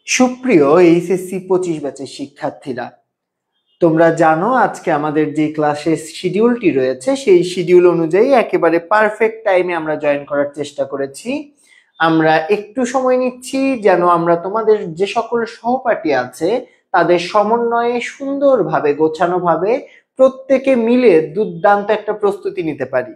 সুপ্রিয় এইচএসসি 25 ব্যাচের শিক্ষার্থীরা, তোমরা জানো আজকে আমাদের যে ক্লাসের শিডিউলটি রয়েছে সেই শিডিউল অনুযায়ী একেবারে পারফেক্ট টাইমে আমরা জয়েন করার চেষ্টা করেছি। আমরা একটু সময় নিচ্ছি যেন আমরা তোমাদের যে সকল সহপাঠী আছে তাদের সমন্বয়ে সুন্দরভাবে গোছানোভাবে প্রত্যেকে মিলে দুর্দান্ত একটা প্রস্তুতি নিতে পারি।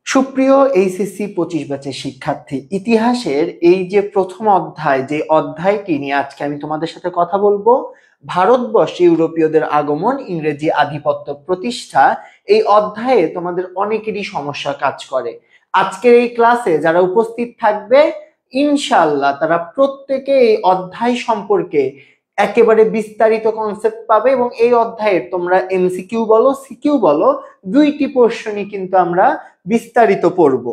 সুপ্রিয় এইচএসসি 25 ব্যাচের শিক্ষার্থী, ইতিহাসের এই যে প্রথম অধ্যায়, যে অধ্যায়টি নিয়ে আজকে আমি তোমাদের সাথে কথা বলবো, ভারতবর্ষে ইউরোপীয়দের আগমন, ইংরেজি আধিপত্য প্রতিষ্ঠা, এই অধ্যায়ে তোমাদের অনেকেরই সমস্যা কাজ করে। আজকের এই ক্লাসে যারা উপস্থিত থাকবে ইনশাআল্লাহ তারা প্রত্যেকে এই অধ্যায় সম্পর্কে একেবারে বিস্তারিত কনসেপ্ট পাবে এবং এই অধ্যায়ের তোমরা এমসিকিউ বলো সিকিউ বলো দুইটি পোর্শনই কিন্তু আমরা বিস্তারিত পড়ব।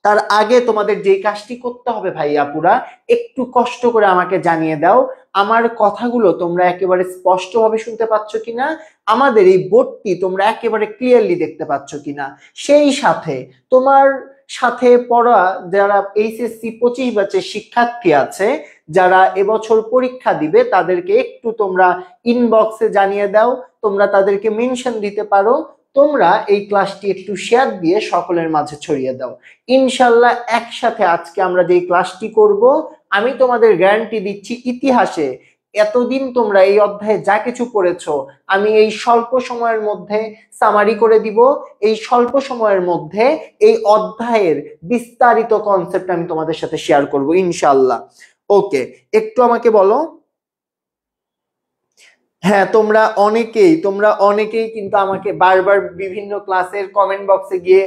তার আগে তোমাদের যে কাজটি করতে হবে ভাই আপুরা, একটু কষ্ট করে আমাকে জানিয়ে দাও আমার কথাগুলো তোমরা একেবারে স্পষ্টভাবে শুনতে পাচ্ছ কিনা, আমাদের এই বোর্ডটি তোমরা একেবারে ক্লিয়ারলি দেখতে পাচ্ছ কিনা। সেই সাথে তোমার সাথে পড়া যারা এইচএসসি 25 ব্যাচের শিক্ষার্থী আছে যারা এবছর পরীক্ষা দিবে তাদেরকে একটু তোমরা ইনবক্সে জানিয়ে দাও, তোমরা তাদেরকে মেনশন দিতে পারো, তোমরা এই ক্লাসটি একটু শেয়ার দিয়ে সকলের মাঝে ছড়িয়ে দাও। ইনশাল্লাহ একসাথে আজকে আমরা যে ক্লাসটি করব, আমি তোমাদের গ্যারান্টি দিচ্ছি ইতিহাসে এতদিন তোমরা এই অধ্যায়ে যা কিছু পড়েছো আমি এই স্বল্প সময়ের মধ্যে সামারি করে দিব। এই স্বল্প সময়ের মধ্যে এই অধ্যায়ের বিস্তারিত কনসেপ্ট আমি তোমাদের সাথে শেয়ার করব ইনশাল্লাহ। ওকে, একটু আমাকে বলো। হ্যাঁ, তোমরা অনেকেই কিন্তু আমাকে বারবার বিভিন্ন ক্লাসের কমেন্ট বক্সে গিয়ে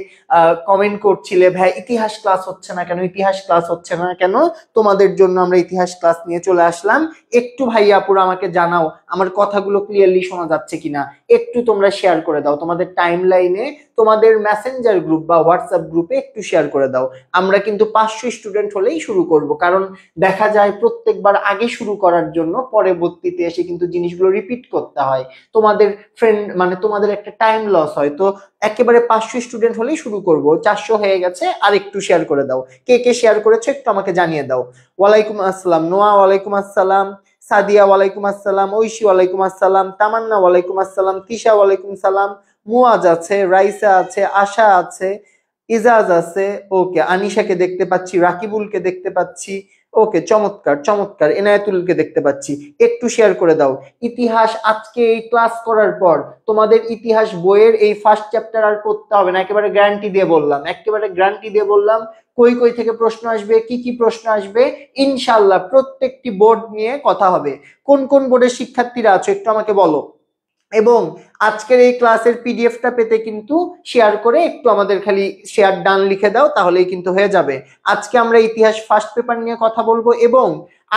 কমেন্ট করছিলে, ভাই ইতিহাস ক্লাস হচ্ছে না কেন, ইতিহাস ক্লাস হচ্ছে না কেন। তোমাদের জন্য আমরা ইতিহাস ক্লাস নিয়ে চলে আসলাম। একটু ভাইয়া আপুরা আমাকে জানাও আমার কথাগুলো ক্লিয়ারলি শোনা যাচ্ছে কিনা, একটু তোমরা শেয়ার করে দাও তোমাদের টাইম লাইনে, তোমাদের মেসেঞ্জার গ্রুপ বা হোয়াটসঅ্যাপ গ্রুপে একটু শেয়ার করে দাও। আমরা কিন্তু 500 স্টুডেন্ট হলেই শুরু করব, কারণ দেখা যায় প্রত্যেকবার আগে শুরু করার জন্য পরবর্তীতে এসে কিন্তু জিনিসগুলো রিপিট করতে হয়, তোমাদের ফ্রেন্ড মানে তোমাদের একটা টাইম লস হয়। তো একেবারে 500 স্টুডেন্ট হলেই শুরু করব, 400 হয়ে গেছে, আর একটু শেয়ার করে দাও। কে কে শেয়ার করেছো একটু আমাকে জানিয়ে দাও। ওয়ালাইকুম আসসালাম নোয়া, ওয়ালাইকুম আসসালাম সাদিয়া, ওয়ালাইকুম আসসালাম ঐশী, ওয়ালাইকুম আসসালাম তামান্না, ওয়ালাইকুম আসসালাম তিশা, ওয়ালাইকুম সালাম মুয়াজ আছে, রাইসা আছে, আশা আছে, ইজাজ আছে, ওকে আনিশাকে দেখতে পাচ্ছি, রাকিবুলকে দেখতে পাচ্ছি, ওকে চমৎকার চমৎকার, এনায়েতুলকে দেখতে পাচ্ছি। একটু শেয়ার করে দাও। ইতিহাস আজকে এই ক্লাস করার পর তোমাদের ইতিহাস বইয়ের এই ফার্স্ট চ্যাপ্টার আর পড়তে হবে না, একেবারে গ্যারান্টি দিয়ে বললাম, একেবারে গ্যারান্টি দিয়ে বললাম। কই কই থেকে প্রশ্ন আসবে, কি কি প্রশ্ন আসবে ইনশাআল্লাহ প্রত্যেকটি বোর্ড নিয়ে কথা হবে। কোন কোন বোর্ডের শিক্ষার্থীরা আছো একটু আমাকে বলো। এবং আজকের এই ক্লাসের পিডিএফটা পেতে কিন্তু শেয়ার করে একটু আমাদের খালি শেয়ার ডান লিখে দাও, তাহলেই কিন্তু হয়ে যাবে। আজকে আমরা ইতিহাস ফার্স্ট পেপার নিয়ে কথা বলবো এবং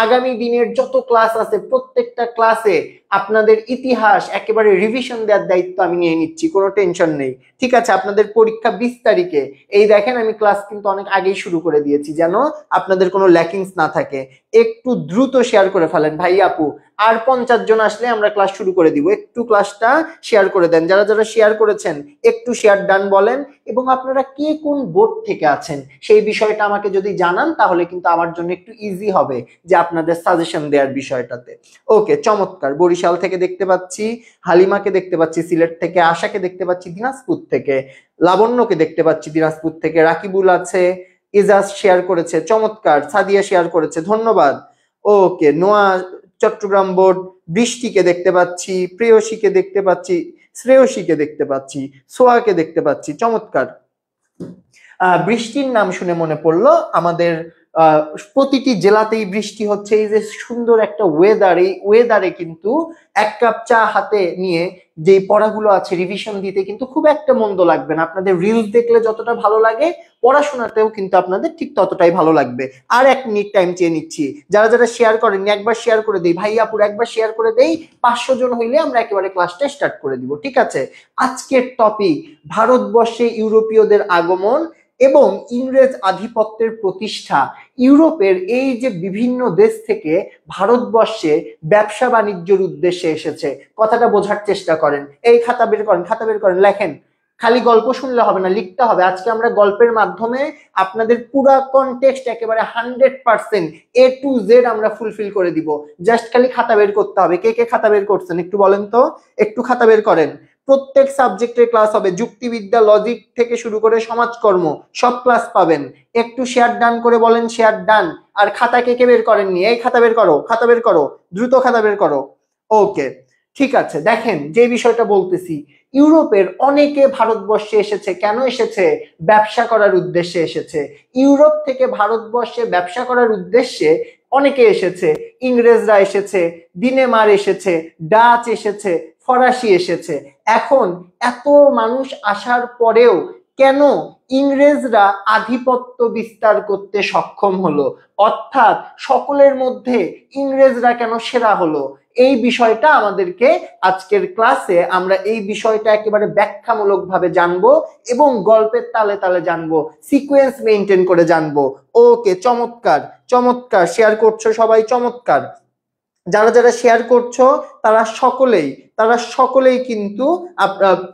আগামী দিনের যত ক্লাস আছে প্রত্যেকটা ক্লাসে আপনাদের ইতিহাস একেবারে রিভিশন দেওয়ার দায়িত্ব আমি নিয়ে নিচ্ছি, কোনো টেনশন নেই। ঠিক আছে, আপনাদের পরীক্ষা 20 তারিখে। এই দেখেন আমি ক্লাস কিন্তু অনেক আগেই শুরু করে দিয়েছি, যেন আপনাদের কোনো ল্যাকিংস না থাকে। একটু দ্রুত শেয়ার করে ফেলেন ভাই আপু, আর 50 জন আসলে আমরা ক্লাস শুরু করে দিব। একটু ক্লাসটা শেয়ার করে দেন, যারা যারা শেয়ার করেছেন একটু শেয়ার ডান বলেন, এবং আপনারা কে কোন বোর্ড থেকে আছেন সেই বিষয়টা আমাকে যদি জানান তাহলে কিন্তু আমার জন্য একটু ইজি হবে যে আপনাদের সাজেশন দেওয়ার বিষয়টাতে। ওকে, চমৎকার। বরিশাল থেকে দেখতে পাচ্ছি, হালিমাকে দেখতে পাচ্ছি সিলেট থেকে, আশাকে দেখতে পাচ্ছি দিনাজপুর থেকে, লাবণ্যকে দেখতে পাচ্ছি দিনাজপুর থেকে, রাকিবুল আছে, ইজাজ শেয়ার করেছে, চমৎকার। সাদিয়া শেয়ার করেছে, ধন্যবাদ। ওকে, নোয়া চট্টগ্রাম বোর্ড, বৃষ্টিকে দেখতে পাচ্ছি, প্রেয়সীকে দেখতে পাচ্ছি, শ্রেয়সীকে দেখতে পাচ্ছি, সোয়াকে দেখতে পাচ্ছি, চমৎকার। বৃষ্টির নাম শুনে মনে পড়লো আমাদের প্রতিটি জেলাতেই বৃষ্টি হচ্ছে। এই যে সুন্দর একটা ওয়েদার, এই ওয়েদারে কিন্তু এক কাপ চা হাতে নিয়ে যে পড়াগুলো আছে রিভিশন দিতে কিন্তু খুব একটা মন্দ লাগবে না। আপনাদের রিলস দেখলে যতটা ভালো লাগে পড়াশোনাতেও কিন্তু আপনাদের ঠিক ততটাই ভালো লাগবে। আর 1 মিনিট টাইম চেয়ে নিচ্ছি, যারা যারা শেয়ার করেননি একবার শেয়ার করে দেই ভাই আপুর, একবার শেয়ার করে দেই। 500 জন হইলে আমরা একেবারে ক্লাসটা স্টার্ট করে দিব। ঠিক আছে, আজকের টপিক ভারতবর্ষে ইউরোপীয়দের আগমন এবং ইংরেজ আধিপত্যের প্রতিষ্ঠা। ইউরোপের এই যে বিভিন্ন দেশ থেকে ভারতবর্ষে ব্যবসা বাণিজ্যের উদ্দেশ্যে এসেছে, কথাটা বোঝার চেষ্টা করেন। এই খাতা বের করেন, খাতা বের করেন, লেখেন। খালি গল্প শুনলে হবে না, লিখতে হবে। আজকে আমরা গল্পের মাধ্যমে আপনাদের পুরা কনটেক্সট একেবারে 100% A to Z আমরা ফুলফিল করে দিব। জাস্ট খালি খাতা বের করতে হবে। কে কে খাতা বের করছেন একটু বলেন তো, একটু খাতা বের করেন। প্রত্যেক সাবজেক্টের ক্লাস হবে, যুক্তিবিদ্যা, লজিক থেকে শুরু করে সমাজকর্ম সব ক্লাস পাবেন। একটু শেয়ার ডান করে বলেন শেয়ার ডান। আর খাতা কে কে বের করেননি, এই খাতা বের করো, খাতা বের করো, দ্রুত খাতা বের করো। ওকে, ঠিক আছে। দেখেন যে বিষয়টা বলতেছি, ইউরোপের অনেকে ভারতবর্ষে এসেছে। কেন এসেছে? ব্যবসা করার উদ্দেশ্যে এসেছে। ইউরোপ থেকে ভারতবর্ষে ব্যবসা করার উদ্দেশ্যে অনেকে এসেছে। ইংরেজরা এসেছে, ডেনমার্ক এসেছে, ডাচ এসেছে, ফরাসি এসেছে। এখন এত মানুষ আসার পরেও কেন ইংরেজরা আধিপত্য বিস্তার করতে সক্ষম হলো, অর্থাৎ সকলের মধ্যে ইংরেজরা কেন সেরা হলো, এই বিষয়টা আমাদেরকে আজকের ক্লাসে আমরা এই বিষয়টা একেবারে ব্যাখ্যামূলক ভাবে জানবো এবং গল্পের তালে তালে জানবো, সিকোয়েন্স মেইনটেইন করে জানবো। ওকে, চমৎকার চমৎকার, শেয়ার করছো সবাই, চমৎকার। যারা যারা শেয়ার করছো তারা সকলেই কিন্তু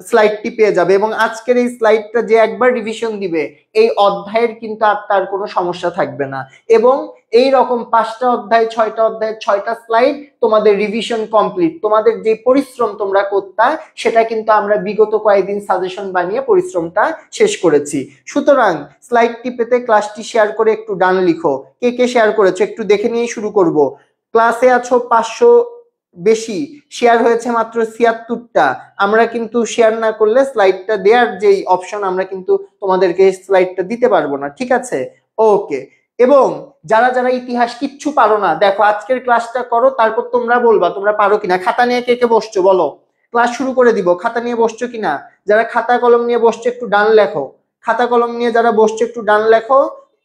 স্লাইডটি পেয়ে যাবে, এবং আজকের এই স্লাইডটা যে একবার রিভিশন দিবে এই অধ্যায়ের কিন্তু আর তার কোনো সমস্যা থাকবে না। এবং এই রকম 5টা অধ্যায় 6টা অধ্যায় 6টা স্লাইড তোমাদের রিভিশন কমপ্লিট। তোমাদের যে পরিশ্রম তোমরা করতা সেটা কিন্তু আমরা বিগত কয়েকদিন সাজেশন বানিয়ে পরিশ্রমটা শেষ করেছি। সুতরাং স্লাইডটি পেতে ক্লাসটি শেয়ার করে একটু ডান লিখো। কে কে শেয়ার করেছো একটু দেখে নিয়ে শুরু করব। ক্লাসে আছো 500 বেশি, শেয়ার হয়েছে মাত্র 76টা। আমরা কিন্তু শেয়ার না করলে স্লাইডটা দেওয়ার যেই অপশন আমরা কিন্তু তোমাদেরকে স্লাইডটা দিতে পারবো না। ঠিক আছে, ওকে। এবং যারা যারা ইতিহাস কিচ্ছু পারো না, দেখো আজকের ক্লাসটা করো, তারপর তোমরা বলবা তোমরা পারো কিনা। খাতা নিয়ে কে কে বসছো বলো, ক্লাস শুরু করে দিব। খাতা নিয়ে বসছো কিনা, যারা খাতা কলম নিয়ে বসছো একটু ডান লেখো। খাতা কলম নিয়ে যারা বসছো একটু ডান লেখো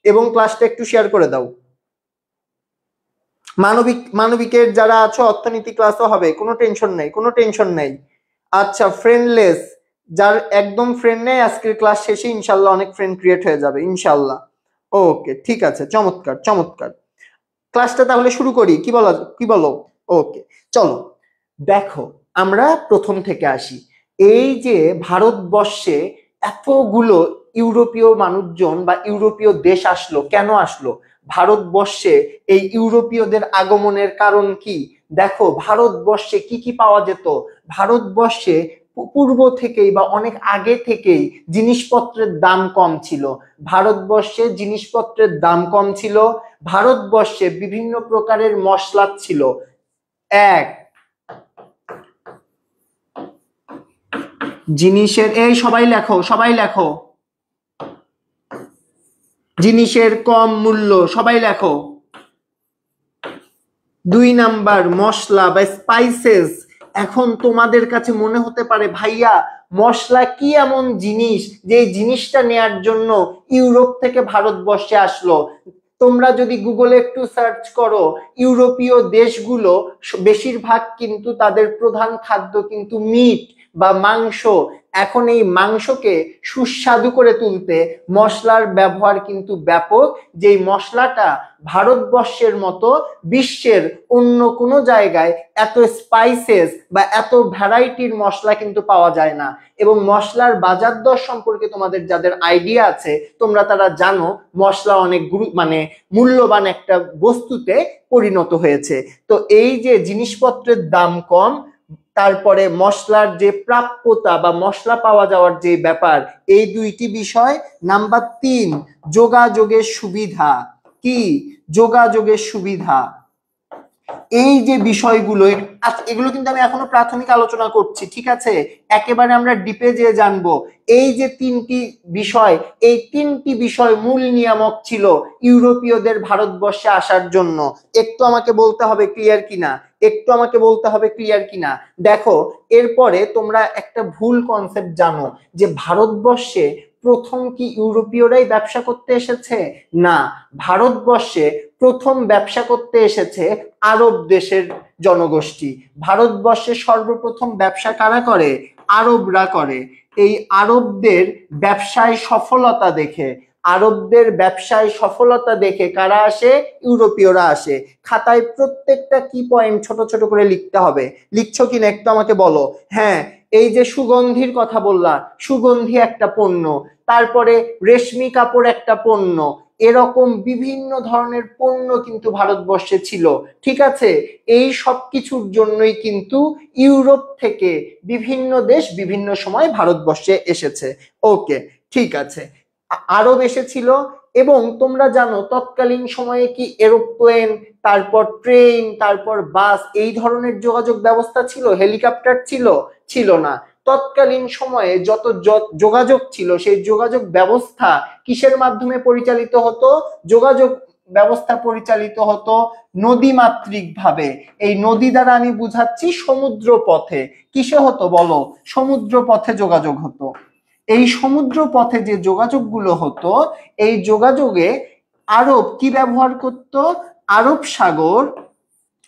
এবং ক্লাসটা একটু শেয়ার করে দাও। মানবিকের যারা আছো অর্থনীতি ক্লাসও হবে, কোনো টেনশন নেই, কোনো টেনশন নেই। আচ্ছা, ফ্রেন্ডলেস যার একদম ফ্রেন্ড নেই, আজকের ক্লাস শেষে ইনশাল্লাহ অনেক ফ্রেন্ড ক্রিয়েট হয়ে যাবে ইনশাল্লাহ। ওকে, ঠিক আছে, চমৎকার চমৎকার। ক্লাসটা তাহলে শুরু করি, কি বলো? ওকে, চলো। দেখো আমরা প্রথম থেকে আসি। এই যে ভারতবর্ষে এতগুলো ইউরোপীয় মানুষজন বা ইউরোপীয় দেশ আসলো, কেন আসলো? ভারতবর্ষে এই ইউরোপীয়দের আগমনের কারণ কি? দেখো ভারতবর্ষে কি কি পাওয়া যেত। ভারতবর্ষে পূর্ব থেকেই বা অনেক আগে থেকেই জিনিসপত্রের দাম কম ছিল। ভারতবর্ষে জিনিসপত্রের দাম কম ছিল। ভারতবর্ষে বিভিন্ন প্রকারের মশলা ছিল। এক, জিনিসের, এই সবাই লেখো, সবাই লেখো, জিনিসের কম মূল্য, সবাই লেখো। 2 নাম্বার, মশলা বা স্পাইসেস এখন তোমাদের কাছে মনে হতে পারে ভাইয়া মশলা কি এমন জিনিস যে জিনিসটা নেয়ার জন্য ইউরোপ থেকে ভারতবর্ষে আসলো। তোমরা যদি গুগলে একটু সার্চ করো, ইউরোপীয় দেশগুলো বেশিরভাগ কিন্তু তাদের প্রধান খাদ্য কিন্তু মিট বা মাংস। এখন এই মাংসকে সুস্বাদু করে তুলতে মশলার ব্যবহার কিন্তু ব্যাপক, যেই মশলাটা ভারতবর্ষের মতো বিশ্বের অন্য কোনো জায়গায় এত স্পাইসেস বা এত ভ্যারাইটির মশলা কিন্তু পাওয়া যায় না। এবং মশলার বাজার দর সম্পর্কে তোমাদের যাদের আইডিয়া আছে তোমরা তারা জানো মশলা অনেক মানে মূল্যবান একটা বস্তুতে পরিণত হয়েছে। তো এই যে জিনিসপত্রের দাম কম, তারপরে মশলার যে প্রাপ্যতা বা মশলা পাওয়া যাওয়ার যে ব্যাপার, এই দুইটি বিষয়। নাম্বার 3, যোগাযোগের সুবিধা। কি যোগাযোগের সুবিধা? এই যে বিষয়গুলো, এগুলো কিন্তু আমি এখনো প্রাথমিক আলোচনা করছি, ঠিক আছে? একেবারে আমরা ডিপে যেয়ে জানবো। এই যে 3টি বিষয়, এই 3টি বিষয় মূল নিয়ামক ছিল ইউরোপীয়দের ভারতবর্ষে আসার জন্য। একটু আমাকে বলতে হবে ক্লিয়ার কিনা, একটু আমাকে বলতে হবে ক্লিয়ার কিনা। দেখো, এরপরে তোমরা একটা ভুল কনসেপ্ট জানো যে ভারতবর্ষে প্রথম কি ইউরোপীয়রাই ব্যবসা করতে এসেছে? না, ভারতবর্ষে প্রথম ব্যবসা করতে এসেছে আরব দেশের জনগোষ্ঠী। ভারতবর্ষে সর্বপ্রথম ব্যবসা কারা করে? আরবরা করে। এই আরবদের ব্যবসায় সফলতা দেখে, আরবদের ব্যবসায় সফলতা দেখে কারা আসে? ইউরোপীয়রা আসে। খাতায় প্রত্যেকটা কি পয়েন্ট ছোট ছোট করে লিখতে হবে। লিখছো কিনা একটু আমাকে বলো। হ্যাঁ, এই যে সুগন্ধির কথা বললা, সুগন্ধি একটা পণ্য, তারপরে রেশমি কাপড় একটা পণ্য, এরকম বিভিন্ন ধরনের পণ্য কিন্তু ভারতবর্ষে ছিল, ঠিক আছে? এই সব কিছুর জন্যই কিন্তু ইউরোপ থেকে বিভিন্ন দেশ বিভিন্ন সময় ভারতবর্ষে এসেছে। ওকে, ঠিক আছে, আরব এসেছিল। এবং তোমরা জানো তৎকালীন সময়ে কি এরোপ্লেন, তারপর ট্রেন, তারপর বাস, এই ধরনের যোগাযোগ ব্যবস্থা ছিল? হেলিকপ্টার ছিল? ছিল না। তৎকালীন সময়ে যত যোগাযোগ ছিল সেই যোগাযোগ ব্যবস্থা কিসের মাধ্যমে পরিচালিত হতো? যোগাযোগ ব্যবস্থা পরিচালিত হতো নদীমাতৃক ভাবে। এই নদী দ্বারা আমি বুঝাচ্ছি সমুদ্র পথে। কিসে হতো বলো? সমুদ্র পথে যোগাযোগ হতো। এই সমুদ্র পথে যে যোগাযোগগুলো হতো, এই যোগাযোগে আরব কি ব্যবহার করত? আরব সাগর।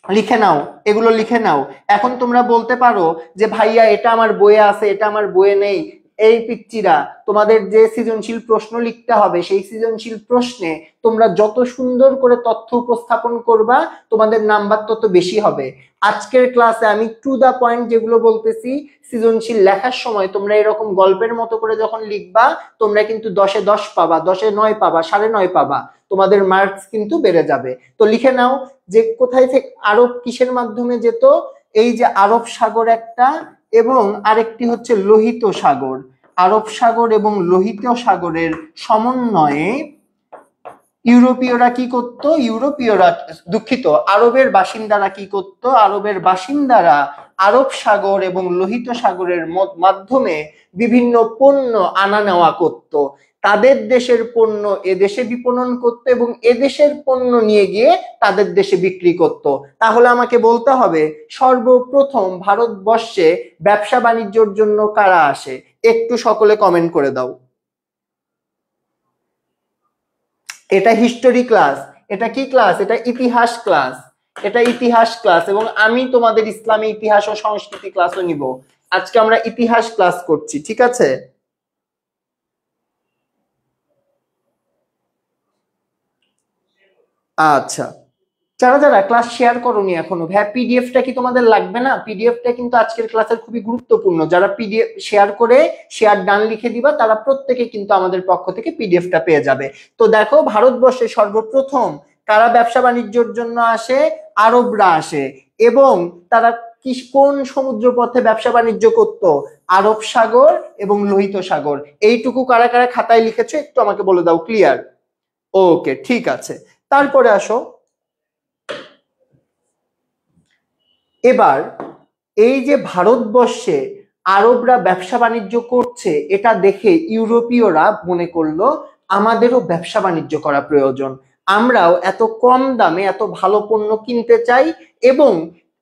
লিখে নাও, এগুলো লিখে নাও। এখন তোমরা বলতে পারো যে ভাইয়া এটা আমার বইয়ে আছে, এটা আমার বইয়ে নেই। এই পিচ্চিরা, তোমাদের যে সৃজনশীল প্রশ্ন লিখতে হবে সেই সৃজনশীল প্রশ্নে তোমরা যত সুন্দর করে তথ্য উপস্থাপন করবা তোমাদের নাম্বার তত বেশি হবে। আজকের ক্লাসে আমি টু দা পয়েন্ট যেগুলো বলতেছি, সৃজনশীল লেখার সময় তোমরা এরকম গল্পের মতো করে যখন লিখবা তোমরা কিন্তু 10-এ 10 পাবা, 10-এ 9 পাবা, 9.5 পাবা, তোমাদের মার্কস কিন্তু বেড়ে যাবে। তো লিখে নাও যে কোথায় থেকে আরব কিসের মাধ্যমে যেত? এই যে আরব সাগর একটা, এবং আরেকটি হচ্ছে লোহিত সাগর। আরব সাগর এবং লোহিত সাগরের সমন্বয়ে ইউরোপীয়রা কি করত? ইউরোপীয়রা, দুঃখিত, আরবের বাসিন্দারা কি করত? আরবের বাসিন্দারা আরব সাগর এবং লোহিত সাগরের মাধ্যমে বিভিন্ন পণ্য আনা নেওয়া করত। তাদের দেশের পণ্য এদেশে বিপণন করত এবং এদেশের পণ্য নিয়ে গিয়ে তাদের দেশে বিক্রি করত। তাহলে আমাকে বলতে হবে সর্বপ্রথম ভারতবর্ষে ব্যবসা বাণিজ্যের জন্য কারা আসে? একটু সকলে কমেন্ট করে দাও। এটা হিস্টোরি ক্লাস। এটা কি ক্লাস? এটা ইতিহাস ক্লাস। এটা ইতিহাস ক্লাস এবং আমি তোমাদের ইসলামী ইতিহাস ও সংস্কৃতি ক্লাসও নিব। আজকে আমরা ইতিহাস ক্লাস করছি, ঠিক আছে? আচ্ছা, যারা যারা ক্লাস শেয়ার করোনি এখনো, ভাই পিডিএফটা কি তোমাদের লাগবে না? পিডিএফটা কিন্তু আজকের ক্লাসের খুবই গুরুত্বপূর্ণ। যারা পিডিএফ শেয়ার করে শেয়ার ডান লিখে দিবা তারা প্রত্যেকে কিন্তু আমাদের পক্ষ থেকে পিডিএফটা পেয়ে যাবে। তো দেখো, ভারতবর্ষে সর্বপ্রথম কারা ব্যবসা বাণিজ্যের জন্য আসে? আরবরা আসে। এবং তারা কোন সমুদ্র পথে ব্যবসা বাণিজ্য করত? আরব সাগর এবং লোহিত সাগর। এইটুকু কারা কারা খাতায় লিখেছো একটু আমাকে বলে দাও। ক্লিয়ার? ওকে, ঠিক আছে। তারপরে আসো, এবার এই যে ভারতবর্ষে আরবরা ব্যবসা বাণিজ্য করছে এটা দেখে ইউরোপীয়রা মনে করলো আমাদেরও ব্যবসা বাণিজ্য করা প্রয়োজন, আমরাও এত কম দামে এত ভালো পণ্য কিনতে চাই এবং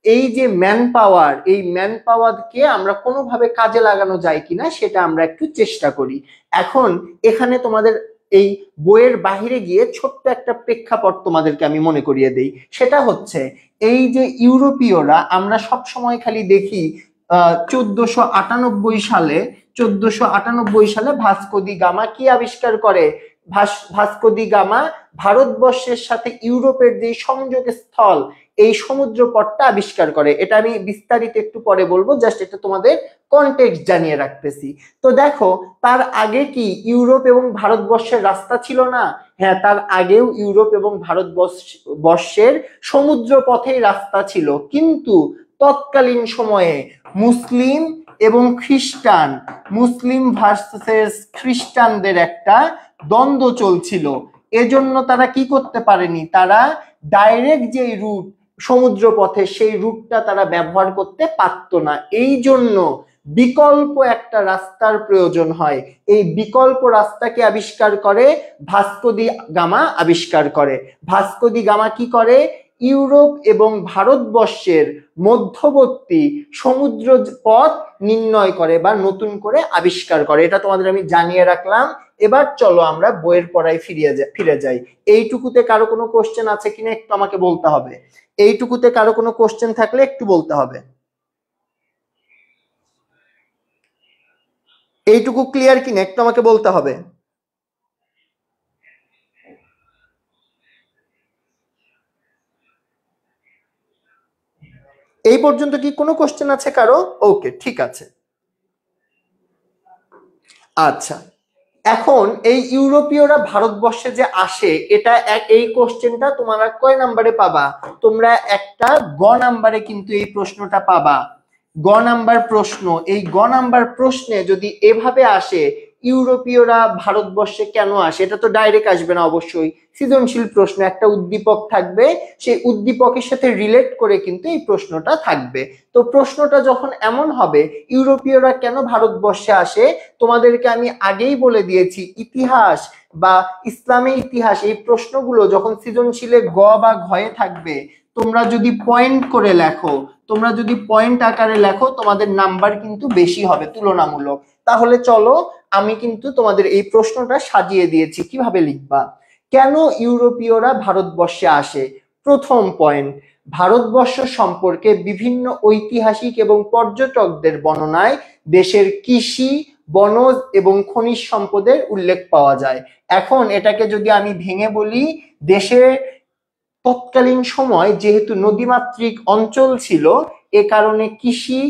এই যে ম্যান পাওয়ার, এই ম্যান পাওয়ারকে আমরা কোনোভাবে কাজে লাগানো যায় কিনা সেটা আমরা একটু চেষ্টা করি। এখন এখানে তোমাদের এই বইয়ের বাহিরে গিয়ে ছোট্ট একটা প্রেক্ষাপট তোমাদেরকে আমি মনে করিয়ে দেই। সেটা হচ্ছে এই যে ইউরোপীয়রা, আমরা সব সময় খালি দেখি 1498 সালে ভাস্কো দি গামা কি আবিষ্কার করে? ভাস্কো দি গামা ভারতবর্ষের সাথে ইউরোপের যে সংযোগ স্থল, এই সমুদ্রপথটা আবিষ্কার করে। এটা আমি বিস্তারিত একটু পরে বলবো, জাস্ট এটা তোমাদের কনটেক্সট জানিয়ে রাখতেছি। তো দেখো, তার আগে কি ইউরোপ এবং ভারতবর্ষের রাস্তা ছিল না? হ্যাঁ, তার আগেও ইউরোপ এবং ভারতবর্ষের সমুদ্র পথেই রাস্তা ছিল, কিন্তু তৎকালীন সময়ে মুসলিম এবং খ্রিস্টান, মুসলিম ভার্সেস খ্রিস্টানদের একটা দ্বন্দ্ব চলছিল। এজন্য তারা কি করতে পারেনি, তারা ডাইরেক্ট যে রুট সমুদ্র পথে, সেই রুটটা তারা ব্যবহার করতে পারতো না। এই জন্য বিকল্প একটা রাস্তার প্রয়োজন হয়। এই বিকল্প রাস্তাকে আবিষ্কার করে ভাস্কো দি গামা আবিষ্কার করে। ভাস্কো দি গামা কি করে? ইউরোপ এবং ভারতবর্ষের মধ্যবর্তী সমুদ্র পথ নির্ণয় করে বা নতুন করে আবিষ্কার করে। এটা তোমাদের আমি জানিয়ে রাখলাম। এবার চলো আমরা বইয়ের পড়ায় ফিরে যাই। এইটুকুতে কারো কোনো কোশ্চেন আছে কিনা একটু আমাকে বলতে হবে। এইটুকুতে কারো কোনো কোশ্চেন থাকলে একটু বলতে হবে। এইটুকু ক্লিয়ার কিনা একটু আমাকে বলতে হবে। এই পর্যন্ত কি কোনো কোশ্চেন আছে কারো? ওকে, ঠিক আছে। আচ্ছা, এখন এই ইউরোপীয়রা ভারতবর্ষে যে আসে, এটা এই কোশ্চেনটা তোমরা কয় নাম্বারে পাবা? তোমরা একটা গ নাম্বারে কিন্তু এই প্রশ্নটা পাবা। গ নাম্বার প্রশ্ন। এই গ নাম্বার প্রশ্নে যদি এভাবে আসে, ইউরোপীয়রা ভারতবর্ষে কেন আসে, এটা তো ডাইরেক্ট আসবে না, অবশ্যই সৃজনশীল প্রশ্ন, একটা উদ্দীপক থাকবে, সেই উদ্দীপকের সাথে রিলেট করে কিন্তু এই প্রশ্নটা থাকবে। তো প্রশ্নটা যখন এমন হবে, ইউরোপীয়রা কেন ভারতবর্ষে আসে, তোমাদেরকে আমি আগেই বলে দিয়েছি, ইতিহাস বা ইসলামের ইতিহাস, এই প্রশ্নগুলো যখন সৃজনশীলে গ বা ঘয়ে থাকবে, তোমরা যদি পয়েন্ট করে লেখো, তোমরা যদি পয়েন্ট আকারে লেখো, তোমাদের নাম্বার কিন্তু বেশি হবে তুলনামূলক। তাহলে চলো, আমি কিন্তু তোমাদের এই প্রশ্নটা সাজিয়ে দিয়েছি কিভাবে লিখবা। কেন ইউরোপীয়রা ভারতবর্ষে আসে? প্রথম পয়েন্ট, ভারতবর্ষ সম্পর্কে বিভিন্ন ঐতিহাসিক এবং পর্যটকদের বর্ণনায় দেশের কৃষি, বনজ এবং খনিজ সম্পদের উল্লেখ পাওয়া যায়। এখন এটাকে যদি আমি ভেঙে বলি, দেশে তৎকালীন সময় যেহেতু নদীমাতৃক অঞ্চল ছিল, এ কারণে কৃষি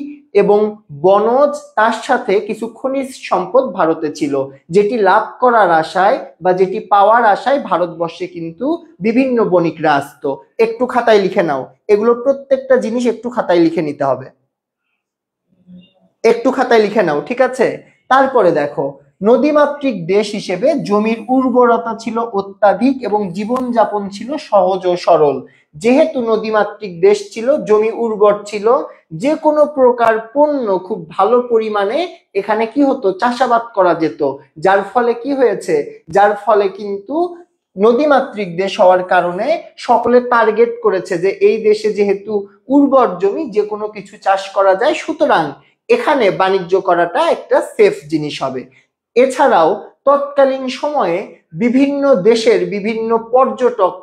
এবং বনজ, তার সাথে কিছু খনিজ সম্পদ ভারতে ছিল, যেটি লাভ করার আশায় বা যেটি পাওয়ার আশায় ভারতবর্ষে কিন্তু বিভিন্ন বণিকরা আসতো। একটু খাতায় লিখে নাও, এগুলো প্রত্যেকটা জিনিস একটু খাতায় লিখে নিতে হবে, একটু খাতায় লিখে নাও, ঠিক আছে? তারপরে দেখো, নদীমাতৃক দেশ হিসেবে জমির উর্বরতা ছিল অত্যাধিক এবং জীবনযাপন ছিল সহজ ও সরল। যেহেতু নদীমাতৃক দেশ ছিল, জমি উর্বর ছিল, যে কোনো প্রকার পণ্য খুব ভালো পরিমাণে এখানে কি হতো, চাষাবাদ করা যেত। যার ফলে কি হয়েছে, যার ফলে কিন্তু নদীমাতৃক দেশ হওয়ার কারণে সকলে টার্গেট করেছে যে এই দেশে যেহেতু উর্বর জমি, যে কোনো কিছু চাষ করা যায়, সুতরাং এখানে বাণিজ্য করাটা একটা সেফ জিনিস হবে। এছাড়াও তৎকালীন সময়ে বিভিন্ন দেশের বিভিন্ন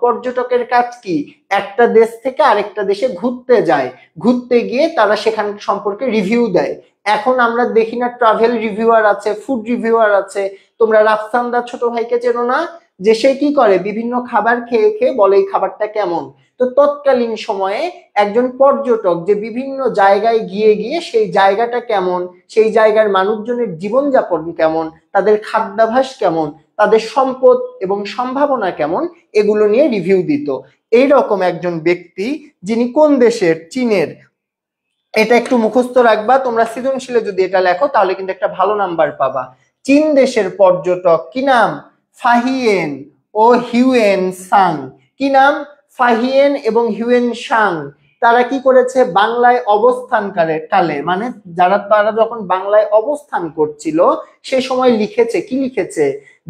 পর্যটকের কাজ কি, একটা দেশ থেকে আরেকটা দেশে ঘুরতে যায়, ঘুরতে গিয়ে তারা সেখান সম্পর্কে রিভিউ দেয়। এখন আমরা দেখি না, ট্রাভেল রিভিউয়ার আছে, ফুড রিভিউয়ার আছে। তোমরা রাফসান্দা ছোট ভাইকে চেনো না? যে সে কি করে, বিভিন্ন খাবার খেয়ে খেয়ে বলে এই খাবারটা কেমন। তো তৎকালীন সময়ে একজন পর্যটক যে বিভিন্ন জায়গায় গিয়ে গিয়ে সেই জায়গাটা কেমন, সেই জায়গার মানুষজনের জীবনযাপন কেমন, তাদের খাদ্যাভ্যাস কেমন, তাদের সম্পদ এবং সম্ভাবনা কেমন, এগুলো নিয়ে রিভিউ দিত। এইরকম একজন ব্যক্তি, যিনি কোন দেশের, চীনের। এটা একটু মুখস্থ রাখবা, তোমরা সৃজনশীলে যদি এটা লেখো তাহলে কিন্তু একটা ভালো নাম্বার পাবা। চীন দেশের পর্যটক কি নাম? ফাহিয়েন ও হিউয়েন সাং। কি নাম? ফাহিয়েন এবং হিউয়েন সাং। তারা কি করেছে, বাংলায় অবস্থান কালে, মানে তারা যখন বাংলায় অবস্থান করছিল সে সময় লিখেছে, কি লিখেছে,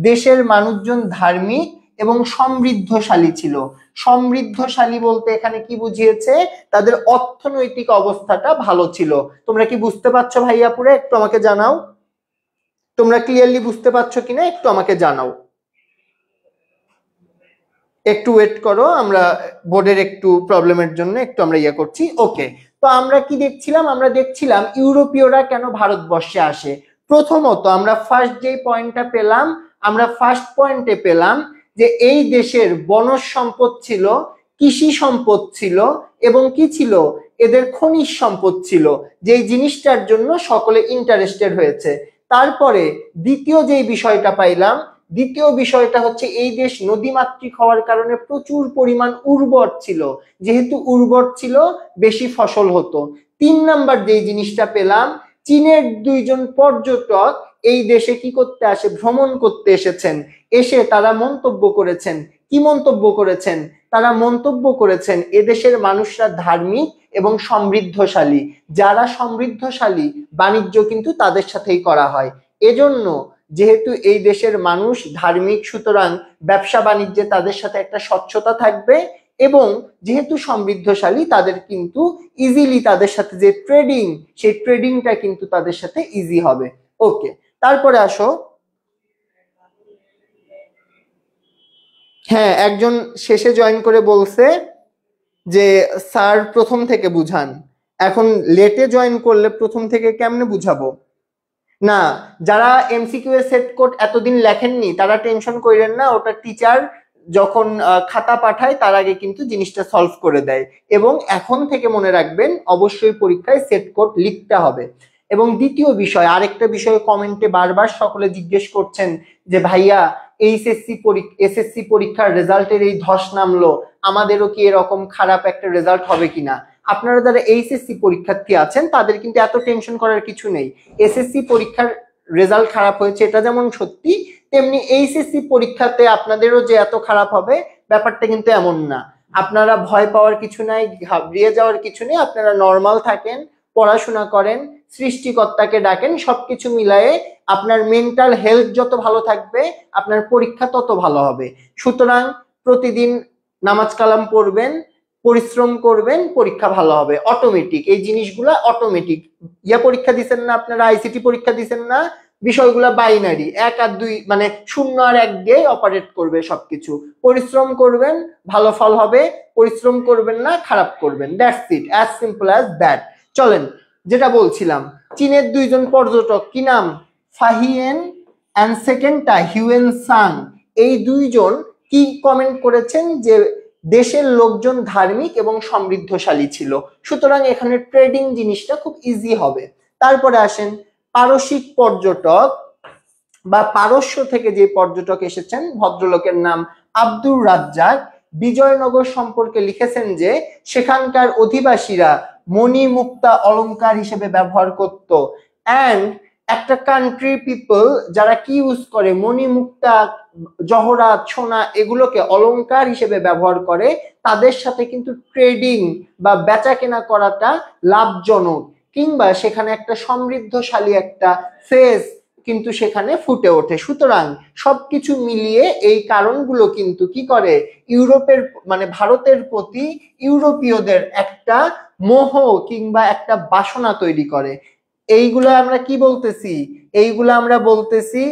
দেশের মানুষজন ধার্মিক এবং সমৃদ্ধশালী ছিল। সমৃদ্ধশালী বলতে এখানে কি বুঝিয়েছে? তাদের অর্থনৈতিক অবস্থাটা ভালো ছিল। তোমরা কি বুঝতে পারছো ভাইয়াপুরে? একটু আমাকে জানাও, তোমরা ক্লিয়ারলি বুঝতে পারছো কিনা একটু আমাকে জানাও। একটু ওয়েট করো, আমরা বোর্ডের একটু প্রবলেমের জন্য একটু আমরা ইয়ে করছি। ওকে, তো আমরা কি দেখছিলাম? আমরা দেখছিলাম ইউরোপীয়রা কেন ভারতবর্ষে আসে। প্রথমত আমরা ফার্স্ট যে পয়েন্টটা পেলাম, আমরা ফার্স্ট পয়েন্টে পেলাম যে এই দেশের বনজ সম্পদ ছিল, কৃষি সম্পদ ছিল এবং কি ছিল? এদের খনিজ সম্পদ ছিল, যেই জিনিসটার জন্য সকলে ইন্টারেস্টেড হয়েছে। তারপরে দ্বিতীয় যেই বিষয়টা পাইলাম, দ্বিতীয় বিষয়টা হচ্ছে এই দেশ নদীমাতৃক হওয়ার কারণে প্রচুর পরিমাণ উর্বর ছিল, যেহেতু উর্বর ছিল বেশি ফসল হতো। 3 নাম্বার যেই জিনিসটা পেলাম, চীনের 2জন পর্যটক এই দেশে কি করতে আসে? ভ্রমণ করতে এসেছেন। এসে তারা মন্তব্য করেছেন। কি মন্তব্য করেছেন? তারা মন্তব্য করেছেন এদেশের মানুষরা ধার্মিক এবং সমৃদ্ধশালী। যারা সমৃদ্ধশালী বাণিজ্য কিন্তু তাদের সাথেই করা হয়। এজন্য যেহেতু এই দেশের মানুষ ধার্মিক, সুতরাং ব্যবসা বাণিজ্যে তাদের সাথে একটা স্বচ্ছতা থাকবে এবং যেহেতু সমৃদ্ধশালী তাদের কিন্তু ইজিলি তাদের সাথে যে ট্রেডিং, সেই ট্রেডিংটা কিন্তু তাদের সাথে ইজি হবে। ওকে, তারপরে আসো। হ্যাঁ, একজন শেষে জয়েন করে বলছে যে স্যার প্রথম থেকে বুঝান। এখন লেটে জয়েন করলে প্রথম থেকে কেমনে বুঝাবো? না, যারা এমসিকিউ এর সেট কোড এতদিন লেখেননি তারা টেনশন করেন না, ওটা টিচার যখন খাতা পাঠায় তার আগে কিন্তু জিনিসটা সলভ করে দেয়। এবং এখন থেকে মনে রাখবেন অবশ্যই পরীক্ষায় সেট কোড লিখতে হবে। এবং দ্বিতীয় বিষয়, আরেকটা বিষয় কমেন্টে বারবার সকলে জিজ্ঞেস করছেন যে ভাইয়া এসএসসি পরীক্ষার রেজাল্টের এই ধস নামলো, আমাদেরও কি এরকম খারাপ একটা রেজাল্ট হবে কিনা? আপনারা যারা এইচএসসি পরীক্ষার্থী আছেন তাদের কিন্তু এত টেনশন করার কিছু নেই। এসএসসি পরীক্ষার রেজাল্ট খারাপ হয়েছে এটা যেমন সত্যি, তেমনি এইচএসসি পরীক্ষাতে আপনাদেরও যে এত খারাপ হবে ব্যাপারটা কিন্তু এমন না। আপনারা ভয় পাওয়ার কিছু নাই, ঘাবড়িয়ে যাওয়ার কিছু নেই। আপনারা নর্মাল থাকেন, পড়াশোনা করেন, সৃষ্টিকর্তাকে ডাকেন, সবকিছু মিলায়ে আপনার মেন্টাল হেলথ যত ভালো থাকবে আপনার পরীক্ষা তত ভালো হবে। সুতরাং প্রতিদিন নামাজ কালাম পড়বেন, পরিশ্রম করবেন, পরীক্ষা ভালো হবে অটোমেটিক। এই জিনিসগুলা অটোমেটিক। পরীক্ষা দিচ্ছেন না আপনারা, আইসিটি পরীক্ষা দিচ্ছেন না, বিষয়গুলা বাইনারি, 1 আর 2 মানে 0 আর 1 দিয়ে অপারেট করবে সবকিছু। পরিশ্রম করবেন, ভালো ফল হবে, পরিশ্রম করবেন না, খারাপ করবেন। That's it, as simple as that. চলেন, যেটা বলছিলাম, চীনের 2জন পর্যটক, কি নাম? ফাহিয়েন অ্যান্ড সেকেন্ডটা হিউয়েন সাং। এই 2জন কি কমেন্ট করেছেন? যে দেশের লোকজন ধার্মিক এবং সমৃদ্ধশালী ছিল, সুতরাং এখানে ট্রেডিং জিনিসটা খুব ইজি হবে। তারপরে আসেন পারসিক পর্যটক বা পারস্য থেকে যে পর্যটক এসেছেন, ভদ্রলোকের নাম আব্দুর রাজ্জাক, বিজয়নগর সম্পর্কে লিখেছেন যে সেখানকার অধিবাসীরা মণি মুক্তা অলংকার হিসেবে ব্যবহার করত। অ্যান্ড একটা কান্ট্রি পিপল যারা কি ইউজ করে, মণি মুক্তা, জহরাত, সোনা এগুলোকে অলংকার হিসেবে ব্যবহার করে, তাদের সাথে কিন্তু ট্রেডিং বা বেচা কেনা করাটা লাভজনক, কিংবা সেখানে একটা সমৃদ্ধশালী একটা ফেস কিন্তু সেখানে ফুটে ওঠে। সুতরাং সবকিছু মিলিয়ে এই কারণগুলো কিন্তু কি করে, ইউরোপের মানে ভারতের প্রতি ইউরোপীয়দের একটা মোহ কিংবা একটা বাসনা তৈরি করে। এইগুলো আমরা কি বলতেছি? এইগুলো আমরা বলতেছি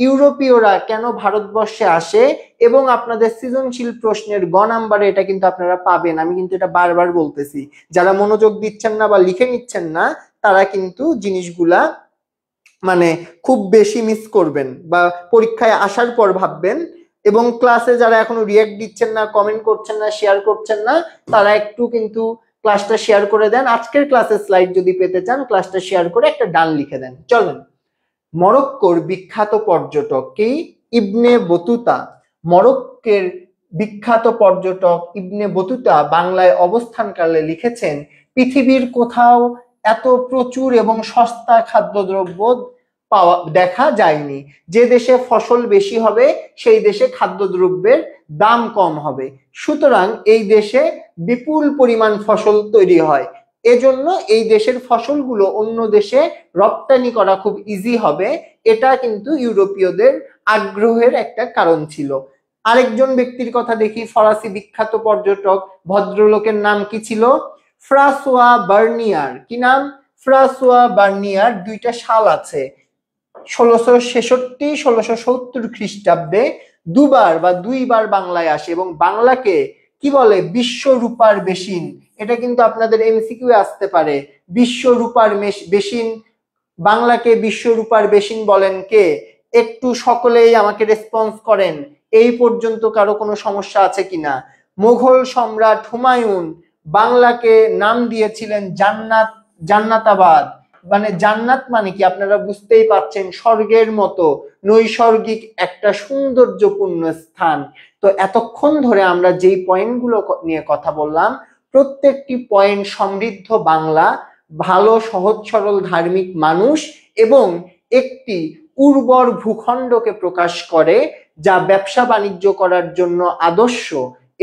ইউরোপীয়রা কেন ভারতবর্ষে আসে। এবং আপনাদের সৃজনশীল প্রশ্নের গ নাম্বারে এটা কিন্তু আপনারা পাবেন, আমি কিন্তু এটা বারবার বলতেছি। যারা মনোযোগ দিচ্ছেন না বা লিখে নিচ্ছেন না তারা কিন্তু জিনিসগুলা মানে খুব বেশি মিস করবেন বা পরীক্ষায় আসার পর ভাববেন। এবং ক্লাসে যারা এখনো রিয়াক্ট দিচ্ছেন না, কমেন্ট করছেন না, শেয়ার করছেন না, তারা একটু কিন্তু ক্লাসটা শেয়ার করে দেন। আজকের ক্লাসের স্লাইড যদি পেতে চান ক্লাসটা শেয়ার করে একটা ডান লিখে দেন। চলেন, মরক্কোর বিখ্যাত পর্যটক কি? Ibn Battuta. মরক্কোর বিখ্যাত পর্যটক ইবনে বতুতা বাংলায় অবস্থানকালে লিখেছেন, পৃথিবীর কোথাও এত প্রচুর এবং সস্তা খাদ্যদ্রব্য দেখা যায়নি। যে দেশে ফসল বেশি হবে সেই দেশে খাদ্যদ্রব্যের দাম কম হবে। সুতরাং এই দেশে বিপুল পরিমাণ ফসল তৈরি হয়, এজন্য এই দেশের ফসলগুলো অন্য দেশে রপ্তানি করা খুব ইজি হবে। এটা কিন্তু ইউরোপীয়দের আগ্রহের একটা কারণ ছিল। আরেকজন ব্যক্তির কথা দেখি, ফরাসি বিখ্যাত পর্যটক, ভদ্রলোকের নাম কি ছিল? Francois Bernier. কি নাম? Francois Bernier. দুইটা সাল আছে, 1666 1670 খ্রিস্টাব্দে দুইবার বাংলায় আসে এবং বাংলাকে কি বলে? বিশ্ব রূপার বেশিন। এটা কিন্তু আপনাদের এমসিকিউ আসতে পারে। বিশ্ব রূপার বেশিন, বাংলাকে বিশ্ব রূপার বেশিন বলেন কে? একটু সকলেই আমাকে রেসপন্স করেন, এই পর্যন্ত কারো কোনো সমস্যা আছে কিনা? মুঘল সম্রাট হুমায়ুন বাংলাকে নাম দিয়েছিলেন জান্নাতাবাদ। মানে জান্নাত মানে কি আপনারা বুঝতেই পারছেন, স্বর্গের মতো নৈসর্গিক একটা সৌন্দর্যপূর্ণ স্থান। তো এতক্ষণ ধরে আমরা যেই পয়েন্টগুলো নিয়ে কথা বললাম, প্রত্যেকটি পয়েন্ট সমৃদ্ধ বাংলা, ভালো সহজ সরল ধার্মিক মানুষ এবং একটি উর্বর ভূখণ্ডকে প্রকাশ করে, যা ব্যবসা বাণিজ্য করার জন্য আদর্শ।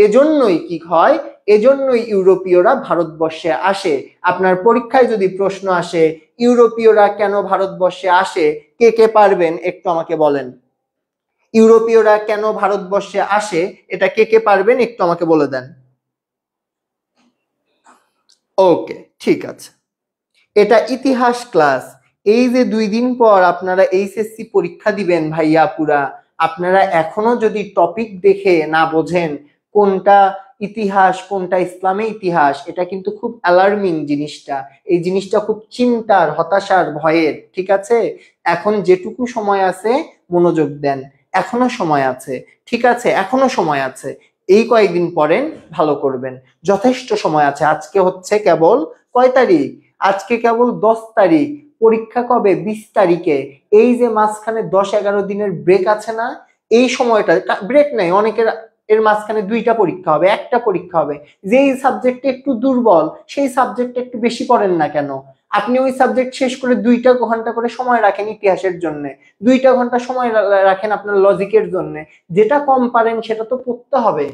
এজন্যই কি হয়? এজন্যই ইউরোপীয়রা ভারতবর্ষে আসে। আপনার পরীক্ষায় যদি প্রশ্ন আসে ইউরোপীয়রা কেন ভারতবর্ষে আসে, কে কে পারবেন একটু আমাকে বলেন। ইউরোপীয়রা কেন ভারতবর্ষে আসে এটা কে কে পারবেন একটু আমাকে বলে দেন। ওকে, ঠিক আছে। এটা ইতিহাস ক্লাস। এই যে 2 দিন পর আপনারা এইচএসসি পরীক্ষা দিবেন ভাইয়া পুরা, আপনারা এখনো যদি টপিক দেখে না বোঝেন কোনটা ইতিহাস কোনটা ইসলামী ইতিহাস, এটা কিন্তু খুব অ্যালার্মিং জিনিসটা। এই জিনিসটা খুব চিন্তার, হতাশার, ভয়ের। ঠিক আছে, এখন যেটুকু সময় আছে মনোযোগ দেন, এখনো সময় আছে। ঠিক আছে, এখনো সময় আছে। এই কয়েকদিন পরেন ভালো করবেন, যথেষ্ট সময় আছে। আজকে হচ্ছে কেবল কয় তারিখ? আজকে কেবল 10 তারিখ। পরীক্ষা কবে? 20 তারিখে। এই যে মাঝখানে 10-11 দিনের ব্রেক আছে না, এই সময়টা ব্রেক নাই অনেকের, এর মাঝখানে 2টা পরীক্ষা হবে, একটা পরীক্ষা হবে। যেই সাবজেক্টে একটু দুর্বল সেই সাবজেক্টে একটু বেশি পড়েন না কেন? আপনি ওই সাবজেক্ট শেষ করে 2টা ঘন্টা করে সময় রাখেন ইতিহাসের জন্য, 2টা ঘন্টা সময় রাখেন আপনার লজিকের জন্য। যেটা কম পারেন সেটা তো পড়তে হবে।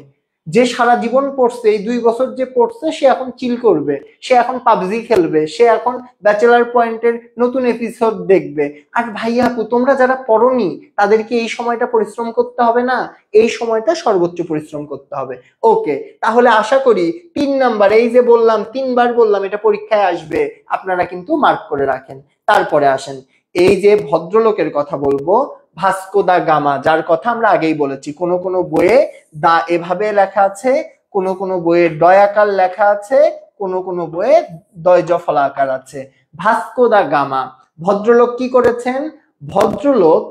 যে সারা জীবন পড়ছে, এই 2 বছর যে পড়ছে, সে এখন চিল করবে, সে এখন পাবজি খেলবে, সে এখন ব্যাচেলার পয়েন্টের নতুন এপিসোড দেখবে। আর ভাইয়া আপু তোমরা যারা পড়নি তাদেরকে এই সময়টা পরিশ্রম করতে হবে না? এই সময়টা সর্বোচ্চ পরিশ্রম করতে হবে। ওকে, তাহলে আশা করি 3 নাম্বার, এই যে বললাম 3বার বললাম এটা পরীক্ষায় আসবে, আপনারা কিন্তু মার্ক করে রাখেন। তারপরে আসেন, এই যে ভদ্রলোকের কথা বলবো, ভাস্কো দা গামা, যার কথা আমরা আগেই বলেছি। কোন কোন বইয়ে দা এভাবে লেখা আছে, কোন কোন বইয়ে ডয়াকার লেখা আছে, কোন কোন বইয়ে দয়জফলা আকার আছে। ভাস্কো দা গামা ভদ্রলোক কি করেছেন? ভদ্রলোক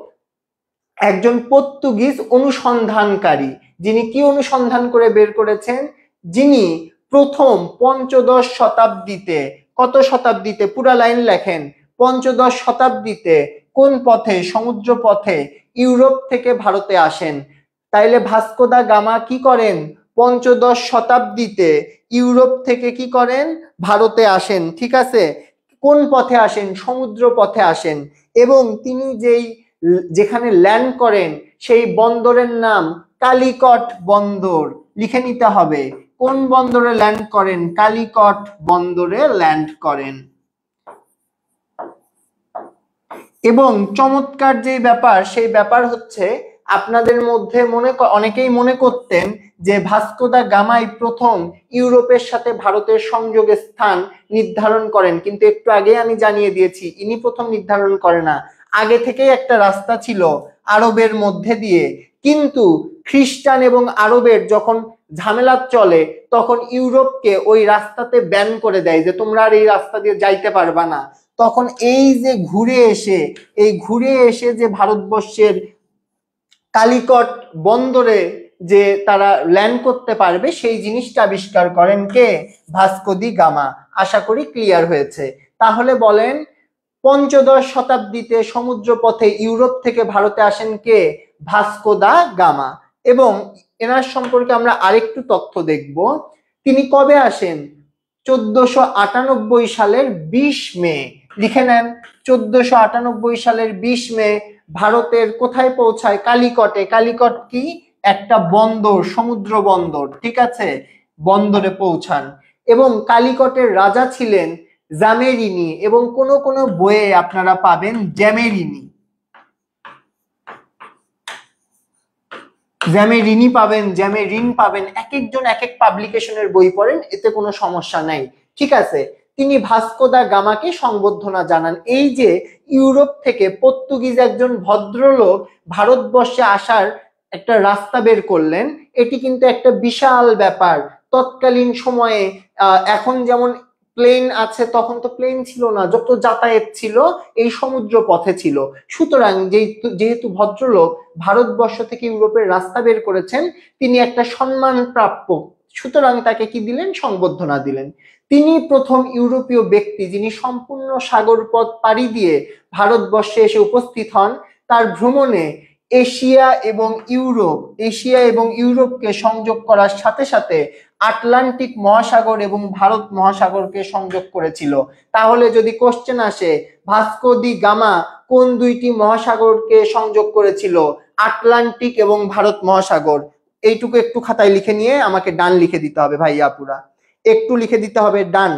একজন পর্তুগিজ অনুসন্ধানকারী, যিনি কি অনুসন্ধান করে বের করেছেন? যিনি প্রথম 15 শতাব্দীতে, কত শতাব্দীতে? পুরা লাইন লেখেন। 15 শতাব্দীতে কোন পথে? সমুদ্র পথে ইউরোপ থেকে ভারতে আসেন। তাইলে ভাস্কো দা গামা কি করেন? 15 শতাব্দীতে ইউরোপ থেকে কি করেন? ভারতে আসেন। ঠিক আছে, কোন পথে আসেন? সমুদ্র পথে আসেন। এবং তিনি যেখানে ল্যান্ড করেন সেই বন্দরের নাম কালিকট বন্দর। লিখে নিতে হবে কোন বন্দরে ল্যান্ড করেন? কালিকট বন্দরে ল্যান্ড করেন। এবং চমৎকার যে ব্যাপার, সেই ব্যাপার হচ্ছে আপনাদের মধ্যে অনেকেই মনে করতেন যে ভাস্কো দা গামাই প্রথম ইউরোপের সাথে ভারতের সংযোগের স্থান নির্ধারণ করেন, কিন্তু একটু আগে আমি জানিয়ে দিয়েছি ইনি প্রথম নির্ধারণ করে না। আগে থেকেই একটা রাস্তা ছিল আরবের মধ্যে দিয়ে, কিন্তু খ্রিস্টান এবং আরবের যখন ঝামেলা চলে তখন ইউরোপকে ওই রাস্তাতে ব্যান করে দেয় যে তোমরা আর এই রাস্তা দিয়ে যাইতে পারবা না। তখন এই যে ঘুরে এসে যে ভারতবর্ষের কালিকট বন্দরে যে তারা ল্যান্ড করতে পারবে, সেই জিনিসটা আবিষ্কার করেন কে? ভাস্কো দি গামা। আশা করি ক্লিয়ার হয়েছে। তাহলে বলেন 15 শতাব্দীতে সমুদ্র পথে ইউরোপ থেকে ভারতে আসেন কে? Vasco da Gama. এবং এনার সম্পর্কে আমরা আরেকটু তথ্য দেখব। তিনি কবে আসেন? 1498 সালের 20 মে। লিখে নেন, 1498 সালের 20 মে ভারতের কোথায় পৌঁছায়? কালিকটে। কালিকট কি? একটা বন্দর, সমুদ্র বন্দর। ঠিক আছে, বন্দরে পৌঁছান। এবং কালিকটের রাজা ছিলেন জামেরিনি, এবং কোন কোন বইয়ে আপনারা পাবেন জ্যামেরিনি। জ্যামে ঋণী পাবেন, জ্যামে ঋণ পাবেন, এক একজন এক এক পাবলিকেশনের বই পড়েন, এতে কোনো সমস্যা নাই। ঠিক আছে, তিনি ভাস্কো দা গামাকে সংবর্ধনা জানান। এই যে ইউরোপ থেকে পর্তুগিজ একজন ভদ্রলোক ভারতবর্ষে আসার একটা রাস্তা বের করলেন, এটি কিন্তু একটা বিশাল ব্যাপার তৎকালীন সময়ে। এখন যেমন প্লেন আছে, তখন তো প্লেন ছিল না, যত যাতায়াত ছিল এই সমুদ্র পথে ছিল। সুতরাং যেহেতু ভদ্রলোক ভারতবর্ষ থেকে ইউরোপের রাস্তা বের করেছেন, তিনি একটা সম্মান প্রাপ্য, সুতরাং তাকে কি দিলেন, সংবর্ধনা দিলেন। তিনি প্রথম ইউরোপীয় ব্যক্তি যিনি সম্পূর্ণ সাগর পথ পাড়ি দিয়ে ভারতবর্ষে এসে উপস্থিত হন। তার ভ্রমণে এশিয়া এবং ইউরোপকে সংযোগ করার সাথে সাথে আটলান্টিক মহাসাগর এবং ভারত মহাসাগরকে সংযোগ করেছিল। তাহলে যদি কোশ্চেন আসে, ভাস্কো দি গামা কোন দুইটি মহাসাগরকে সংযোগ করেছিল? আটলান্টিক এবং ভারত মহাসাগর। এইটুকু একটু খাতায় লিখে নিয়ে আমাকে ডান লিখে দিতে হবে ভাইয়া আপুরা, একটু লিখে দিতে হবে ডান।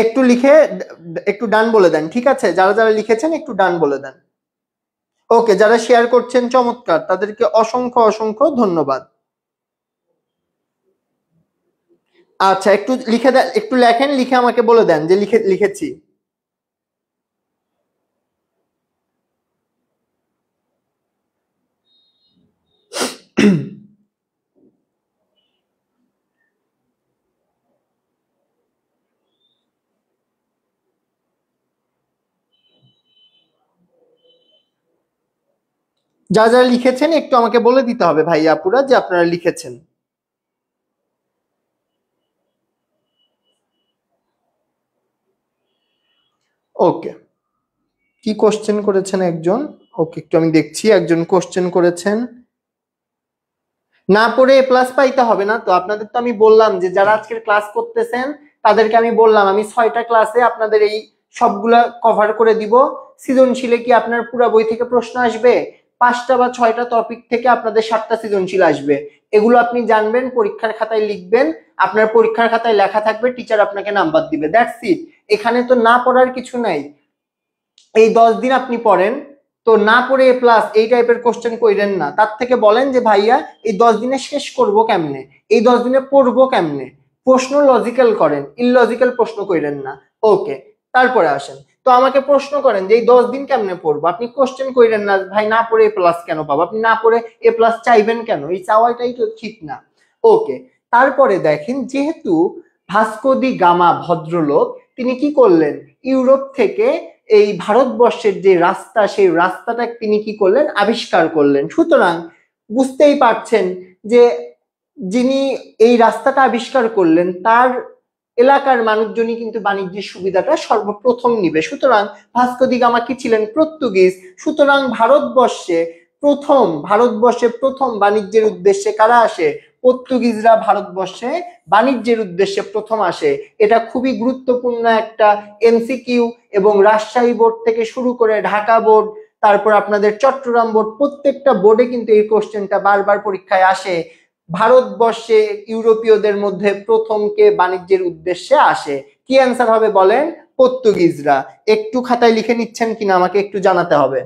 একটু লিখে একটু ডান বলে দেন, ঠিক আছে? যারা যারা লিখেছেন একটু ডান বলে দেন। ওকে, যারা শেয়ার করছেন চমৎকার, তাদেরকে অসংখ্য অসংখ্য ধন্যবাদ। আচ্ছা, একটু লিখে দেন, একটু লেখেন, লিখে আমাকে বলে দেন যে লিখেছি। যারা যারা লিখেছেন একটু আমাকে বলে দিতে হবে ভাইয়া আপুরা যে আপনারা লিখেছেন। ওকে, কি কোশ্চেন করেছেন একজন? ওকে, একটু আমি দেখছি। একজন কোশ্চেন করেছেন, না পড়ে এ প্লাস পাইতে হবে না তো। আপনাদের তো আমি বললাম যে যারা আজকের ক্লাস করতেছেন তাদেরকে আমি বললাম আমি 6টা ক্লাসে আপনাদের এই সবগুলা কভার করে দিব। সৃজনশীলে কি আপনার পুরো বই থেকে প্রশ্ন আসবে? 5টা বা 6টা টপিক থেকে আপনাদের 7টা সৃজনশীল আসবে। এগুলো আপনি জানবেন, পরীক্ষার খাতায় লিখবেন, আপনার পরীক্ষার খাতায় লেখা থাকবে, টিচার আপনাকে নাম্বার দিবে, দ্যাটস ইট। এখানে তো না পড়ার কিছু নাই। এই 10 দিন আপনি পড়েন, তো না পড়ে এ প্লাস এই টাইপের কোশ্চেন কইরেন না। তার থেকে বলেন যে ভাইয়া এই 10 দিনে শেষ করব কেমনে, এই 10 দিনে পড়বো কেমনে। প্রশ্ন লজিক্যাল করেন, ইললজিক্যাল প্রশ্ন কইরেন না। ওকে, তারপরে আসেন, তো আমাকে প্রশ্ন করেন যে এই 10 দিন কেমনে পড়বো। আপনি কোশ্চেন কইরেন না ভাই না পড়ে এ প্লাস কেন পাবো, আপনি না পড়ে এ প্লাস চাইবেন কেন, এই চাওয়াটাই তো ঠিক না। ওকে, তারপরে দেখেন, যেহেতু ভাস্কো দি গামা ভদ্রলোক, তিনি কি করলেন, ইউরোপ থেকে এই ভারতবর্ষের যে রাস্তা, সেই রাস্তাটা তিনি কি করলেন, আবিষ্কার করলেন। সুতরাং বুঝতেই পারছেন যে যিনি এই রাস্তাটা আবিষ্কার করলেন তার এলাকার মানুষজনই কিন্তু বাণিজ্যের সুবিধাটা সর্বপ্রথম নিবে। সুতরাং ভাস্কো দি গামা কি ছিলেন, পর্তুগিজ। সুতরাং ভারতবর্ষে প্রথম বাণিজ্যের উদ্দেশ্যে কারা আসে? পর্তুগিজরা ভারতবর্ষে বাণিজ্যের উদ্দেশ্যে প্রথম আসে। এটা খুবই গুরুত্বপূর্ণ একটা এমসিকিউ, এবং রাজশাহী বোর্ড থেকে শুরু করে ঢাকা বোর্ড, তারপর আপনাদের চট্টগ্রাম বোর্ড, প্রত্যেকটা বোর্ডে কিন্তু এই কোশ্চেনটা বারবার পরীক্ষায় আসে। ভারতবর্ষে ইউরোপীয়দের মধ্যে প্রথম কে বাণিজ্যের উদ্দেশ্যে আসে? কি অ্যান্সার হবে বলেন? পর্তুগিজরা। একটু খাতায় লিখে নিচ্ছেন কিনা আমাকে একটু জানাতে হবে।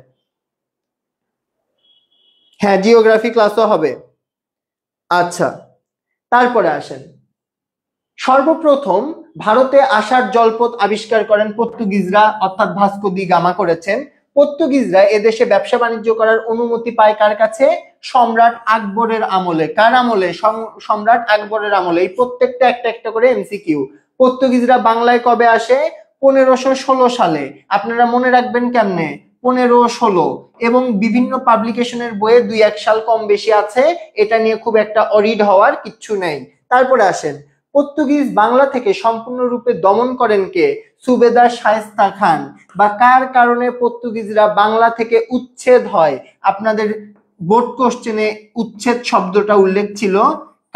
হ্যাঁ, জিওগ্রাফি ক্লাসও হবে। আচ্ছা, তারপরে আসেন, সর্বপ্রথম ভারতে আসার জলপথ আবিষ্কার করেন পর্তুগিজরা, অর্থাৎ ভাস্কো দি গামা করেছেন। পর্তুগিজরা এদেশে ব্যবসা বাণিজ্য করার অনুমতি পায় কার কাছে? সম্রাট আকবরের আমলে। কার আমলে? সম্রাট আকবরের আমলে। এই প্রত্যেকটা একটা একটা করে এমসিকিউ। পর্তুগিজরা বাংলায় কবে আসে? 1516 সালে। আপনারা মনে রাখবেন কেমনে? 1516। এবং বিভিন্ন পাবলিকেশনের বইয়ে 2-1 সাল কম বেশি আছে, এটা নিয়ে খুব একটা অরিড হওয়ার কিচ্ছু নেই। তারপরে আসেন, পর্তুগিজ বাংলা থেকে সম্পূর্ণরূপে দমন করেন কে? সুবেদার শায়েস্তা খান। বা কার কারণে পর্তুগিজরা বাংলা থেকে উচ্ছেদ হয়? আপনাদের বোর্ড কোশ্চেনে উচ্ছেদ শব্দটা উল্লেখ ছিল।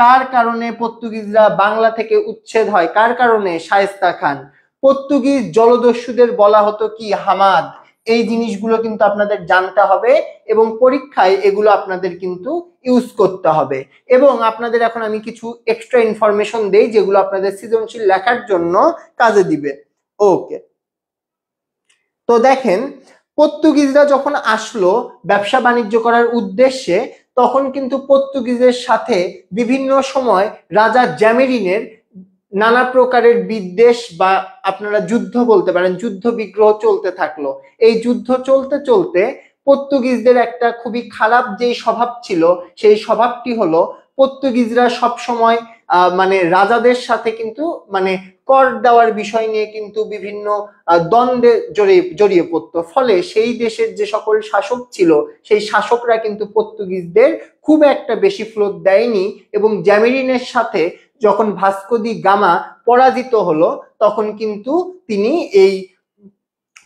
কার কারণে পর্তুগিজরা বাংলা থেকে উচ্ছেদ হয়? কার কারণে? শায়েস্তা খান। পর্তুগিজ জলদস্যুদের বলা হতো কি? হামাদ। এই জিনিসগুলো কিন্তু আপনাদের জানতে হবে এবং পরীক্ষায় এগুলো আপনাদের কিন্তু ইউজ করতে হবে। এবং আপনাদের এখন আমি কিছু এক্সট্রা ইনফরমেশন দেই যেগুলো আপনাদের সৃজনশীল লেখার জন্য কাজে দিবে। ওকে, তো দেখেন, পর্তুগিজরা যখন আসলো ব্যবসা বাণিজ্য করার উদ্দেশ্যে, তখন কিন্তু পর্তুগিজের সাথে বিভিন্ন সময় রাজা জ্যামেরিনের নানা প্রকারের বিদ্বেষ বা আপনারা যুদ্ধ বলতে পারেন, যুদ্ধ বিগ্রহ চলতে থাকলো। এই যুদ্ধ চলতে চলতে পর্তুগিজদের একটা খুবই খারাপ যেই স্বভাব ছিল, সেই স্বভাবটি হলো পর্তুগিজরা সব সময় মানে রাজাদের সাথে কিন্তু মানে কর দেওয়ার বিষয় নিয়ে কিন্তু বিভিন্ন দ্বন্দ্বে জড়িয়ে পড়তো। ফলে সেই দেশের যে সকল শাসক ছিল, সেই শাসকরা কিন্তু পর্তুগিজদের খুব একটা বেশি ফ্লোট দেয়নি। এবং জ্যামেরিনের সাথে যখন ভাস্কো দি গামা পরাজিত হলো, তখন কিন্তু তিনি এই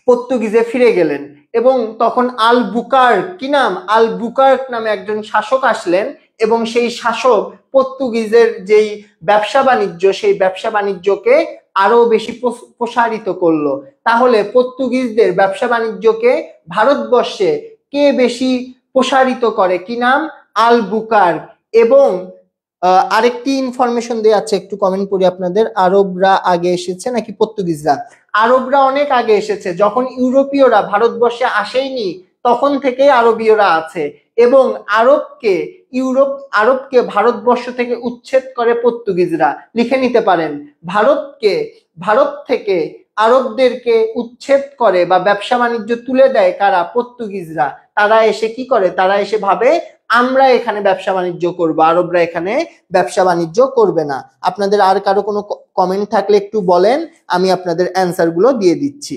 পর্তুগিজে ফিরে গেলেন এবং তখন আলবুকার্ক, কি নাম, আলবুকার্ক নামে একজন শাসক আসলেন এবং সেই শাসক পর্তুগিজের যেই ব্যবসা বাণিজ্য, সেই ব্যবসা বাণিজ্যকে আরো বেশি প্রসারিত করলো। তাহলে পর্তুগিজদের ব্যবসা বাণিজ্যকে ভারতবর্ষে কে বেশি প্রসারিত করে, কি নাম, আলবুকার্ক। এবং আরেকটি ইনফরমেশন দেওয়া আছে, একটু কমেন্ট করি আপনাদের, আরবরা আগে এসেছে নাকি পর্তুগিজরা? আরবরা অনেক আগে এসেছে, যখন ইউরোপীয়রা ভারতবর্ষে আসেইনি তখন থেকেই আরবীয়রা আছে। এবং আরবকে ভারতবর্ষ থেকে উচ্ছেদ করে পর্তুগিজরা। লিখে নিতে পারেন, ভারত থেকে আরবদেরকে উচ্ছেদ করে বা ব্যবসা বাণিজ্য তুলে দেয় কারা? পর্তুগিজরা। তারা এসে কি করে? তারা এসে ভাবে আমরা এখানে ব্যবসা বাণিজ্য করবো, আরবরা এখানে ব্যবসা বাণিজ্য করবে না। আপনাদের আর কারো কোনো কমেন্ট থাকলে একটু বলেন, আমি আপনাদের অ্যান্সার গুলো দিয়ে দিচ্ছি।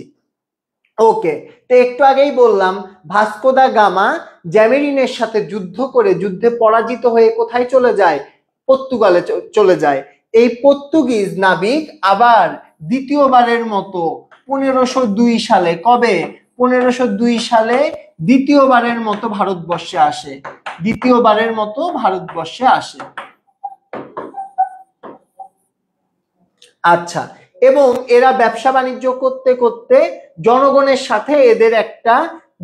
ওকে, তো একটু আগেই বললাম ভাস্কো দা গামা জ্যামেরিনের সাথে যুদ্ধ করে যুদ্ধে পরাজিত হয়ে কোথায় চলে যায়? পর্তুগালে চলে যায়। এই পর্তুগিজ নাবিক আবার দ্বিতীয়বারের মতো 1502 সালে, কবে? 1502 সালে দ্বিতীয়বারের মতো ভারতবর্ষে আসে, দ্বিতীয়বারের মতো ভারতবর্ষে আসে। আচ্ছা, এবং এরা ব্যবসা বাণিজ্য করতে করতে জনগণের সাথে এদের একটা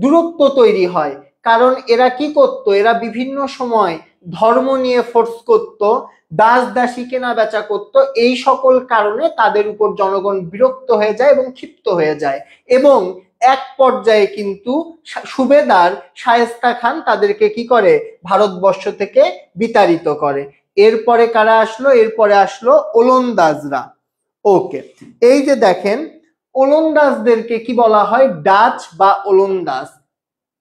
দূরত্ব তৈরি হয়। কারণ এরা কি করতো? এরা বিভিন্ন সময় ধর্ম নিয়ে ফোর্স করতো, দাস দাসী কেনা বেচা করতো। এই সকল কারণে তাদের উপর জনগণ বিরক্ত হয়ে যায় এবং ক্ষিপ্ত হয়ে যায়। এবং এক পর্যায়ে কিন্তু সুবেদার শায়েস্তা খান তাদেরকে কি করে? ভারতবর্ষ থেকে বিতাড়িত করে। এরপরে কারা আসলো? এরপরে আসলো ওলন্দাজরা। ওকে, এই যে দেখেন, ওলন্দাজদেরকে কি বলা হয়? ডাচ বা ওলন্দাজ।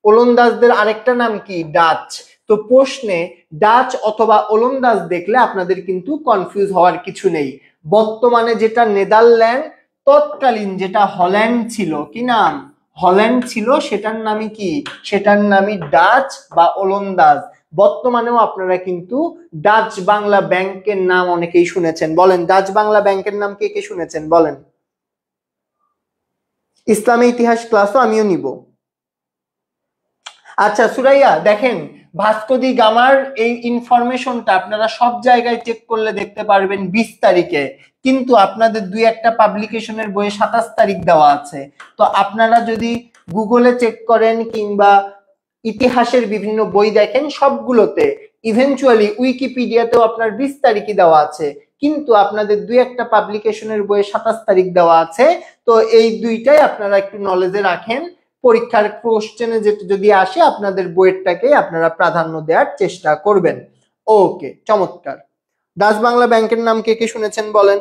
ওলন্দাজদের আরেকটা নাম কি? ডাচ। তো প্রশ্নে ডাচ অথবা ওলন্দাজ দেখলে আপনাদের কিন্তু কনফিউজ হওয়ার কিছু নেই। বর্তমানে যেটা নেদারল্যান্ড, তৎকালীন যেটা হল্যান্ড ছিল, কি নাম? হল্যান্ড ছিল, সেটার নামই কি? সেটার নামই ডাচ বা ওলন্দাজ। বর্তমানেও আপনারা কিন্তু ডাচ বাংলা ব্যাংকের নাম অনেকেই শুনেছেন। বলেন, ডাচ বাংলা ব্যাংকের নাম কে কে শুনেছেন? বলেন। ইসলামী ইতিহাস ক্লাসও আমিও নিব। আচ্ছা সুরাইয়া, দেখেন ভাস্কো দি গামার এই ইনফরমেশনটা আপনারা সব জায়গায় চেক করলে দেখতে পারবেন 20 তারিখে, কিন্তু আপনাদের দুই একটা পাবলিকেশনের বইয়ে 27 তারিখ দেওয়া আছে। তো আপনারা যদি গুগলে চেক করেন কিংবা ইতিহাসের বিভিন্ন বই দেখেন, সবগুলোতে ইভেনচুয়ালি উইকিপিডিয়াতেও আপনার 20 তারিখই দেওয়া আছে, কিন্তু আপনাদের দুই একটা পাবলিকেশনের বইয়ে 27 তারিখ দেওয়া আছে। তো এই দুইটাই আপনারা একটু নলেজে রাখেন। পরীক্ষার কোশ্চেনে যদি আসে আপনাদের বইয়েরটাকে আপনারা প্রাধান্য দেওয়ার চেষ্টা করবেন। ওকে, চমৎকার। ডাচ বাংলা ব্যাংকের নাম কে কে শুনেছেন? বলেন।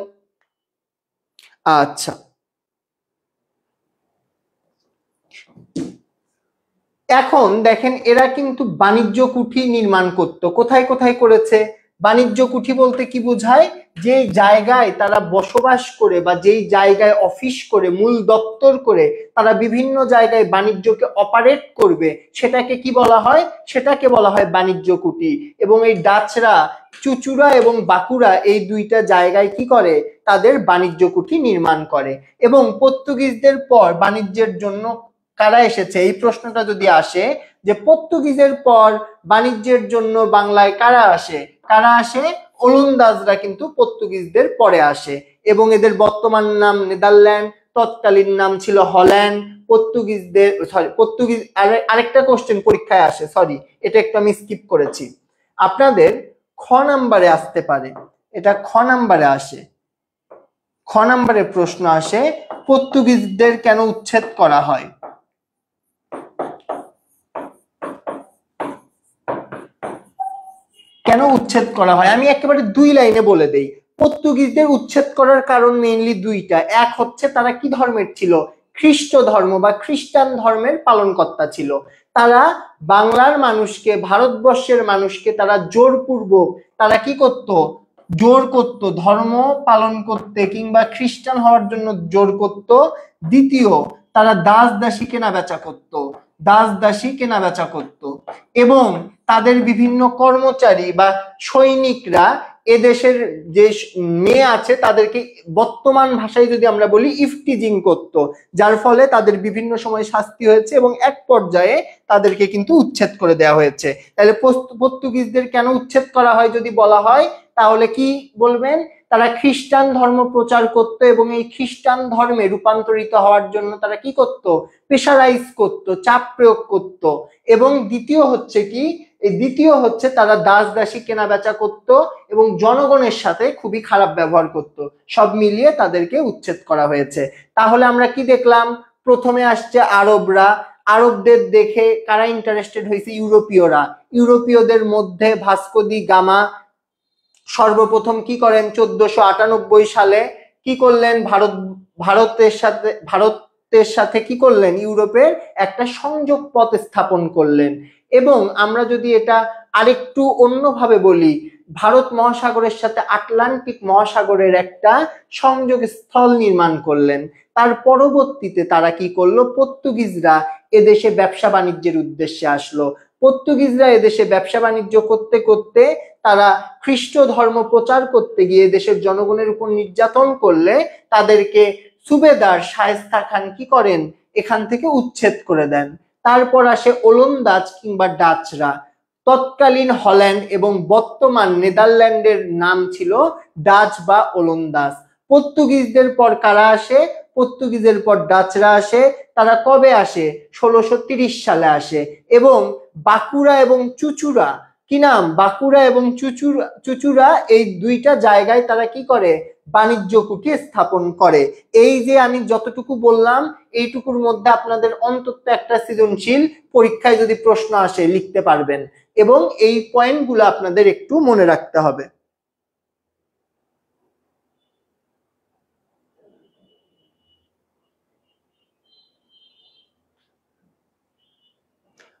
আচ্ছা, এখন দেখেন এরা কিন্তু বাণিজ্য কুঠি নির্মাণ করত। কোথায় কোথায় করেছে? বাণিজ্য কুঠি বলতে কি বোঝায়? যে জায়গায় তারা বসবাস করে বা যেই জায়গায় অফিস করে, মূল দপ্তর করে তারা বিভিন্ন জায়গায় বাণিজ্যকে অপারেট করবে, সেটাকে কি বলা হয়? সেটাকে বলা হয় বাণিজ্য কুঠি। এবং এই ডাচরা চুচুড়া এবং বাঁকুড়া এই দুইটা জায়গায় কি করে? তাদের বাণিজ্য কুঠি নির্মাণ করে। এবং পর্তুগিজদের পর বাণিজ্যের জন্য কারা এসেছে? এই প্রশ্নটা যদি আসে যে পর্তুগিজের পর বাণিজ্যের জন্য বাংলায় কারা আসে? কারা আসে? ওলন্দাজরা কিন্তু পর্তুগিজদের পরে আসে এবং এদের বর্তমান নাম নেদারল্যান্ড, তৎকালীন নাম ছিল হল্যান্ড। পর্তুগিজদের পর্তুগিজ আরেকটা কোশ্চেন পরীক্ষায় আসে, সরি এটা একটু আমি স্কিপ করেছি, আপনাদের খ নাম্বারে আসতে পারে, এটা খ নাম্বারে আসে, খ নাম্বারে প্রশ্ন আসে পর্তুগিজদের কেন উচ্ছেদ করা হয়। কেন উচ্ছেদ করা হয় আমি একেবারে 2 লাইনে বলে দেই। পর্তুগিজদের উচ্ছেদ করার কারণ মেইনলি দুইটা। এক হচ্ছে তারা কি ধর্মের ছিল, খ্রিস্ট ধর্ম বা খ্রিস্টান ধর্মের পালনকর্তা ছিল। তারা বাংলার মানুষকে, ভারতবর্ষের মানুষকে তারা জোরপূর্বক তারা কি করত, জোর করত ধর্ম পালন করতে কিংবা খ্রিস্টান হওয়ার জন্য জোর করত। দ্বিতীয়, তারা দাস দাসী কেনা বেচা করত, দাস দাসী কেনা বেচা করত এবং তাদের বিভিন্ন কর্মচারী বা সৈনিকরা এদেশের যে মেয়ে আছে তাদেরকে বর্তমান ভাষায় যদি আমরা বলি ইফটিজিং করত, যার ফলে তাদের বিভিন্ন সময় শাস্তি হয়েছে এবং এক পর্যায়ে তাদেরকে কিন্তু উচ্ছেদ করে দেওয়া হয়েছে। তাহলে পর্তুগিজদের কেন উচ্ছেদ করা হয় যদি বলা হয় তাহলে কি বলবেন, তারা খ্রিস্টান ধর্ম প্রচার করত এবং এই খ্রিস্টান ধর্মে রূপান্তরিত হওয়ার জন্য তারা কি করত, প্রেশারাইজ করত, চাপ প্রয়োগ করত। এবং দ্বিতীয় হচ্ছে কি, এই দ্বিতীয় হচ্ছে তারা দাস দাসী কেনা বেচা করত এবং জনগণের সাথে খুবই খারাপ ব্যবহার করত। সব মিলিয়ে তাদেরকে উচ্ছেদ করা হয়েছে। তাহলে আমরা কি দেখলাম, প্রথমে আসছে আরবরা, আরবদের দেখে কারা ইন্টারেস্টেড হয়েছে, ইউরোপীয়রা। ইউরোপীয়দের মধ্যে ভাস্কো দি গামা সর্বপ্রথম কি করেন 1498 সালে, কি করলেন, ভারতের সাথে কি করলেন, ইউরোপের একটা সংযোগ পথ স্থাপন করলেন। এবং আমরা যদি এটা আরেকটু অন্যভাবে বলি, ভারত মহাসাগরের সাথে আটলান্টিক মহাসাগরের একটা সংযোগ স্থল নির্মাণ করলেন। তার পরবর্তীতে তারা কি করলো, পর্তুগিজরা এদেশে ব্যবসা বাণিজ্যের উদ্দেশ্যে আসলো। পর্তুগিজরা এদেশে ব্যবসা বাণিজ্য করতে করতে তারা খ্রিস্ট ধর্ম প্রচার করতে গিয়ে দেশের জনগণের উপর নির্যাতন করলে তাদেরকে সুবেদার শায়েস্তা খান কি করেন, এখান থেকে উচ্ছেদ করে দেন। তারপর আসে ওলন্দাজ কিংবা ডাচরা। তৎকালীন হল্যান্ড এবং বর্তমান নেদারল্যান্ডের নাম ছিল ডাচ বা ওলন্দাজ। পর্তুগিজদের পর কারা আসে, পর্তুগিজের পর ডাচরা আসে। তারা কবে আসে, 1630 সালে আসে এবং বাঁকুড়া এবং চুঁচুড়া, কি নাম, বাঁকুড়া এবং চুঁচুড়া এই দুইটা জায়গায় তারা কি করে, বাণিজ্য কুঠি স্থাপন করে। এই যে আমি যতটুকু বললাম এইটুকুর মধ্যে আপনাদের অন্তত একটা সৃজনশীল পরীক্ষায় যদি প্রশ্ন আসে লিখতে পারবেন এবং এই পয়েন্টগুলো আপনাদের একটু মনে রাখতে হবে।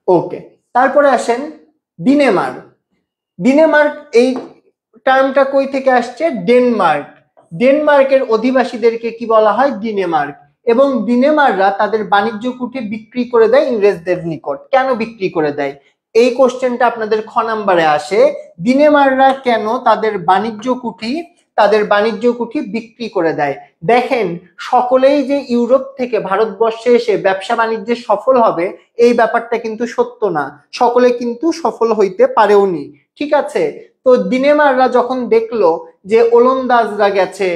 ওকে, তারপরে আসেন ডিনেমার্ক। ডিনেমার্ক এই টার্মটা কই থেকে আসছে, ডেনমার্ক। ডেনমার্কের অধিবাসীদেরকে কি বলা হয়, ডিনেমার্ক। এবং ডিনেমাররা তাদের বাণিজ্য কুঠি বিক্রি করে দেয় ইংরেজদের নিকট। কেন বিক্রি করে দেয়, এই কোশ্চেনটা আপনাদের খ নাম্বারে আসে। ডিনেমাররা কেন তাদের বাণিজ্য কুঠি বিক্রি করে দেয়। দেখেন, সকলেই যে ইউরোপ থেকে ভারতবর্ষে এসে ব্যবসা বাণিজ্যে সফল হবে এই ব্যাপারটা কিন্তু সত্য না, সকলে কিন্তু সফল হইতে পারেওনি। ঠিক আছে, তো ডিনেমাররা যখন দেখলো যে ওলন্দাজরা গেছে,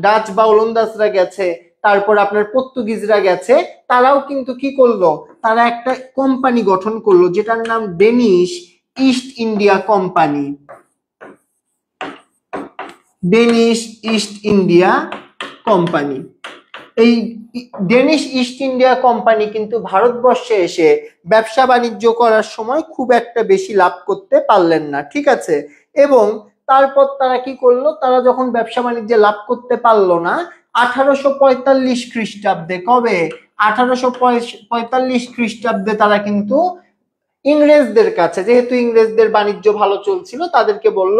ডাচ বা ওলন্দাজরা গেছে, তারপর আপনার পর্তুগিজরা গেছে, তারাও কিন্তু কি করলো, তারা একটা কোম্পানি গঠন করলো যেটার নাম Danish east India company. Danish east India company, এই ডেনিশ ইস্ট ইন্ডিয়া কোম্পানি কিন্তু ভারতবর্ষে এসে ব্যবসা বাণিজ্য করার সময় খুব একটা বেশি লাভ করতে পারলেন না। ঠিক আছে, এবং তারপর তারা কি করলো, তারা যখন ব্যবসা বাণিজ্যে লাভ করতে পারলো না, 1845 খ্রিস্টাব্দে, কবে, 1845 খ্রিস্টাব্দে তারা কিন্তু ইংরেজদের কাছে, যেহেতু ইংরেজদের বাণিজ্য ভালো চলছিল, তাদেরকে বলল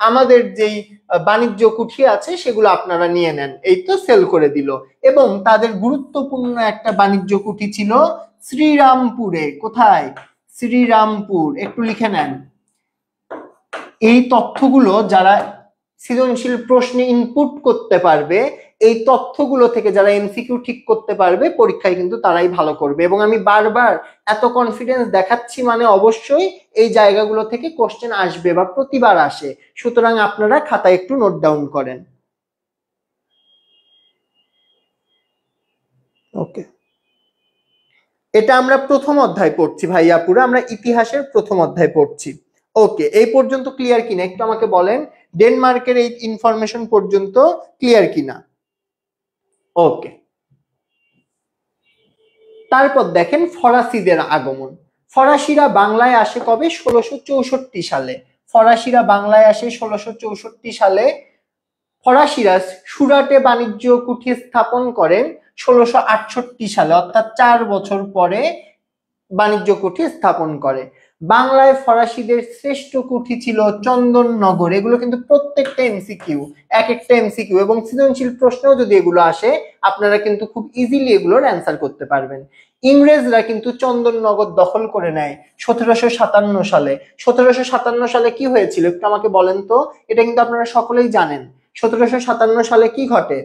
আমাদের যেই বাণিজ্য কুঠি আছে সেগুলো আপনারা নিয়ে নেন, এই তো সেল করে দিল। এবং তাদের গুরুত্বপূর্ণ একটা বাণিজ্য কুঠি ছিল শ্রীরামপুরে। কোথায়, শ্রীরামপুর, একটু লিখে নেন। এই তথ্যগুলো যারা সৃজনশীল প্রশ্নে ইনপুট করতে পারবে, এই তথ্যগুলো থেকে যারা এমসিকিউ ঠিক করতে পারবে পরীক্ষায় কিন্তু তারাই ভালো করবে। এবং আমি বারবার এত কনফিডেন্স দেখাচ্ছি মানে অবশ্যই এই জায়গাগুলো থেকে কোশ্চেন আসবে বা প্রতিবার আসে, সুতরাং আপনারা খাতায় একটু নোট ডাউন করেন। এটা আমরা প্রথম অধ্যায় পড়ছি ভাইয়া, পুরো আমরা ইতিহাসের প্রথম অধ্যায় পড়ছি। ওকে, এই পর্যন্ত ক্লিয়ার কিনা একটু আমাকে বলেন, ডেনমার্কের এই ইনফরমেশন পর্যন্ত ক্লিয়ার কিনা? ওকে, তারপর দেখেন ফরাসিদের আগমন। ফরাসিরা বাংলায় আসে কবে? 1664 সালে। ফরাসিরা বাংলায় আসে 1664 সালে। ফরাসিরা সুরাটে বাণিজ্য কুঠি স্থাপন করেন 1668 সালে, অর্থাৎ 4 বছর পরে বাণিজ্য কুঠি স্থাপন করে। বাংলায় ফরাসিদের শ্রেষ্ঠ কুঠি ছিল চন্দননগর। এগুলো কিন্তু প্রত্যেকটা এমসিকিউ, এক একটা এমসিকিউ, এবং সৃজনশীল প্রশ্নেও যদি এগুলো আসে আপনারা কিন্তু খুব ইজিলি এগুলোর অ্যান্সার করতে পারবেন। ইংরেজরা কিন্তু চন্দননগর দখল করে নেয় 1757 সালে। 1757 সালে কি হয়েছিল একটু আমাকে বলেন তো? এটা কিন্তু আপনারা সকলেই জানেন। 1757 সালে কি ঘটে?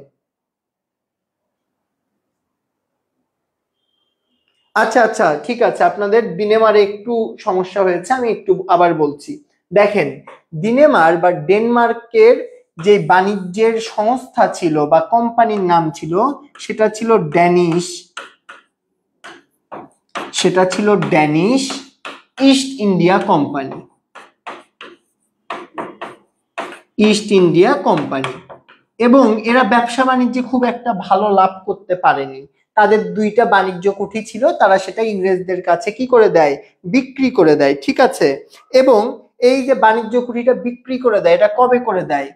আচ্ছা আচ্ছা, ঠিক আছে, আপনাদের দিনেমারে একটু সমস্যা হয়েছে, আমি একটু আবার বলছি। দেখেন, দিনেমার বা ডেনমার্কের যে বাণিজ্যের সংস্থা ছিল বা কোম্পানির নাম ছিল সেটা ছিল ড্যানিশ, সেটা ছিল Danish east India company. East India company. এবং এরা ব্যবসা বাণিজ্যে খুব একটা ভালো লাভ করতে পারেনি। তাদের দুইটা বাণিজ্য কুঠি ছিল, তারা সেটা ইংরেজদের কাছে কি করে দেয়? বিক্রি করে দেয়, ঠিক আছে। এবং এই যে বাণিজ্য কুঠিটা বিক্রি করে দেয়, এটা কবে করে দেয়?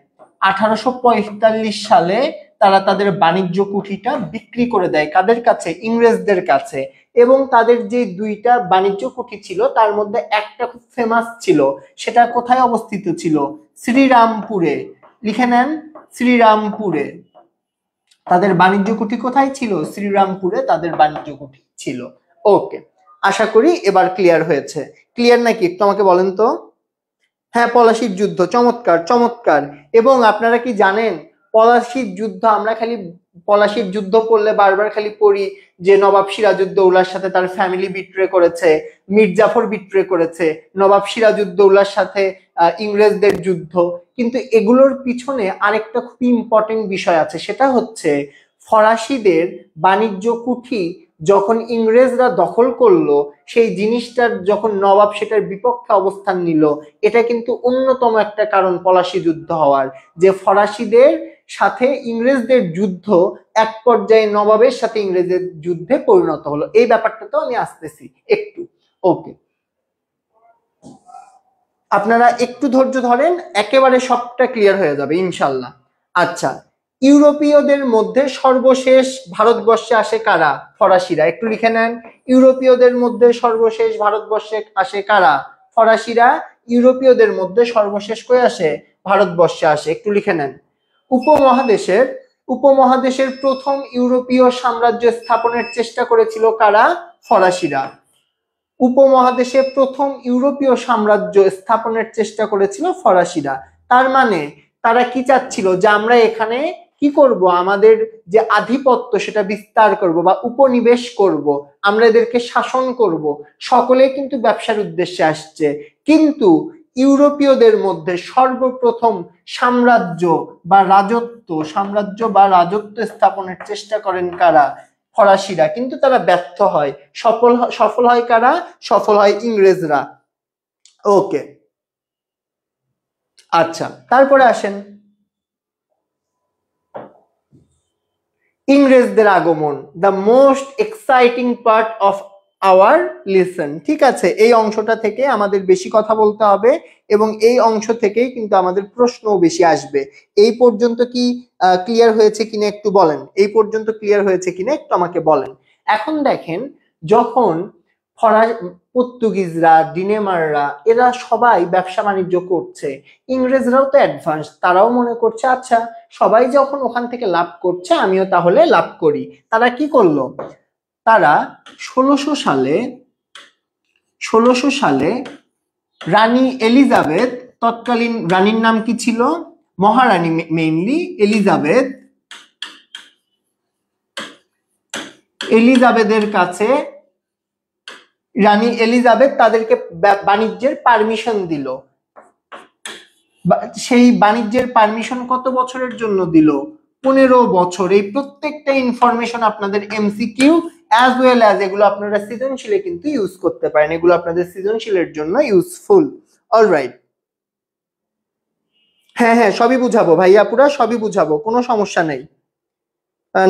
1845 সালে তারা তাদের বাণিজ্য কুঠিটা বিক্রি করে দেয় কাদের কাছে? ইংরেজদের কাছে। এবং তাদের যে দুইটা বাণিজ্য কুঠি ছিল তার মধ্যে একটা খুব ফেমাস ছিল, সেটা কোথায় অবস্থিত ছিল? শ্রীরামপুরে। লিখে নেন, শ্রীরামপুরে। তাদের বাণিজ্য কুঠি কোথায় ছিল? শ্রীরামপুরে তাদের বাণিজ্য কুঠি ছিল। ওকে, আশা করি এবার ক্লিয়ার হয়েছে। ক্লিয়ার নাকি একটু আমাকে বলেন তো? হ্যাঁ, পলাশির যুদ্ধ, চমৎকার চমৎকার। এবং আপনারা কি জানেন পলাশির যুদ্ধ, আমরা খালি পলাশির যুদ্ধ পড়লে বারবার খালি পড়ি যে নবাব সিরাজউদ্দৌলার সাথে তার ফ্যামিলি বিট্রে করেছে, মীর জাফর বিট্রে করেছে, নবাব সিরাজউদ্দৌলার সাথে ইংরেজদের যুদ্ধ। কিন্তু এগুলোর পিছনে আরেকটা খুব ইম্পর্টেন্ট বিষয় আছে, সেটা হচ্ছে ফরাসিদের বাণিজ্য কুঠি যখন ইংরেজরা দখল করলো, সেই জিনিসটার যখন নবাব সেটার বিপক্ষে অবস্থান নিল, এটা কিন্তু অন্যতম একটা কারণ পলাশি যুদ্ধ হওয়ার, যে ফরাসিদের সাথে ইংরেজদের যুদ্ধ এক পর্যায়ে নবাবের সাথে ইংরেজদের যুদ্ধে পরিণত হলো। এই ব্যাপারটা তো আমি আসতেছি একটু। ওকে, আপনারা একটু ধৈর্য ধরেন, একেবারে সবটা ক্লিয়ার হয়ে যাবে ইনশাল্লাহ। আচ্ছা, ইউরোপীয়দের মধ্যে সর্বশেষ ভারতবর্ষে আসে কারা? ফরাসিরা। একটু লিখে নেন, ইউরোপীয়দের মধ্যে সর্বশেষ ভারতবর্ষে আসে কারা? ফরাসিরা। ইউরোপীয়দের মধ্যে সর্বশেষ কই আসে? ভারতবর্ষে আসে। একটু লিখে নেন। উপমহাদেশের উপমহাদেশের প্রথম ইউরোপীয় সাম্রাজ্য স্থাপনের চেষ্টা করেছিল কারা? ফরাসিরা। উপমহাদেশে প্রথম ইউরোপীয় সাম্রাজ্য স্থাপনের চেষ্টা করেছিল ফরাসিরা। তার মানে তারা কি চাচ্ছিল? যে আমরা এখানে কি করব? আমাদের যে আধিপত্য সেটা বিস্তার করব বা উপনিবেশ করব, আমরা এদেরকে শাসন করব। সকলে কিন্তু ব্যবসার উদ্দেশ্যে আসছে, কিন্তু ইউরোপীয়দের মধ্যে সর্বপ্রথম সাম্রাজ্য বা রাজত্ব স্থাপনের চেষ্টা করেন কারা? ফরাসিরা। কিন্তু তারা ব্যর্থ হয়। সফল হয় কারা? সফল হয় ইংরেজরা। ওকে, আচ্ছা, তারপরে আসেন ইংরেজদের আগমন, the most exciting part of our lesson. ঠিক আছে, এই অংশটা থেকে আমাদের বেশি কথা বলতে হবে এবং এই অংশ থেকেই কিন্তু আমাদের প্রশ্নও বেশি আসবে। এই পর্যন্ত কি ক্লিয়ার হয়েছে কিনা একটু বলেন? এই পর্যন্ত ক্লিয়ার হয়েছে কিনা একটু আমাকে বলেন। এখন দেখেন, যখন পর্তুগিজরা, ডিনেমাররা, এরা সবাই ব্যবসা বাণিজ্য করছে, ইংরেজরাও তো অ্যাডভান্স, তারাও মনে করছে আচ্ছা সবাই যখন ওখান থেকে লাভ করছে আমিও তাহলে লাভ করি। তারা কি করলো? তারা 1600 সালে রানী এলিজাবেথ, তৎকালীন রানীর নাম কি ছিল? মহারানী মেইনলি এলিজাবেথের কাছে রানী এলিজাবেথ তাদেরকে বাণিজ্যের পারমিশন দিল। সেই বাণিজ্যের পারমিশন কত বছরের জন্য দিল? 15 বছর। এই প্রত্যেকটা ইনফরমেশন আপনাদের এমসিকিউ অ্যাজ ওয়েল অ্যাজ এগুলো আপনারা সৃজনশীলে কিন্তু ইউজ করতে পারেন, এগুলো আপনাদের সৃজনশীলের জন্য ইউজফুল। অলরাইট, হ্যাঁ হ্যাঁ সবই বুঝাবো ভাইয়া, পুরা সবই বুঝাবো, কোনো সমস্যা নেই।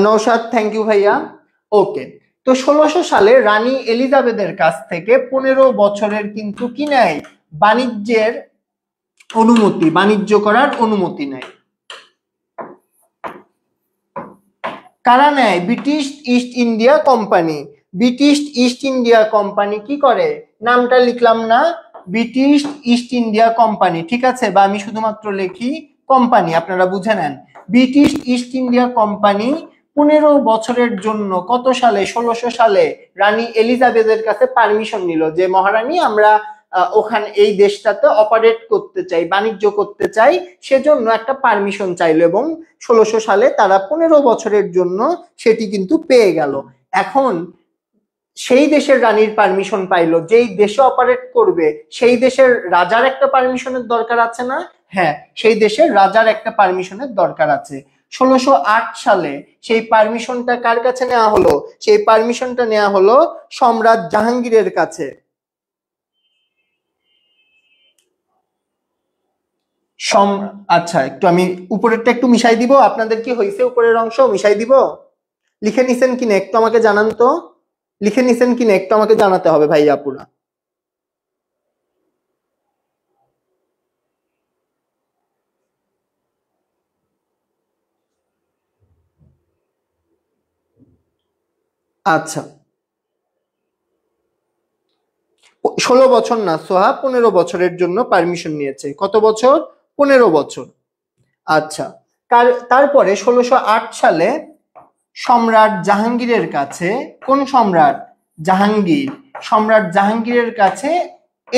নওশাদ থ্যাংক ইউ ভাইয়া। ওকে, তো 1600 সালে রানী এলিজাবেথের কাছ থেকে 15 বছরের কিন্তু কি নেয়, বাণিজ্যের অনুমতি, বাণিজ্য করার অনুমতি নেয়। কারা নেয়? British east India company. British east India company কি করে, নামটা লিখলাম না, ব্রিটিশ ইস্ট ইন্ডিয়া কোম্পানি, ঠিক আছে, বা আমি শুধুমাত্র লিখি কোম্পানি, আপনারা বুঝে নেন। ব্রিটিশ ইস্ট ইন্ডিয়া কোম্পানি 15 বছরের জন্য কত সালে, 1600 সালে রানী এলিজাবেথের কাছে পারমিশন নিল যে মহারানী আমরা ওখানে এই দেশটাতে অপারেট করতে চাই, বাণিজ্য করতে চাই, সেজন্য একটা পারমিশন চাইলো এবং 1600 সালে তারা 15 বছরের জন্য সেটি কিন্তু পেয়ে গেল। এখন সেই দেশের রানীর পারমিশন পাইলো, যেই দেশে অপারেট করবে সেই দেশের রাজার একটা পারমিশনের দরকার আছে না? হ্যাঁ, সেই দেশের রাজার একটা পারমিশনের দরকার আছে। 1608 সালে সেই পারমিশনটা কার কাছে নেওয়া হলো? সেই পারমিশনটা নেওয়া হলো সম্রাট জাহাঙ্গীরের কাছে। আচ্ছা, একটু আমি উপরেরটা একটু মিশাই দিব, আপনাদের কি হয়েছে উপরের অংশ মিশাই দিব? লিখে নিছেন কিনা একটু আমাকে জানান তো, লিখে নিছেন কিনা একটু আমাকে জানাতে হবে ভাই আপুরা। আচ্ছা, 16 বছর না সোহা, 15 বছরের জন্য পারমিশন নিয়েছে। কত বছর? 15 বছর। আচ্ছা, তারপরে 1608 সালে সম্রাট জাহাঙ্গীরের কাছে, কোন সম্রাট? জাহাঙ্গীর, সম্রাট জাহাঙ্গীরের কাছে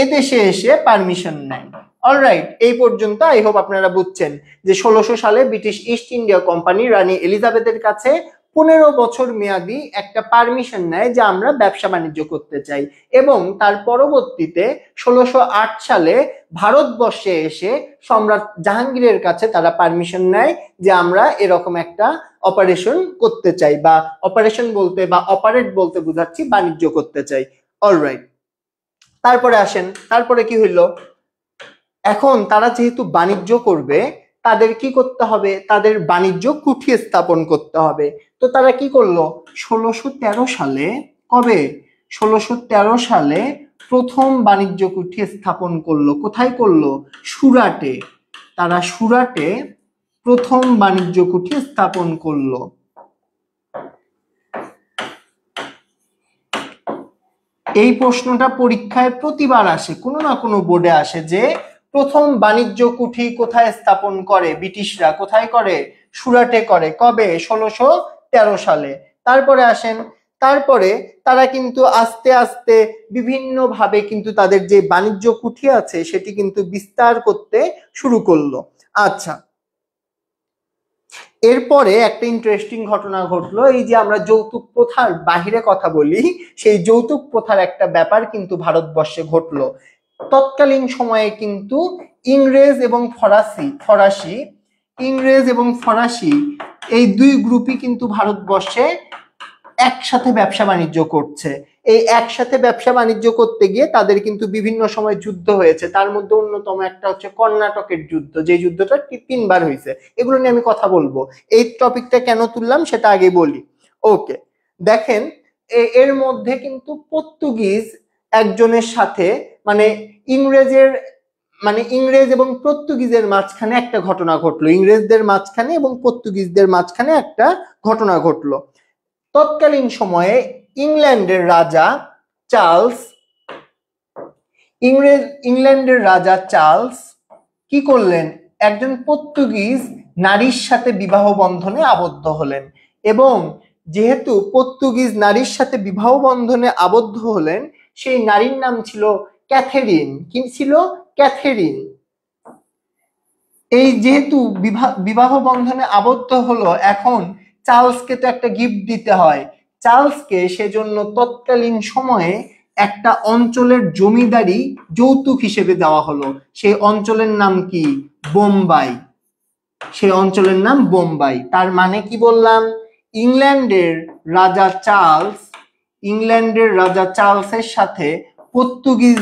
এদেশে এসে পারমিশন নেয়। অলরাইট, এই পর্যন্ত আই হোপ আপনারা বুঝছেন যে 1600 সালে ব্রিটিশ ইস্ট ইন্ডিয়া কোম্পানি রানী এলিজাবেথের কাছে 15 বছর মেয়াদি একটা পারমিশন নেয় যে আমরা ব্যবসা বাণিজ্য করতে চাই, এবং তার পরবর্তীতে 1608 সালে ভারতবর্ষে এসে সম্রাট জাহাঙ্গীরের কাছে তারা পারমিশন নেয় যে আমরা এরকম একটা অপারেশন করতে চাই, বা অপারেশন বলতে বা অপারেট বলতে বোঝাচ্ছি বাণিজ্য করতে চাই। অলরাইট, তারপরে আসেন, তারপরে কি হইল, এখন তারা যেহেতু বাণিজ্য করবে তাদের কি করতে হবে, তাদের বাণিজ্য কুঠি স্থাপন করতে হবে। তো তারা কি করলো, 1613 সালে, কবে? 1613 সালে প্রথম বাণিজ্য কুঠি স্থাপন করলো। কোথায় করলো? সুরাটে। তারা সুরাটে প্রথম বাণিজ্য কুঠি স্থাপন করলো। এই প্রশ্নটা পরীক্ষায় প্রতিবার আসে, কোনো না কোনো বোর্ডে আসে যে প্রথম বাণিজ্য কুঠি কোথায় স্থাপন করে ব্রিটিশরা, কোথায় করে? সুরাটে করে। কবে? 1613 সালে। তারপরে আসেন, তারপরে তারা কিন্তু আস্তে আস্তে বিভিন্ন ভাবে কিন্তু তাদের যে বাণিজ্য কুঠি আছে সেটি কিন্তু বিস্তার করতে শুরু করলো। আচ্ছা, এরপরে একটা ইন্টারেস্টিং ঘটনা ঘটলো, এই যে আমরা যৌতুক প্রথার বাহিরে কথা বলি, সেই যৌতুক প্রথার একটা ব্যাপার কিন্তু ভারতবর্ষে ঘটলো। তৎকালীন সময়ে কিন্তু ইংরেজ এবং ফরাসি ইংরেজ এবং ফরাসি এই দুই গ্রুপই কিন্তু ভারতবর্ষে একসাথে ব্যবসা বাণিজ্য করছে। এই একসাথে ব্যবসা বাণিজ্য করতে গিয়ে তাদের কিন্তু বিভিন্ন সময় যুদ্ধ হয়েছে, তার মধ্যে অন্যতম একটা হচ্ছে কর্ণাটকের যুদ্ধ, যে যুদ্ধটা 3বার হয়েছে। এগুলো নিয়ে আমি কথা বলবো, এই টপিকটা কেন তুললাম সেটা আগে বলি। ওকে, দেখেন এর মধ্যে কিন্তু পর্তুগিজ একজনের সাথে, মানে ইংরেজ এবং পর্তুগিজের মাঝখানে একটা ঘটনা ঘটলো, ইংরেজদের মাঝখানে এবং পর্তুগিজদের মাঝখানে একটা ঘটনা ঘটলো। তৎকালীন সময়ে ইংল্যান্ডের রাজা চার্লস কি করলেন, একজন পর্তুগিজ নারীর সাথে বিবাহ বন্ধনে আবদ্ধ হলেন, এবং যেহেতু পর্তুগিজ নারীর সাথে বিবাহ বন্ধনে আবদ্ধ হলেন, সেই নারীর নাম ছিল ক্যাথেরিন। কি ছিল? ক্যাথেরিন। এই যেহেতু বিবাহ বন্ধনে আবদ্ধ হলো, এখন চার্লসকে তো একটা গিফট দিতে হয়। চার্লসকে সেজন্য তৎকালীন সময়ে একটা অঞ্চলের জমিদারি যৌতুক হিসেবে দেওয়া হলো। সেই অঞ্চলের নাম কি? বোম্বাই। সেই অঞ্চলের নাম বোম্বাই। তার মানে কি বললাম, ইংল্যান্ডের রাজা চার্লস ইংল্যান্ডের রাজা চার্লসের সাথে পর্তুগিজ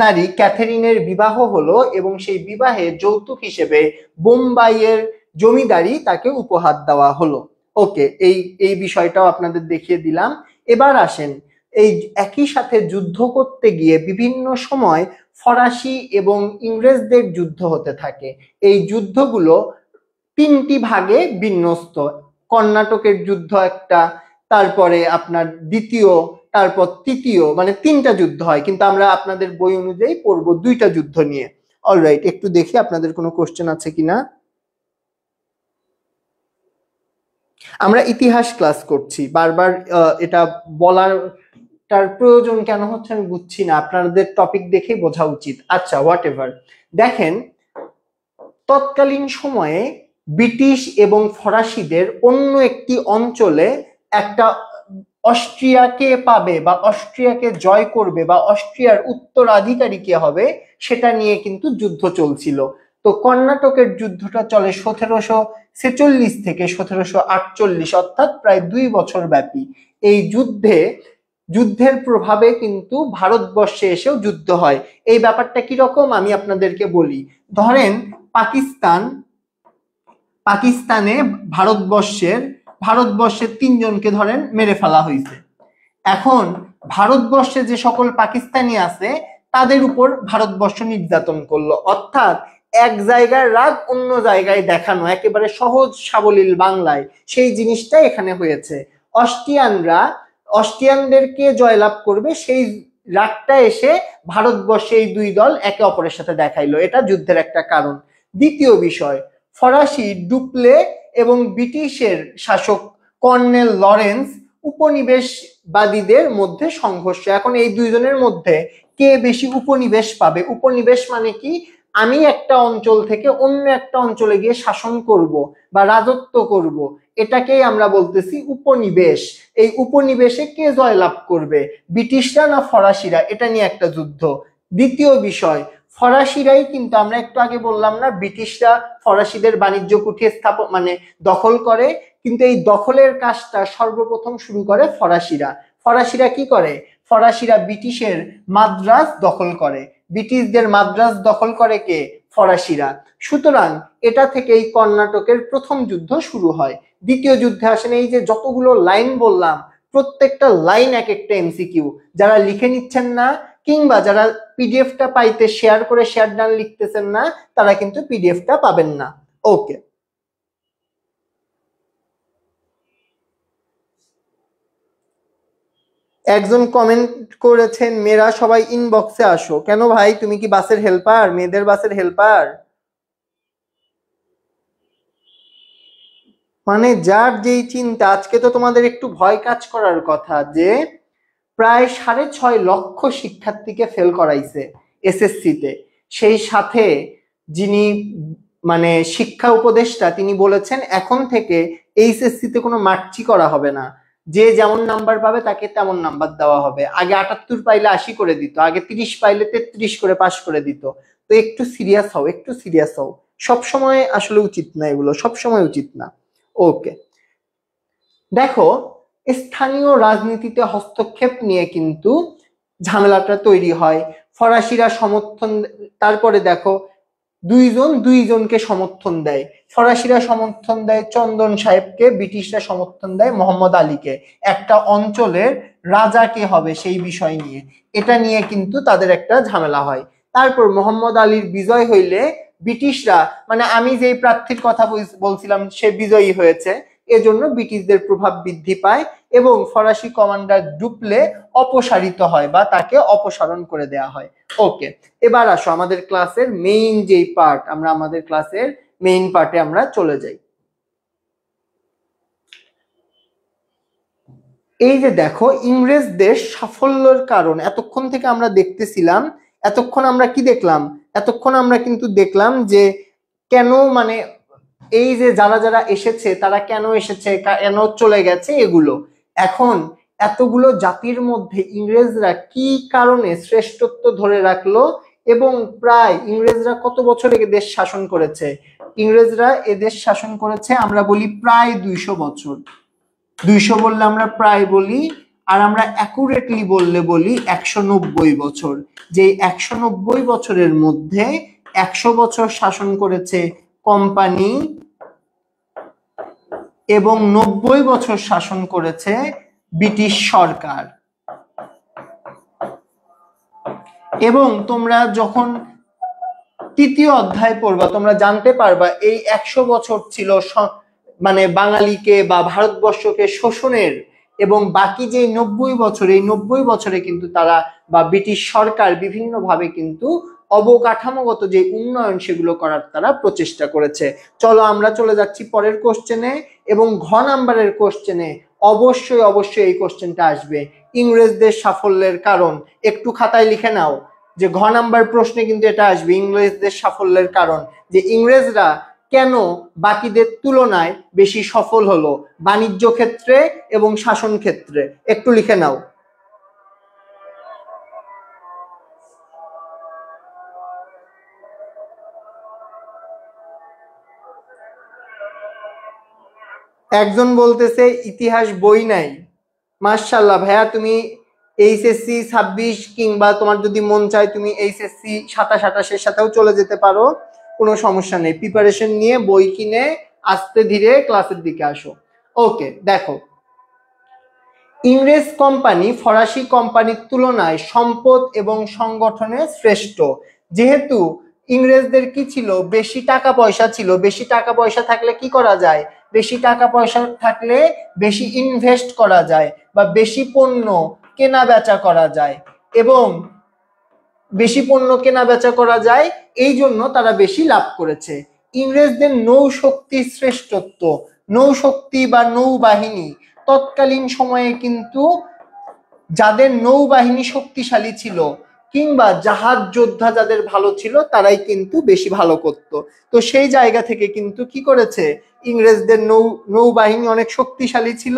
নারী ক্যাথেরিনের বিবাহ হলো এবং সেই বিবাহে যৌতুক হিসেবে বোম্বাইয়ের জমিদারি তাকে উপহার দেওয়া হলো। ওকে, এই বিষয়টাও আপনাদের দেখিয়ে দিলাম। এবার আসেন, এই একই সাথে যুদ্ধ করতে গিয়ে বিভিন্ন সময় ফরাসি এবং ইংরেজদের যুদ্ধ হতে থাকে। এই যুদ্ধগুলো তিনটি ভাগে বিন্যস্ত। কর্ণাটকের যুদ্ধ একটা, তারপরে আপনার দ্বিতীয়, তারপর তৃতীয়, মানে তিনটা যুদ্ধ হয়, কিন্তু আমরা আপনাদের বই অনুযায়ী পড়বো দুইটা যুদ্ধ নিয়ে। অলরাইট, একটু দেখি আপনাদের কোনো কোশ্চেন আছে কিনা। আমরা ইতিহাস ক্লাস করছি, বারবার এটা বলার তার প্রয়োজন কেন হচ্ছে আমি বুঝছি না, আপনাদের টপিক দেখে বোঝা উচিত। আচ্ছা, হোয়াট এভার। দেখেন, তৎকালীন সময়ে ব্রিটিশ এবং ফরাসিদের অন্য একটি অঞ্চলে একটা অস্ট্রিয়াকে পাবে বা অস্ট্রিয়াকে জয় করবে বা অস্ট্রিয়ার উত্তরাধিকারী কে হবে সেটা নিয়ে কিন্তু যুদ্ধ চলছিল। তো কর্ণাটকের যুদ্ধটা চলে 1746 থেকে 1748, অর্থাৎ প্রায় 2 বছর ব্যাপী। এই যুদ্ধের প্রভাবে কিন্তু ভারতবর্ষে এসেও যুদ্ধ হয়। এই ব্যাপারটা কিরকম আমি আপনাদেরকে বলি। ধরেন পাকিস্তানে ভারতবর্ষের 3 জনকে ধরেন মেরে ফেলা হয়েছে। এখন ভারতবর্ষে যে সকল পাকিস্তানি আছে তাদের উপর ভারতবর্ষ নির্যাতন করলো, অর্থাৎ এক জায়গার রাগ অন্য জায়গায় দেখানো, একেবারে সহজ সাবলীল বাংলায় সেই জিনিসটা এখানে হয়েছে। অস্ট্রিয়ানদেরকে জয়লাভ করবে সেই রাগটা এসে ভারতবর্ষে এই দুই দল একে অপরের সাথে দেখাইলো, এটা যুদ্ধের একটা কারণ। দ্বিতীয় বিষয়, ফরাসি ডুপ্লে এবং ব্রিটিশের শাসক কর্নেল লরেন্স উপনিবেশবাদীদের মধ্যে সংঘর্ষ। এখন এই দুইজনের মধ্যে কে বেশি উপনিবেশ পাবে? উপনিবেশ মানে কি? আমি একটা অঞ্চল থেকে অন্য একটা অঞ্চলে গিয়ে শাসন করব বা রাজত্ব করব, এটাকেই আমরা বলতেছি উপনিবেশ। এই উপনিবেশে কে জয়লাভ করবে, ব্রিটিশরা না ফরাসিরা, এটা নিয়ে একটা যুদ্ধ। দ্বিতীয় বিষয়, ফরাসিরাই কিন্তু, আমরা একটু আগে বললাম না ব্রিটিশরা ফরাসিদের বাণিজ্য কুঠি দখল করে, কিন্তু এই দখলের কাজটা সর্বপ্রথম শুরু করে ফরাসিরা কি করে? ফরাসিরা ব্রিটিশের মাদ্রাজ দখল করে। ব্রিটিশদের মাদ্রাজ দখল করে কে? ফরাসিরা। সুতরাং এটা থেকে এই কর্ণাটকের প্রথম যুদ্ধ শুরু হয়। দ্বিতীয় যুদ্ধে আসেন, এই যে যতগুলো লাইন বললাম প্রত্যেকটা লাইন এক একটা এমসিকিউ। যারা লিখে নিচ্ছেন না কিংবা যারা পিডিএফটা পাইতে শেয়ার করে শেয়ার ডান লিখতেছেন না, তারা কিন্তু পিডিএফটা পাবেন না। ওকে, একজন কমেন্ট করেছেন, মেয়েরা সবাই ইনবক্সে আসো। কেন ভাই, তুমি কি বাসের হেল্পার, মেয়েদের বাসের হেল্পার? মানে যার যেই চিন্তা। আজকে তো তোমাদের একটু ভয় কাজ করার কথা যে প্রায় 6.5 লক্ষ শিক্ষার্থীকে ফেল করাইছে এসএসসিতে। সেই সাথে যিনি শিক্ষা উপদেষ্টা তিনি বলেছেন এখন থেকে এইচএসসিতে কোনো মার্চি করা হবে না, যে যেমন নাম্বার পাবে তাকে তেমন নাম্বার দেওয়া হবে। আগে 78 পাইলে 80 করে দিত, আগে 30 পাইলে 33 করে পাস করে দিত। তো একটু সিরিয়াস হও, সবসময় আসলে উচিত না, এগুলো সবসময় উচিত না। ওকে, দেখো, স্থানীয় রাজনীতিতে হস্তক্ষেপ নিয়ে কিন্তু ঝামেলাটা তৈরি হয়। ফরাসিরা সমর্থন, তারপরে দেখো দুইজনকে সমর্থন দেয়। ফরাসিরা সমর্থন দেয় চন্দন সাহেবকে, ব্রিটিশরা সমর্থন দেয় মোহাম্মদ আলীকে। একটা অঞ্চলের রাজা কে হবে সেই বিষয় নিয়ে, এটা নিয়ে কিন্তু তাদের একটা ঝামেলা হয়। তারপর মোহাম্মদ আলীর বিজয় হইলে ব্রিটিশরা, আমি যেই প্রার্থীর কথা বলছিলাম সে বিজয়ী হয়েছে, এজন্য ব্রিটিশদের প্রভাব বৃদ্ধি পায় এবং ফরাসি কমান্ডার ডুপ্লে অপসারিত হয় বা তাকে অপসারণ করে দেয়া হয়। ওকে, এবার আসো আমাদের ক্লাসের মেইন যেই পার্ট, আমাদের ক্লাসের মেইন পার্টে আমরা চলে যাই। এই যে দেখো, ইংরেজদের সাফল্যের কারণ এতক্ষণ থেকে আমরা দেখতেছিলাম। এতক্ষণ আমরা কি দেখলাম? এতক্ষণ আমরা কিন্তু দেখলাম যে কেন, এই যে যারা যারা এসেছে তারা কেন এসেছে, কেন চলে গেছে, এগুলো। এখন এতগুলো জাতির মধ্যে ইংরেজরা কি কারণে শ্রেষ্ঠত্ব ধরে রাখলো, এবং প্রায় ইংরেজরা কত বছর দেশ শাসন করেছে? ইংরেজরা এদেশ শাসন করেছে আমরা বলি প্রায় 200 বছর। 200 বললে আমরা প্রায় বলি, আর আমরা অ্যাকুরেটলি বললে বলি 190 বছর। যে 190 বছরের মধ্যে 100 বছর শাসন করেছে কোম্পানি এবং 90 বছর শাসন করেছে ব্রিটিশ সরকার। এবং তোমরা যখন তৃতীয় অধ্যায় পড়বা তোমরা জানতে পারবা এই 100 বছর ছিল মানে বাঙালিকে বা ভারতবর্ষকে শোষণের, এবং বাকি যে 90 বছর, এই 90 বছরে কিন্তু তারা বা ব্রিটিশ সরকার বিভিন্নভাবে কিন্তু অবকাঠামোগত যে উন্নয়ন সেগুলো করার তারা প্রচেষ্টা করেছে। চলো আমরা চলে যাচ্ছি পরের কোশ্চেনে, এবং ঘ নাম্বারের কোশ্চেনে অবশ্যই অবশ্যই এই কোশ্চেনটা আসবে, ইংরেজদের সাফল্যের কারণ। একটু খাতায় লিখে নাও যে ঘ নাম্বার প্রশ্নে কিন্তু এটা আসবে, ইংরেজদের সাফল্যের কারণ, যে ইংরেজরা কেন বাকিদের তুলনায় বেশি সফল হলো বাণিজ্য ক্ষেত্রে এবং শাসন ক্ষেত্রে। একটু লিখে নাও। একজন বলতেছে ইতিহাস বই নাই। মাশাআল্লাহ ভাইয়া, তুমি এইচএসসি 26 কিংবা তোমার যদি মন চায় তুমি এইচএসসি 27-28 এর সাথেও চলে যেতে পারো, কোনো সমস্যা নেই। প্রিপারেশন নিয়ে বই কিনে আস্তে ধীরে ক্লাসের দিকে আসো। ওকে, দেখো, ইংরেজ কোম্পানি ফরাসি কোম্পানির তুলনায় সম্পদ এবং সংগঠনে শ্রেষ্ঠ। যেহেতু ইংরেজদের কি ছিল, বেশি টাকা পয়সা ছিল, বেশি টাকা পয়সা থাকলে কি করা যায়, বেশি টাকা পয়সা থাকলে বেশি ইনভেস্ট করা যায় বা বেশি পণ্য কেনা বেচা করা যায়, এবং বেশি পণ্য কেনা বেচা করা যায়, এই জন্য তারা বেশি লাভ করেছে। ইংরেজদের নৌশক্তির শ্রেষ্ঠত্ব, নৌশক্তি বা নৌবাহিনী, তৎকালীন সময়ে কিন্তু যাদের নৌবাহিনী শক্তিশালী ছিল কিংবা জাহাজ যোদ্ধা যাদের ভালো ছিল তারাই কিন্তু বেশি ভালো করতো। তো সেই জায়গা থেকে কিন্তু কি করেছে, ইংরেজদের নৌবাহিনী অনেক শক্তিশালী ছিল,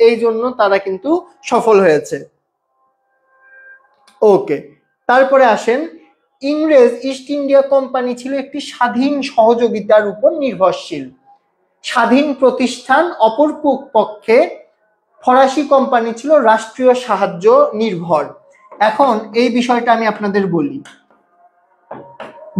এই জন্য তারা কিন্তু সফল হয়েছে। ওকে, তারপরে আসেন, ইংরেজ ইস্ট ইন্ডিয়া কোম্পানি ছিল একটি স্বাধীন সহযোগিতার উপর নির্ভরশীল স্বাধীন প্রতিষ্ঠান। অপর পক্ষে ফরাসি কোম্পানি ছিল রাষ্ট্রীয় সাহায্য নির্ভর। এখন এই বিষয়টা আমি আপনাদের বলি।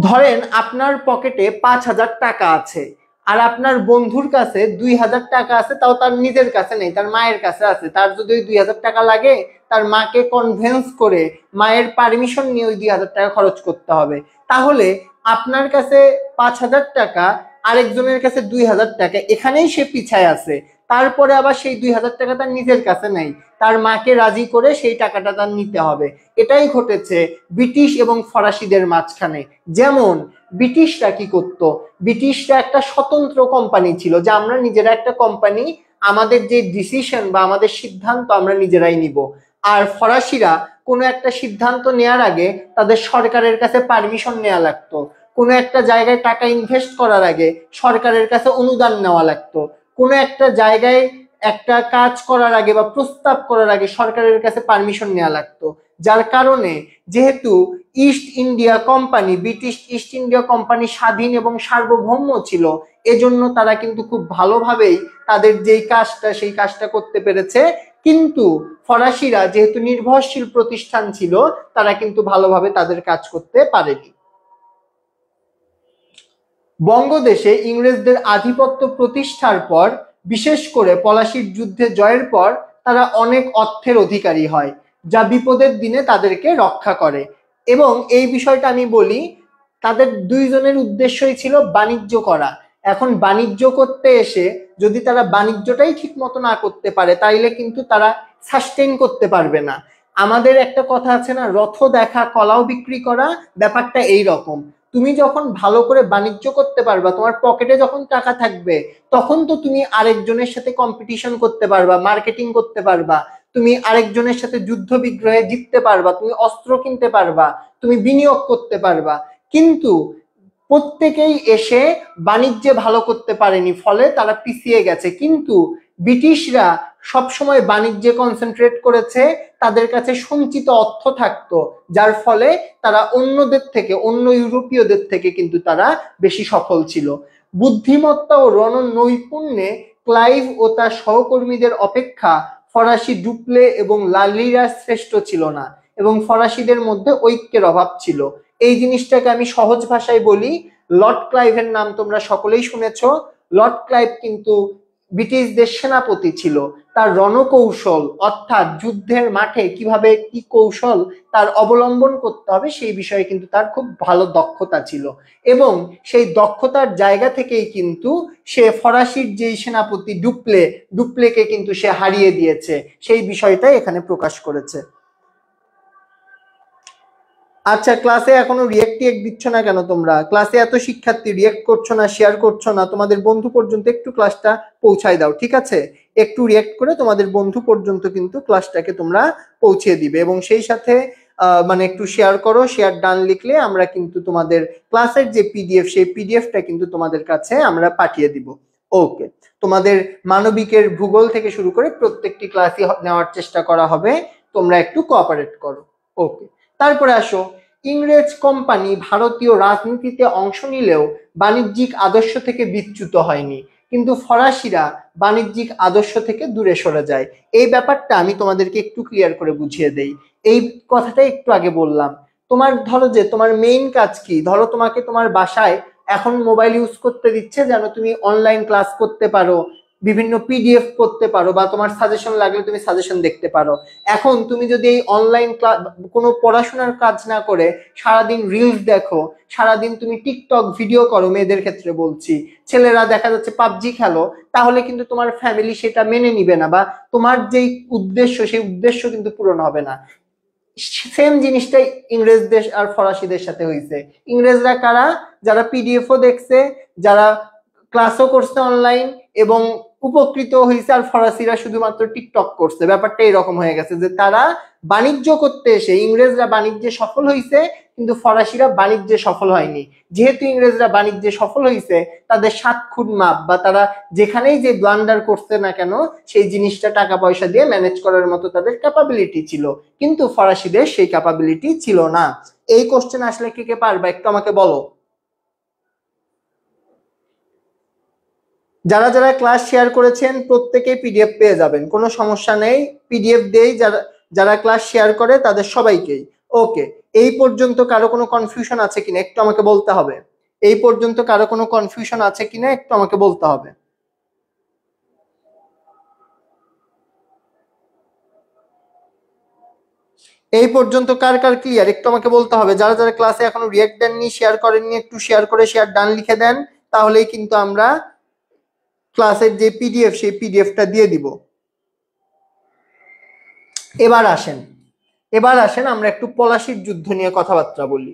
ধরেন আপনার পকেটে 5,000 টাকা আছে, আর আপনার বন্ধুর কাছে 2,000 টাকা আছে, তাও তার নিজের কাছে নেই, তার মায়ের কাছে আছে। তার যদি ওই 2,000 টাকা লাগে, তার মাকে কনভিন্স করে মায়ের পারমিশন নিয়ে ওই 2,000 টাকা খরচ করতে হবে। তাহলে আপনার কাছে 5,000 টাকা, আরেকজনের কাছে 2,000 টাকা, এখানেই সে পিছায় আছে। তারপরে আবার সেই 2,000 টাকা তার নিজের কাছে নাই, তার মাকে রাজি করে সেই টাকাটা তার নিতে হবে। এটাই ঘটেছে ব্রিটিশ এবং ফরাসিদের মাঝখানে। যেমন ব্রিটিশরা কি করতো, ব্রিটিশরা একটা স্বতন্ত্র কোম্পানি ছিল, যে আমরা নিজেরা একটা কোম্পানি, আমাদের যে ডিসিশন বা আমাদের সিদ্ধান্ত আমরা নিজেরাই নিব। আর ফরাসিরা কোনো একটা সিদ্ধান্ত নেওয়ার আগে তাদের সরকারের কাছে পারমিশন নেওয়া লাগতো, কোনো একটা জায়গায় টাকা ইনভেস্ট করার আগে সরকারের কাছে অনুদান নেওয়া লাগতো, কোনো একটা জায়গায় একটা কাজ করার আগে বা প্রস্তাব করার আগে সরকারের কাছে পারমিশন নেওয়া লাগতো। যার কারণে যেহেতু east India company, British east India company স্বাধীন এবং সার্বভৌম ছিল, এজন্য তারা কিন্তু খুব ভালোভাবেই তাদের যেই কাজটা সেই কাজটা করতে পেরেছে। কিন্তু ফরাসিরা যেহেতু নির্ভরশীল প্রতিষ্ঠান ছিল, তারা কিন্তু ভালোভাবে তাদের কাজ করতে পারেনি। বঙ্গদেশে ইংরেজদের আধিপত্য প্রতিষ্ঠার পর, বিশেষ করে পলাশীর যুদ্ধে জয়ের পর, তারা অনেক অর্থের অধিকারী হয়, যা বিপদের দিনে তাদেরকে রক্ষা করে। এবং এই বিষয়টা আমি বলি, তাদের দুইজনের উদ্দেশ্যই ছিল বাণিজ্য করা। এখন বাণিজ্য করতে এসে যদি তারা বাণিজ্যটাই ঠিক মতো না করতে পারে, তাইলে কিন্তু তারা সাস্টেইন করতে পারবে না। আমাদের একটা কথা আছে না, রথ দেখা কলাও বিক্রি করা, ব্যাপারটা এই রকম। তুমি যখন ভালো করে বাণিজ্য করতে পারবা, তোমার পকেটে যখন টাকা থাকবে, তখন তো তুমি আরেকজনের সাথে কম্পিটিশন করতে পারবা, মার্কেটিং করতে পারবা, তুমি আরেকজনের সাথে যুদ্ধ বিগ্রহে জিততে পারবা, তুমি অস্ত্র কিনতে পারবা, তুমি বিনিয়োগ করতে পারবা। কিন্তু প্রত্যেকেই এসে বাণিজ্যে ভালো করতে পারেনি, ফলে তারা পিছিয়ে গেছে। কিন্তু ব্রিটিশরা সবসময় বাণিজ্যে কনসেন্ট্রেট করেছে, তাদের কাছে সঞ্চিত অর্থ থাকতো, যার ফলে তারা অন্যদের থেকে, অন্য ইউরোপীয়দের থেকে কিন্তু তারা বেশি সফল ছিল। বুদ্ধিমত্তা ও রণনৈপুণ্যে ক্লাইভ ও তার সহকর্মীদের অপেক্ষা ফরাসি ডুপ্লে এবং লালিরা শ্রেষ্ঠ ছিল না, এবং ফরাসিদের মধ্যে ঐক্যের অভাব ছিল। এই জিনিসটাকে আমি সহজ ভাষায় বলি, লর্ড ক্লাইভের নাম তোমরা সকলেই শুনেছ। লর্ড ক্লাইভ কিন্তু ব্রিটিশদের সেনাপতি ছিল। তার রণকৌশল অর্থাৎ যুদ্ধের মাঠে কিভাবে কি কৌশল তার অবলম্বন করতে হবে সেই বিষয়ে কিন্তু তার খুব ভালো দক্ষতা ছিল, এবং সেই দক্ষতার জায়গা থেকেই কিন্তু সে ফরাসির যেই সেনাপতি ডুপ্লেকে কিন্তু সে হারিয়ে দিয়েছে, সেই বিষয়টাই এখানে প্রকাশ করেছে। আচ্ছা, ক্লাসে এখনো রিয়েক্ট দিচ্ছ না কেন? তোমরা ক্লাসে এত শিক্ষার্থী রিয়েক্ট করছো না, শেয়ার করছো না, তোমাদের বন্ধু পর্যন্ত একটু ক্লাসটা পৌঁছায় দাও, ঠিক আছে? একটু রিয়েক্ট করে তোমাদের বন্ধু পর্যন্ত কিন্তু ক্লাসটাকে তোমরা পৌঁছে দিবে, এবং সেই সাথে মানে একটু শেয়ার করো। শেয়ার ডান লিখলে আমরা কিন্তু তোমাদের ক্লাসের যে পিডিএফ, সেই পিডিএফটা কিন্তু তোমাদের কাছে আমরা পাঠিয়ে দিব। ওকে, তোমাদের মানবিকের ভূগোল থেকে শুরু করে প্রত্যেকটি ক্লাসই নেওয়ার চেষ্টা করা হবে, তোমরা একটু কোঅপারেট করো। ওকে, তারপরে আসো, ইংরেজ কোম্পানি ভারতীয় রাজনীতিতে অংশ নিলেও বাণিজ্যিক আদর্শ থেকে বিচ্যুত হয়নি, কিন্তু ফরাসিরা বাণিজ্যিক আদর্শ থেকে দূরে সরে যায়। এই ব্যাপারটা আমি তোমাদেরকে একটু ক্লিয়ার করে বুঝিয়ে দেই। এই কথাটা একটু আগে বললাম। তোমার ধরো যে তোমার মেইন কাজ কি, ধরো তোমাকে তোমার বাসায় এখন মোবাইল ইউজ করতে দিচ্ছে যেন তুমি অনলাইন ক্লাস করতে পারো, বিভিন্ন পিডিএফ করতে পারো, বা তোমার সাজেশন লাগলে তুমি সাজেশন দেখতে পারো। এখন তুমি যদি এই অনলাইন ক্লাস, কোনো পড়াশোনার কাজ না করে সারাদিন রিলস দেখো, সারাদিন তুমি টিকটক ভিডিও করো, মেয়েদের ক্ষেত্রে বলছি, ছেলেরা দেখা যাচ্ছে পাবজি খেলো, তাহলে কিন্তু তোমার ফ্যামিলি সেটা মেনে নিবে না, বা তোমার যেই উদ্দেশ্য সেই উদ্দেশ্য কিন্তু পূরণ হবে না। সেম জিনিসটাই ইংরেজদের আর ফরাসিদের সাথে হয়েছে। ইংরেজরা কারা? যারা পিডিএফও দেখছে, যারা ক্লাসও করছে অনলাইন এবং উপকৃত হয়েছে, আর ফরাসিরা শুধুমাত্র টিকটক করছে। ব্যাপারটা এরকম হয়ে গেছে যে তারা বাণিজ্য করতে এসে, ইংরেজরা বাণিজ্যে সফল হয়েছে কিন্তু ফরাসিরা বাণিজ্যে সফল হয়নি। যেহেতু ইংরেজরা বাণিজ্যে সফল হয়েছে, তাদের 7 খুন মাপ, বা তারা যেখানেই যে ব্লান্ডার করছে না কেন সেই জিনিসটা টাকা পয়সা দিয়ে ম্যানেজ করার মতো তাদের ক্যাপাবিলিটি ছিল, কিন্তু ফরাসিদের সেই ক্যাপাবিলিটি ছিল না। এই কোশ্চেন আসলে কে কে পারবা একটু আমাকে বলো। যারা যারা ক্লাস শেয়ার করেছেন প্রত্যেকেই পিডিএফ পেয়ে যাবেন, কোনো সমস্যা নেই, পিডিএফ দেই যারা যারা ক্লাস শেয়ার করে তাদের সবাইকেই। ওকে, এই পর্যন্ত কারো কোনো কনফিউশন আছে কিনা একটু আমাকে বলতে হবে। এই পর্যন্ত কারো কোনো কনফিউশন আছে কিনা একটু আমাকে বলতে হবে। এই পর্যন্ত কার কার ক্লিয়ার একটু আমাকে বলতে হবে। যারা যারা ক্লাসে এখনো রিয়েক্ট দেননি, শেয়ার করেননি, একটু শেয়ার করে শেয়ার ডান লিখে দেন, তাহলেই কিন্তু আমরা ক্লাসের যে পিডিএফ সেই পিডিএফটা দিয়ে দিব। এবার আসেন আমরা একটু পলাশির যুদ্ধ নিয়ে কথাবার্তা বলি।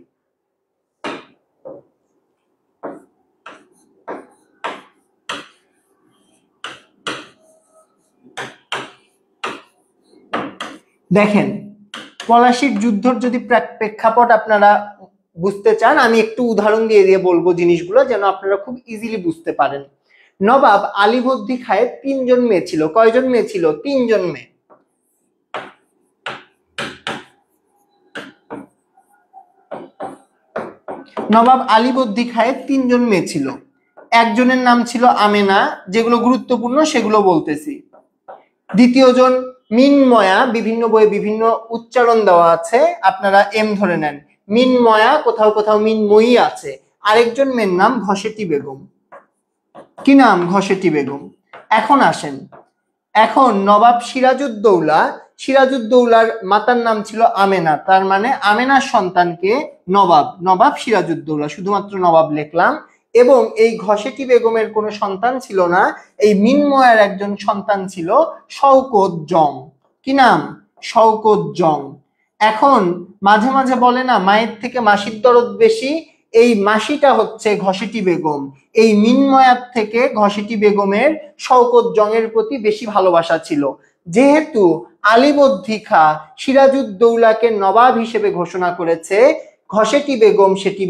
দেখেন, পলাশির যুদ্ধর যদি প্রেক্ষাপট আপনারা বুঝতে চান, আমি একটু উদাহরণ দিয়ে দিয়ে বলবো জিনিসগুলো, যেন আপনারা খুব ইজিলি বুঝতে পারেন। নবাব আলীবর্দী খায়ের 3 জন মেয়ে ছিল। কয়জন মেয়ে ছিল? 3 জন মেয়ে। নবাব আলীবর্দী খায়ের 3 জন মেয়ে ছিল। একজনের নাম ছিল আমেনা, যেগুলো গুরুত্বপূর্ণ সেগুলো বলতেছি। দ্বিতীয় জন মিনময়া, বিভিন্ন বইয়ে বিভিন্ন উচ্চারণ দেওয়া আছে, আপনারা এম ধরে নেন। মিনময়া, কোথাও কোথাও মিনময়ী আছে। আরেকজন মেয়ের নাম ঘসেটি বেগম। কি নাম? ঘসেটি বেগম। এখন আসেন, এখন নবাব সিরাজউদ্দৌলার মাতার নাম ছিল আমেনা, তার মানে আমেনার সন্তানকে নবাব সিরাজউদ্দৌলা, শুধুমাত্র নবাব লিখলাম। এবং এই ঘসেটি বেগমের কোনো সন্তান ছিল না, এই মিনময়ার একজন সন্তান ছিল শওকত জং। কি নাম? শওকত জং। এখন মাঝে মাঝে বলে না মায়ের থেকে মাসির দরদ বেশি, এই মাসিটা হচ্ছে ঘসেটি বেগম। এই মিনময়ার থেকে ঘসেটি বেগমের শওকত জংয়ের প্রতি বেশি ভালোবাসা ছিল। যেহেতু আলীবর্দী খাঁ সিরাজউদ্দৌলাকে নবাব হিসেবে ঘোষণা করেছে, ঘসেটি বেগম সেটি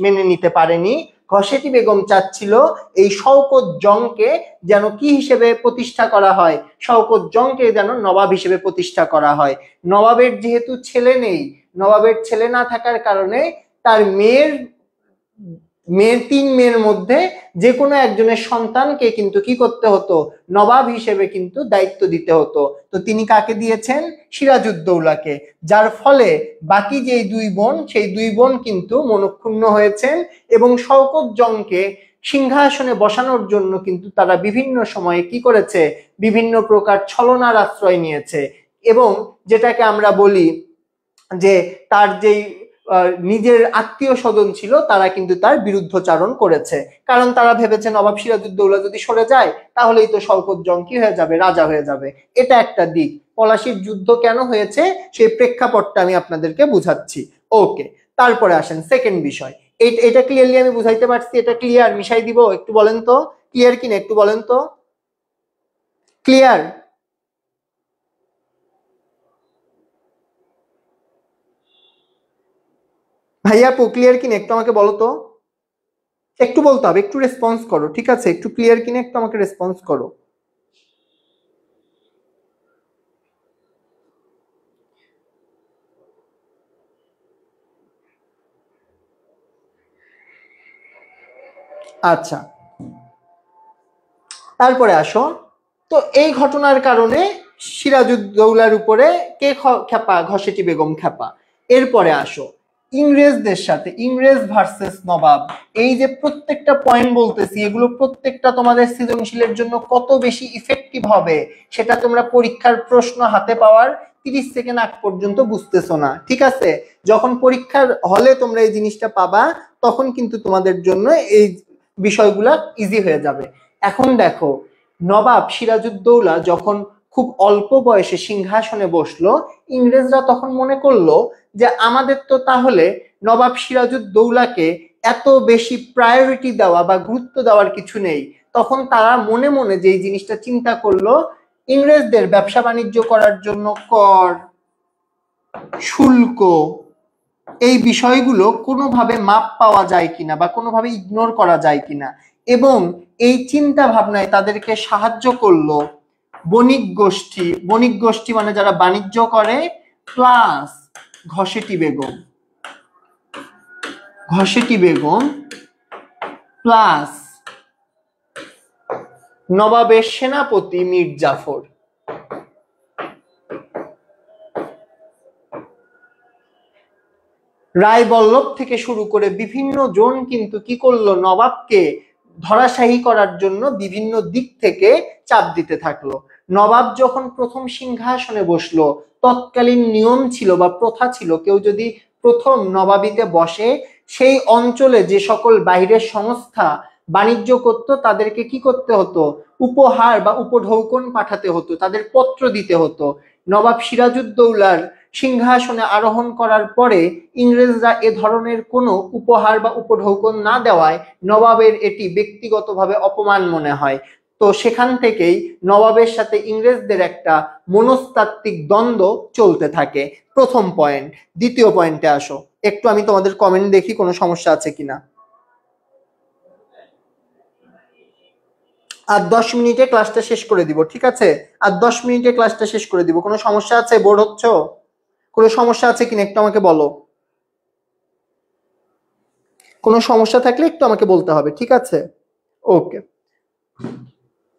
মেনে নিতে পারেনি। ঘসেটি বেগম চাচ্ছিল এই শওকত জংকে যেন কি হিসেবে প্রতিষ্ঠা করা হয়, শওকত জংকে যেন নবাব হিসেবে প্রতিষ্ঠা করা হয়। নবাবের যেহেতু ছেলে নেই, নবাবের ছেলে না থাকার কারণে তার তিন মেয়ের মধ্যে যে কোনো একজনের সন্তানকে কিন্তু কি করতে হতো, নবাব হিসেবে কিন্তু দায়িত্ব দিতে হতো। তো তিনি কাকে দিয়েছেন, সিরাজউদ্দৌলাকে, যার ফলে বাকি যে দুই বোন, সেই দুই বোন কিন্তু মনক্ষুণ্ণ হয়েছেন এবং শওকত জংকে সিংহাসনে বসানোর জন্য কিন্তু তারা বিভিন্ন সময়ে কি করেছে, বিভিন্ন প্রকার ছলনার আশ্রয় নিয়েছে এবং যেটাকে আমরা বলি যে তার যেই নিজের আত্মীয় স্বজন ছিল তারা কিন্তু তার বিরুদ্ধচারণ করেছে, কারণ তারা ভেবেছে নবাব সিরাজউদ্দৌলা যদি সরে যায় তাহলেই তো শওকত জং কি হয়ে যাবে, রাজা হয়ে যাবে। এটা একটা দিক। পলাশীর যুদ্ধ কেন হয়েছে সেই প্রেক্ষাপটটা আমি আপনাদেরকে বুঝাচ্ছি। ওকে, তারপরে আসেন সেকেন্ড বিষয়। এটা ক্লিয়ারলি আমি বুঝাইতে পারছি? এটা ক্লিয়ার? মিশাই দিব? একটু বলেন তো ক্লিয়ার কিনা, একটু বলেন তো ক্লিয়ার? ভাইয়া আপু ক্লিয়ার কিনা একটু আমাকে বলো তো, একটু বলতে হবে, একটু রেসপন্স করো, ঠিক আছে? একটু ক্লিয়ার কিনা একটু আমাকে রেসপন্স করো। আচ্ছা, তারপরে আসো। তো এই ঘটনার কারণে সিরাজউদ্দৌলার উপরে কে খেপা, ঘসেটি বেগম খেপা। এরপরে আসো ইংরেজদের সাথে, ইংরেজ ভার্সেস নবাব। এই যে প্রত্যেকটা পয়েন্ট বলতেছি এগুলো প্রত্যেকটা তোমাদের সৃজনশীলের জন্য কত বেশি ইফেক্টিভ হবে সেটা তোমরা পরীক্ষার প্রশ্ন হাতে পাওয়ার 30 সেকেন্ড আগ পর্যন্ত বুঝতেছো না, ঠিক আছে? যখন পরীক্ষার হলে তোমরা এই জিনিসটা পাবা তখন কিন্তু তোমাদের জন্য এই বিষয়গুলা ইজি হয়ে যাবে। এখন দেখো, নবাব সিরাজউদ্দৌলা যখন খুব অল্প বয়সে সিংহাসনে বসলো, ইংরেজরা তখন মনে করলো যে আমাদের তো তাহলে নবাব সিরাজউদ্দৌলাকে এত বেশি প্রায়োরিটি দেওয়া বা গুরুত্ব দেওয়ার কিছু নেই। তখন তারা মনে মনে যে জিনিসটা চিন্তা করলো, ইংরেজদের ব্যবসা বাণিজ্য করার জন্য কর, শুল্ক, এই বিষয়গুলো কোনোভাবে মাপ পাওয়া যায় কিনা বা কোনোভাবে ইগনোর করা যায় কিনা, এবং এই চিন্তা ভাবনায় তাদেরকে সাহায্য করলো বণিক গোষ্ঠী। বণিক গোষ্ঠী মানে যারা বাণিজ্য করে, প্লাস ঘসেটি বেগম, ঘসেটি বেগম প্লাস নবাবের সেনাপতি মীর জাফর। রায় বল্লভ থেকে শুরু করে বিভিন্ন জন কিন্তু কি করলো, নবাবকে ধরাশায়ী করার জন্য বিভিন্ন দিক থেকে চাপ দিতে থাকলো। নবাব যখন প্রথম সিংহাসনে বসলো, তৎকালীন নিয়ম ছিল বা প্রথা ছিল, কেউ যদি প্রথম নবাবিতে বসে সেই অঞ্চলে যে সকল বাইরের সংস্থা বাণিজ্য করত তাদেরকে কি করতে হতো, উপহার বা উপঢৌকন পাঠাতে হতো, তাদের পত্র দিতে হতো। নবাব সিরাজউদ্দৌলার সিংহাসনে আরোহণ করার পরে ইংরেজরা এ ধরনের কোনো উপহার বা উপঢৌকন না দেওয়ায় নবাবের এটি ব্যক্তিগতভাবে অপমান মনে হয়। তো সেখান থেকেই নবাবের সাথে ইংরেজদের একটা মনস্তাত্ত্বিক দ্বন্দ্ব চলতে থাকে। প্রথম পয়েন্ট। দ্বিতীয় পয়েন্টে আসো, একটু আমি তোমাদের কমেন্ট দেখি কোনো সমস্যা আছে কিনা। আর 10 মিনিটে ক্লাসটা শেষ করে দিব, ঠিক আছে? আর 10 মিনিটে ক্লাসটা শেষ করে দিব। কোনো সমস্যা আছে? বোর হচ্ছ? কোনো সমস্যা আছে কিনা একটু আমাকে বলো। কোনো সমস্যা থাকলে একটু আমাকে বলতে হবে, ঠিক আছে? ওকে,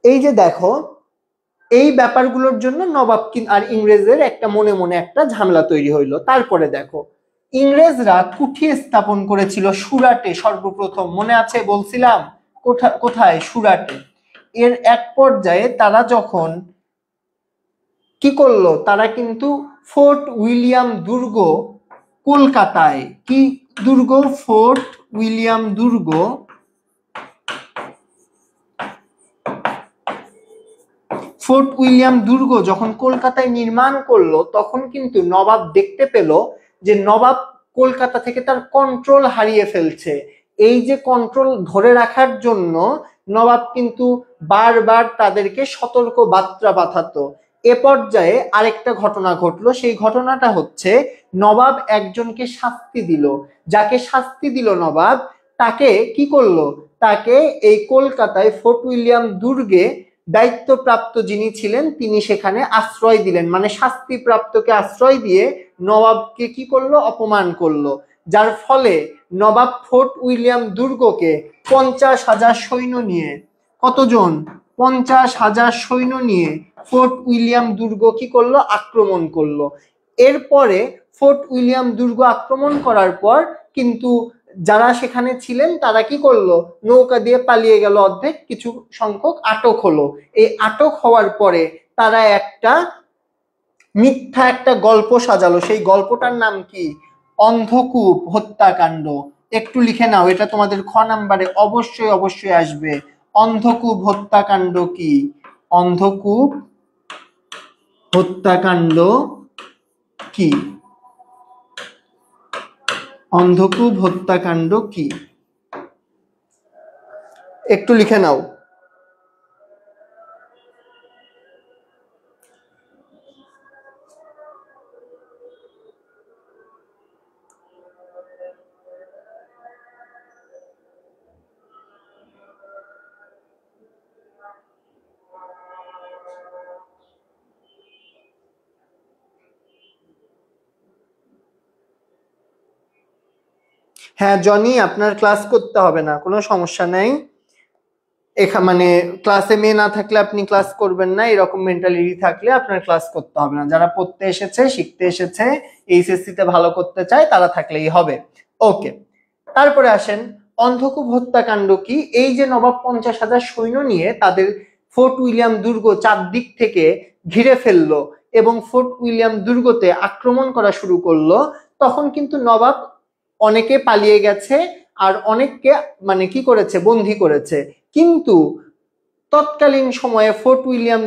এই যে দেখো, এই ব্যাপারগুলোর জন্য নবাব আর ইংরেজদের একটা মনে মনে একটা ঝামেলা তৈরি হইলো। তারপরে দেখো, ইংরেজরা কুঠি স্থাপন করেছিল সুরাটে সর্বপ্রথম, মনে আছে বলছিলাম? কোথায়? সুরাটে। এর এক পর্যায়ে তারা যখন কি করলো, তারা কিন্তু ফোর্ট উইলিয়াম দুর্গ কলকাতায়, কি দুর্গ? ফোর্ট উইলিয়াম দুর্গ ফোর্ট উইলিয়াম দুর্গ যখন কলকাতায় নির্মাণ করলো তখন কিন্তু নবাব দেখতে পেল যে নবাব কলকাতা থেকে তার কন্ট্রোল হারিয়ে ফেলছে। এই যে কন্ট্রোল ধরে রাখার জন্য নবাব কিন্তু বারবার তাদেরকে সতর্ক বার্তা পাঠাতো। এ পর্যায়ে আরেকটা ঘটনা ঘটলো, সেই ঘটনাটা হচ্ছে নবাব একজনকে শাস্তি দিল। যাকে শাস্তি দিল নবাব তাকে কি করলো, তাকে এই কলকাতায় ফোর্ট উইলিয়াম দুর্গে দায়িত্বপ্রাপ্ত যিনি ছিলেন তিনি সেখানে আশ্রয় দিলেন, মানে শাস্তিপ্রাপ্তকে আশ্রয় দিয়ে নবাবকে কি করলো, অপমান করলো। যার ফলে নবাব ফোর্ট উইলিয়াম দুর্গকে 50,000 সৈন্য নিয়ে, কতজন, 50,000 সৈন্য নিয়ে ফোর্ট উইলিয়াম দুর্গ কি করলো, আক্রমণ করলো। এরপরে ফোর্ট উইলিয়াম দুর্গ আক্রমণ করার পর কিন্তু যারা সেখানে ছিলেন তারা কি করলো, নৌকা দিয়ে পালিয়ে গেল, অর্ধেক কিছু সংখ্যক আটক হলো। এই আটক হওয়ার পরে তারা একটা মিথ্যা একটা গল্প সাজালো, সেই গল্পটার নাম কি, অন্ধকূপ হত্যাকাণ্ড। একটু লিখে নাও, এটা তোমাদের খ নাম্বারে অবশ্যই অবশ্যই আসবে। অন্ধকূপ হত্যাকাণ্ড কি, অন্ধকূপ হত্যাকাণ্ড কি, অন্ধকূপ হত্যাকাণ্ড কি, একটু লিখে নাও। হ্যাঁ জনি, আপনার ক্লাস করতে হবে না, কোনো সমস্যা নাই। মানে ক্লাসে মেয়ে না থাকলে আপনি ক্লাস করবেন না, এরকম মেন্টালিটি থাকলে আপনার ক্লাস করতে হবে না। যারা পড়তে এসেছে, শিখতে এসেছে, এইচএসসি তে ভালো করতে চায় তারা থাকলেই হবে। ওকে, তারপরে আসেন অন্ধকূপ হত্যাকাণ্ড কি। এই যে নবাব 50,000 সৈন্য নিয়ে তাদের ফোর্ট উইলিয়াম দুর্গ চারদিক থেকে ঘিরে ফেললো এবং ফোর্ট উইলিয়াম দুর্গতে আক্রমণ করা শুরু করলো, তখন কিন্তু নবাব অনেকে পালিয়ে গেছে আর অনেককে মানে কি করেছে, বন্দী করেছে। কিন্তু তৎকালীন সময়ে ফোর্ট উইলিয়াম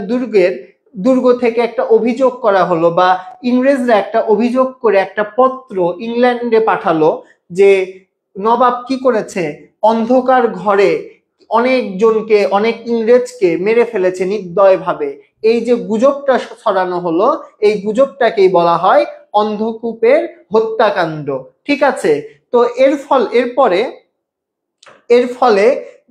দুর্গ থেকে একটা অভিযোগ করা হলো, বা ইংরেজরা একটা অভিযোগ করে একটা পত্র ইংল্যান্ডে পাঠালো যে নবাব কি করেছে, অন্ধকার ঘরে অনেকজনকে, অনেক ইংরেজকে মেরে ফেলেছে নির্দয়ভাবে। এই যে গুজবটা ছড়ানো হলো, এই গুজবটাকেই বলা হয় অন্ধকূপের হত্যাকাণ্ড। ঠিক আছে, তো এর ফলে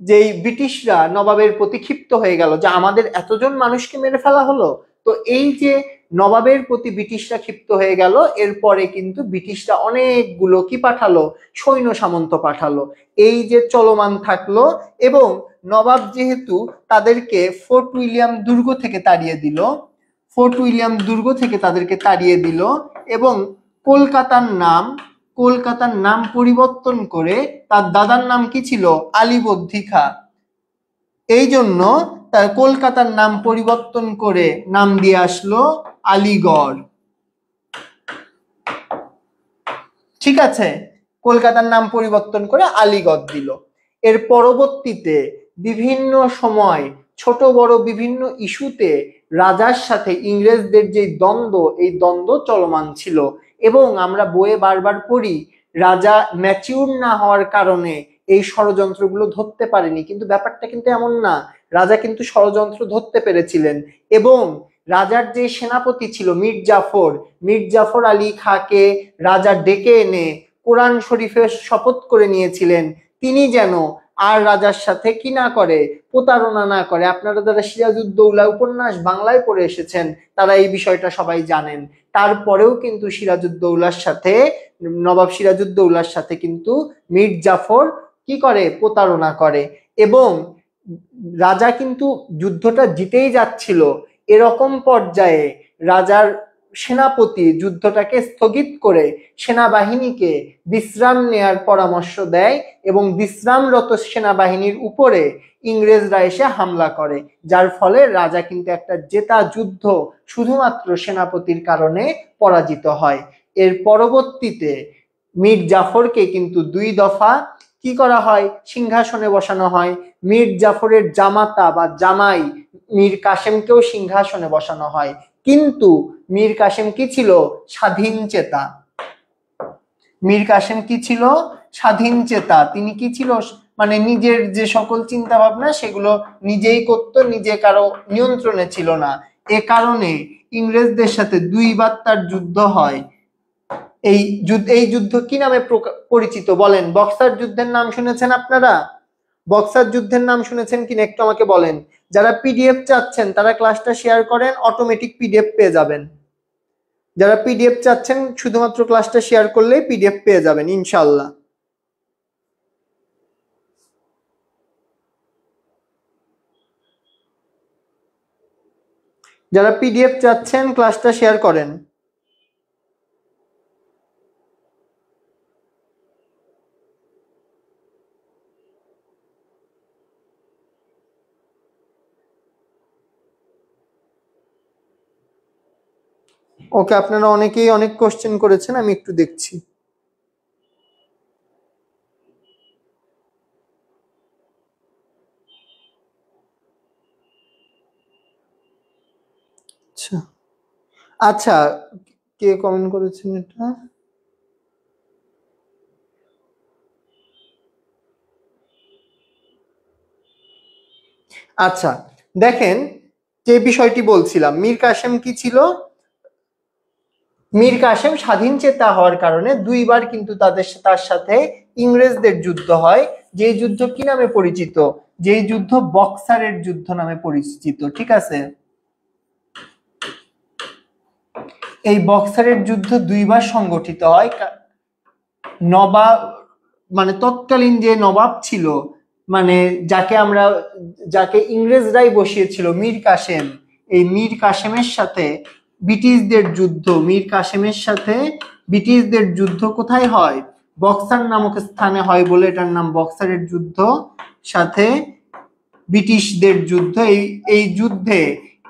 যেই ব্রিটিশরা নবাবের প্রতি ক্ষিপ্ত হয়ে গেল যে আমাদের এতজন মানুষকে মেরে ফেলা হলো। তো এই যে নবাবের প্রতি ব্রিটিশরা ক্ষিপ্ত হয়ে গেল, এরপরে কিন্তু ব্রিটিশরা অনেকগুলো কি পাঠালো, সৈন্য সামন্ত পাঠালো। এই যে চলমান থাকলো এবং নবাব যেহেতু তাদেরকে ফোর্ট উইলিয়াম দুর্গ থেকে তাড়িয়ে দিল, ফোর্ট উইলিয়াম দুর্গ থেকে তাদেরকে তাড়িয়ে দিল এবং কলকাতার নাম পরিবর্তন করে, তার দাদার নাম কি ছিল, আলীবর্দী খাঁ, এই জন্য তার কলকাতার নাম পরিবর্তন করে নাম দিয়ে আসলো আলীগড়। ঠিক আছে, কলকাতার নাম পরিবর্তন করে আলীগড় দিল। এর পরবর্তীতে বিভিন্ন সময় ছোট বড় বিভিন্ন ইস্যুতে রাজার সাথে ইংরেজদের যে দ্বন্দ্ব, এই দ্বন্দ্ব চলমান ছিল এবং আমরা বইয়ে বারবার পড়ি রাজা ম্যাচিউর না হওয়ার কারণে এই ষড়যন্ত্রগুলো ধরতে পারেনি। কিন্তু ব্যাপারটা কিন্তু এমন না, রাজা কিন্তু ষড়যন্ত্র ধরতে পেরেছিলেন এবং রাজার যে সেনাপতি ছিল মীর জাফর আলী খাঁকে রাজা ডেকে এনে কোরআন শরীফের শপথ করে নিয়েছিলেন তিনি যেন আর রাজার সাথে কি না করে, প্রতারণা না করে। আপনারা যারা সিরাজউদ্দৌলা উপন্যাস বাংলায় পড়ে এসেছেন তারা এই বিষয়টা সবাই জানেন। তারপরেও কিন্তু নবাব সিরাজউদ্দৌলার সাথে কিন্তু মীর জাফর কি করে, প্রতারণা করে এবং রাজা কিন্তু যুদ্ধটা জিতেই যাচ্ছিল। এরকম পর্যায়ে রাজার সেনাপতি যুদ্ধটাকে স্থগিত করে সেনাবাহিনীকে বিশ্রাম নেয়ার পরামর্শ দেয় এবং বিশ্রামরত সেনাবাহিনীর উপরে ইংরেজরা এসে হামলা করে, যার ফলে রাজা কিন্তু একটা জেতা যুদ্ধ শুধুমাত্র সেনাপতির কারণে পরাজিত হয়। এর পরবর্তীতে মীর জাফরকে কিন্তু 2 দফা কি করা হয়, সিংহাসনে বসানো হয়। মীর জাফরের জামাতা বা জামাই মীর কাসেমকেও সিংহাসনে বসানো হয়। কিন্তু মীর কাসেম কি ছিল, স্বাধীন চেতা। মীর কাসেম কি ছিল, স্বাধীন চেতা। তিনি কি ছিল, মানে নিজের যে সকল চিন্তা ভাবনা সেগুলো নিজেই করত, নিজে কারো নিয়ন্ত্রণে ছিল না। এ কারণে ইংরেজদের সাথে 2 বার তার যুদ্ধ হয়। এই যুদ্ধ কি নামে পরিচিত বলেন? বক্সার যুদ্ধের নাম শুনেছেন আপনারা? বক্সার যুদ্ধের নাম শুনেছেন কিনা একটু আমাকে বলেন। যারা পিডিএফ চাচ্ছেন তারা ক্লাসটা শেয়ার করেন, অটোমেটিক পিডিএফ পেয়ে যাবেন। যারা পিডিএফ চাচ্ছেন শুধুমাত্র ক্লাসটা শেয়ার করলেই পিডিএফ পেয়ে যাবেন ইনশাআল্লাহ। যারা পিডিএফ চাচ্ছেন ক্লাসটা শেয়ার করেন। ওকে, আপনারা অনেকেই অনেক কোশ্চেন করেছেন, আমি একটু দেখছি। আচ্ছা আচ্ছা, কে কমেন্ট করেছেন এটা? আচ্ছা দেখেন, যে বিষয়টি বলছিলাম, মীর কাসেম কি ছিল? মীর কাসেম স্বাধীন চেতা হওয়ার কারণে দুইবার কিন্তু তার সাথে ইংরেজদের যুদ্ধ হয়। যে যুদ্ধ কি নামে পরিচিত? যে যুদ্ধ বক্সারের যুদ্ধ নামে পরিচিত, ঠিক আছে? এই বক্সারের যুদ্ধ দুইবার সংগঠিত হয়। নবাব মানে তৎকালীন যে নবাব ছিল, মানে যাকে ইংরেজরাই বসিয়েছিল, মীর কাসেম, এই মীর কাসেমের সাথে ব্রিটিশদের যুদ্ধ কোথায় হয়? বক্সার নামক স্থানে হয় বলে এটার নাম বক্সারের যুদ্ধ, সাথে ব্রিটিশদের যুদ্ধ। এই যুদ্ধে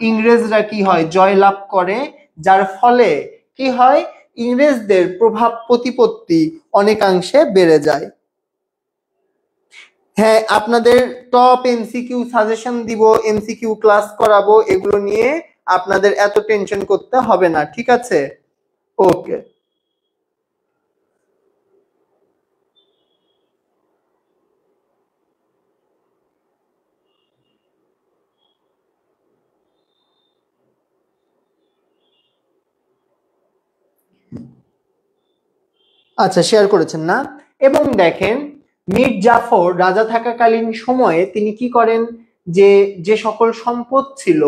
ইংরেজরা কি হয়? জয়লাভ করে, যার ফলে কি হয়? ইংরেজদের প্রভাব প্রতিপত্তি অনেকাংশে বেড়ে যায়। হ্যাঁ, আপনাদের টপ এমসিকিউ সাজেশন দিব, এমসিকিউ ক্লাস করাবো, এগুলো নিয়ে আপনাদের এত টেনশন করতে হবে না, ঠিক আছে? ওকে। আচ্ছা, শেয়ার করেছেন না? এবং দেখেন, মীর জাফর রাজা থাকাকালীন সময়ে তিনি কি করেন? যে সকল সম্পদ ছিল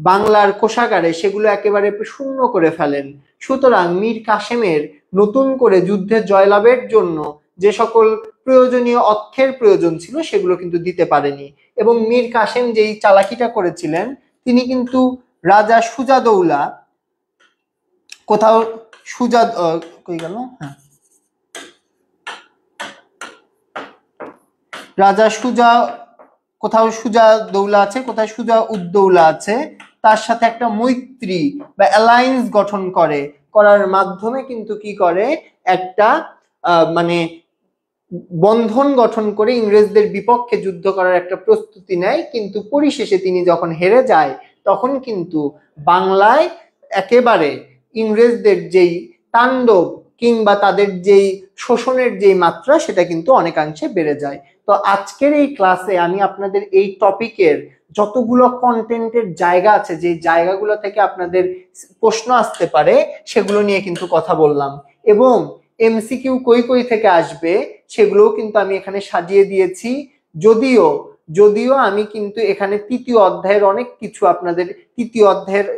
বাংলার কোষাগারে সেগুলো একেবারে শূন্য করে ফেলেন। সুতরাং মীর কাসেমের নতুন করে যুদ্ধে জয়লাভের জন্য যে সকল প্রয়োজনীয় অর্থের প্রয়োজন ছিল সেগুলো কিন্তু দিতে পারেনি। এবং মীর কাসেম যেই চালাকিটা করেছিলেন, তিনি কিন্তু রাজা সুজাদৌলা কোথাও সুজা কই গেল, হ্যাঁ, রাজা সুজা, কোথাও সুজা দৌলা আছে, কোথায় সুজা উদ্দৌলা আছে, তার সাথে একটা মৈত্রী বা অ্যালায়েন্স গঠন করার মাধ্যমে কিন্তু কি করে? একটা মানে বন্ধন গঠন করে ইংরেজদের বিপক্ষে যুদ্ধ করার একটা প্রস্তুতি নেয়। কিন্তু পরিশেষে তিনি যখন হেরে যায়, তখন কিন্তু বাংলায় একেবারে ইংরেজদের যেই তাণ্ডব কিংবা তাদের যেই শোষণের যেই মাত্রা, সেটা কিন্তু অনেকাংশে বেড়ে যায়। তো আজকের এই ক্লাসে আমি আপনাদের এই টপিকের যতগুলো কন্টেন্টের জায়গা আছে, যে জায়গাগুলো থেকে আপনাদের প্রশ্ন আসতে পারে, সেগুলো নিয়ে কিন্তু কথা বললাম। এবং এমসিকিউ কই থেকে আসবে সেগুলোও কিন্তু আমি এখানে সাজিয়ে দিয়েছি। যদিও আমি কিন্তু এখানে তৃতীয় অধ্যায়ের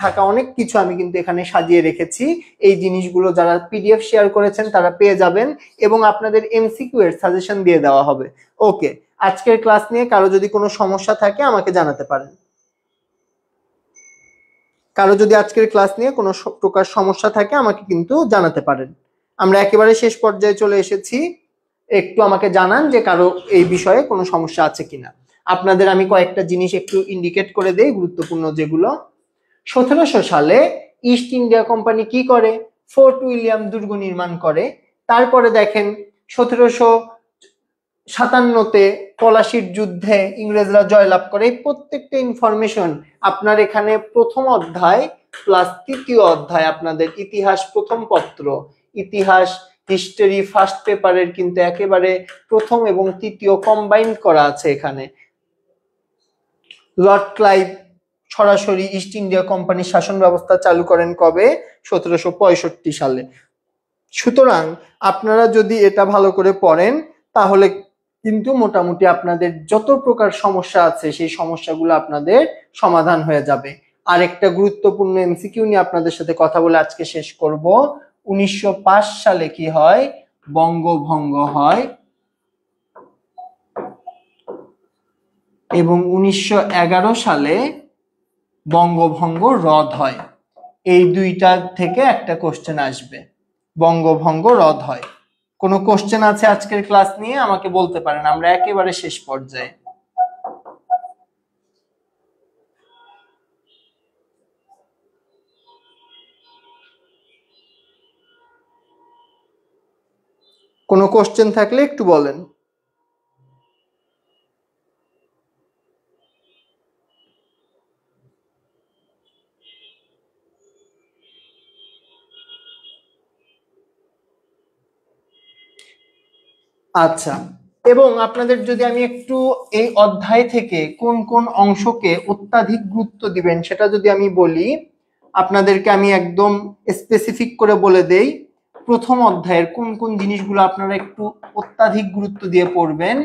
থাকা অনেক কিছু আমি কিন্তু এখানে সাজিয়ে রেখেছি। এই জিনিসগুলো যারা পিডিএফ শেয়ার করেছেন তারা পেয়ে যাবেন, এবং আপনাদের এমসিকিউ এর সাজেশন দিয়ে দেওয়া হবে। ওকে, আজকের ক্লাস নিয়ে কারো যদি কোনো সমস্যা থাকে আমাকে জানাতে পারেন। কারো যদি আজকের ক্লাস নিয়ে কোনো প্রকার সমস্যা থাকে আমাকে কিন্তু জানাতে পারেন। আমরা একেবারে শেষ পর্যায়ে চলে এসেছি, একটু আমাকে জানান যে কারো এই বিষয়ে কোনো সমস্যা আছে কিনা। আপনাদের আমি কয়েকটা জিনিস একটু ইন্ডিকেট করে দেই, গুরুত্বপূর্ণ যেগুলো। 1700 সালে ইস্ট ইন্ডিয়া কোম্পানি কি করে? ফোর্ট উইলিয়াম দুর্গ নির্মাণ করে। তারপরে দেখেন 1757-তে পলাশির যুদ্ধে ইংরেজরা জয়লাভ করে। এই প্রত্যেকটা ইনফরমেশন আপনার এখানে প্রথম অধ্যায় প্লাস তৃতীয় অধ্যায়, আপনাদের ইতিহাস প্রথম পত্র, ইতিহাস হিস্টরি ফার্স্ট পেপারের কিন্তু একেবারে প্রথম এবং তৃতীয় কম্বাইন্ড করা আছে এখানে। লর্ড ক্লাইভ সরাসরি ইস্ট ইন্ডিয়া কোম্পানির শাসন ব্যবস্থা চালু করেন কবে? 1765 সালে। সুতরাং আপনারা যদি এটা ভালো করে পড়েন তাহলে কিন্তু মোটামুটি আপনাদের যত প্রকার সমস্যা আছে সেই সমস্যাগুলো আপনাদের সমাধান হয়ে যাবে। আর একটা গুরুত্বপূর্ণ এমসিকিউ নিয়ে আপনাদের সাথে কথা বলে আজকে শেষ করব। 1905 সালে কি হয়? বঙ্গভঙ্গ হয় এবং 1911 সালে বঙ্গভঙ্গ রদ হয়। এই দুইটা থেকে একটা কোশ্চেন আসবে। বঙ্গভঙ্গ রদ হয়। কোনো কোশ্চেন আছে আজকের ক্লাস নিয়ে আমাকে বলতে পারেন, আমরা একেবারে শেষ পর্যায়ে। কোনো কোশ্চেন থাকলে একটু বলেন। আচ্ছা, এবং আপনাদের যদি আমি একটু এই অধ্যায় থেকে কোন কোন অংশকে অত্যাধিক গুরুত্ব দিবেন সেটা যদি আমি বলি, আপনাদেরকে আমি একদম স্পেসিফিক করে বলে দেই। প্রথম অধ্যায়ের কোন কোন জিনিসগুলো আপনারা একটু অত্যাধিক গুরুত্ব দিয়ে পড়বেন।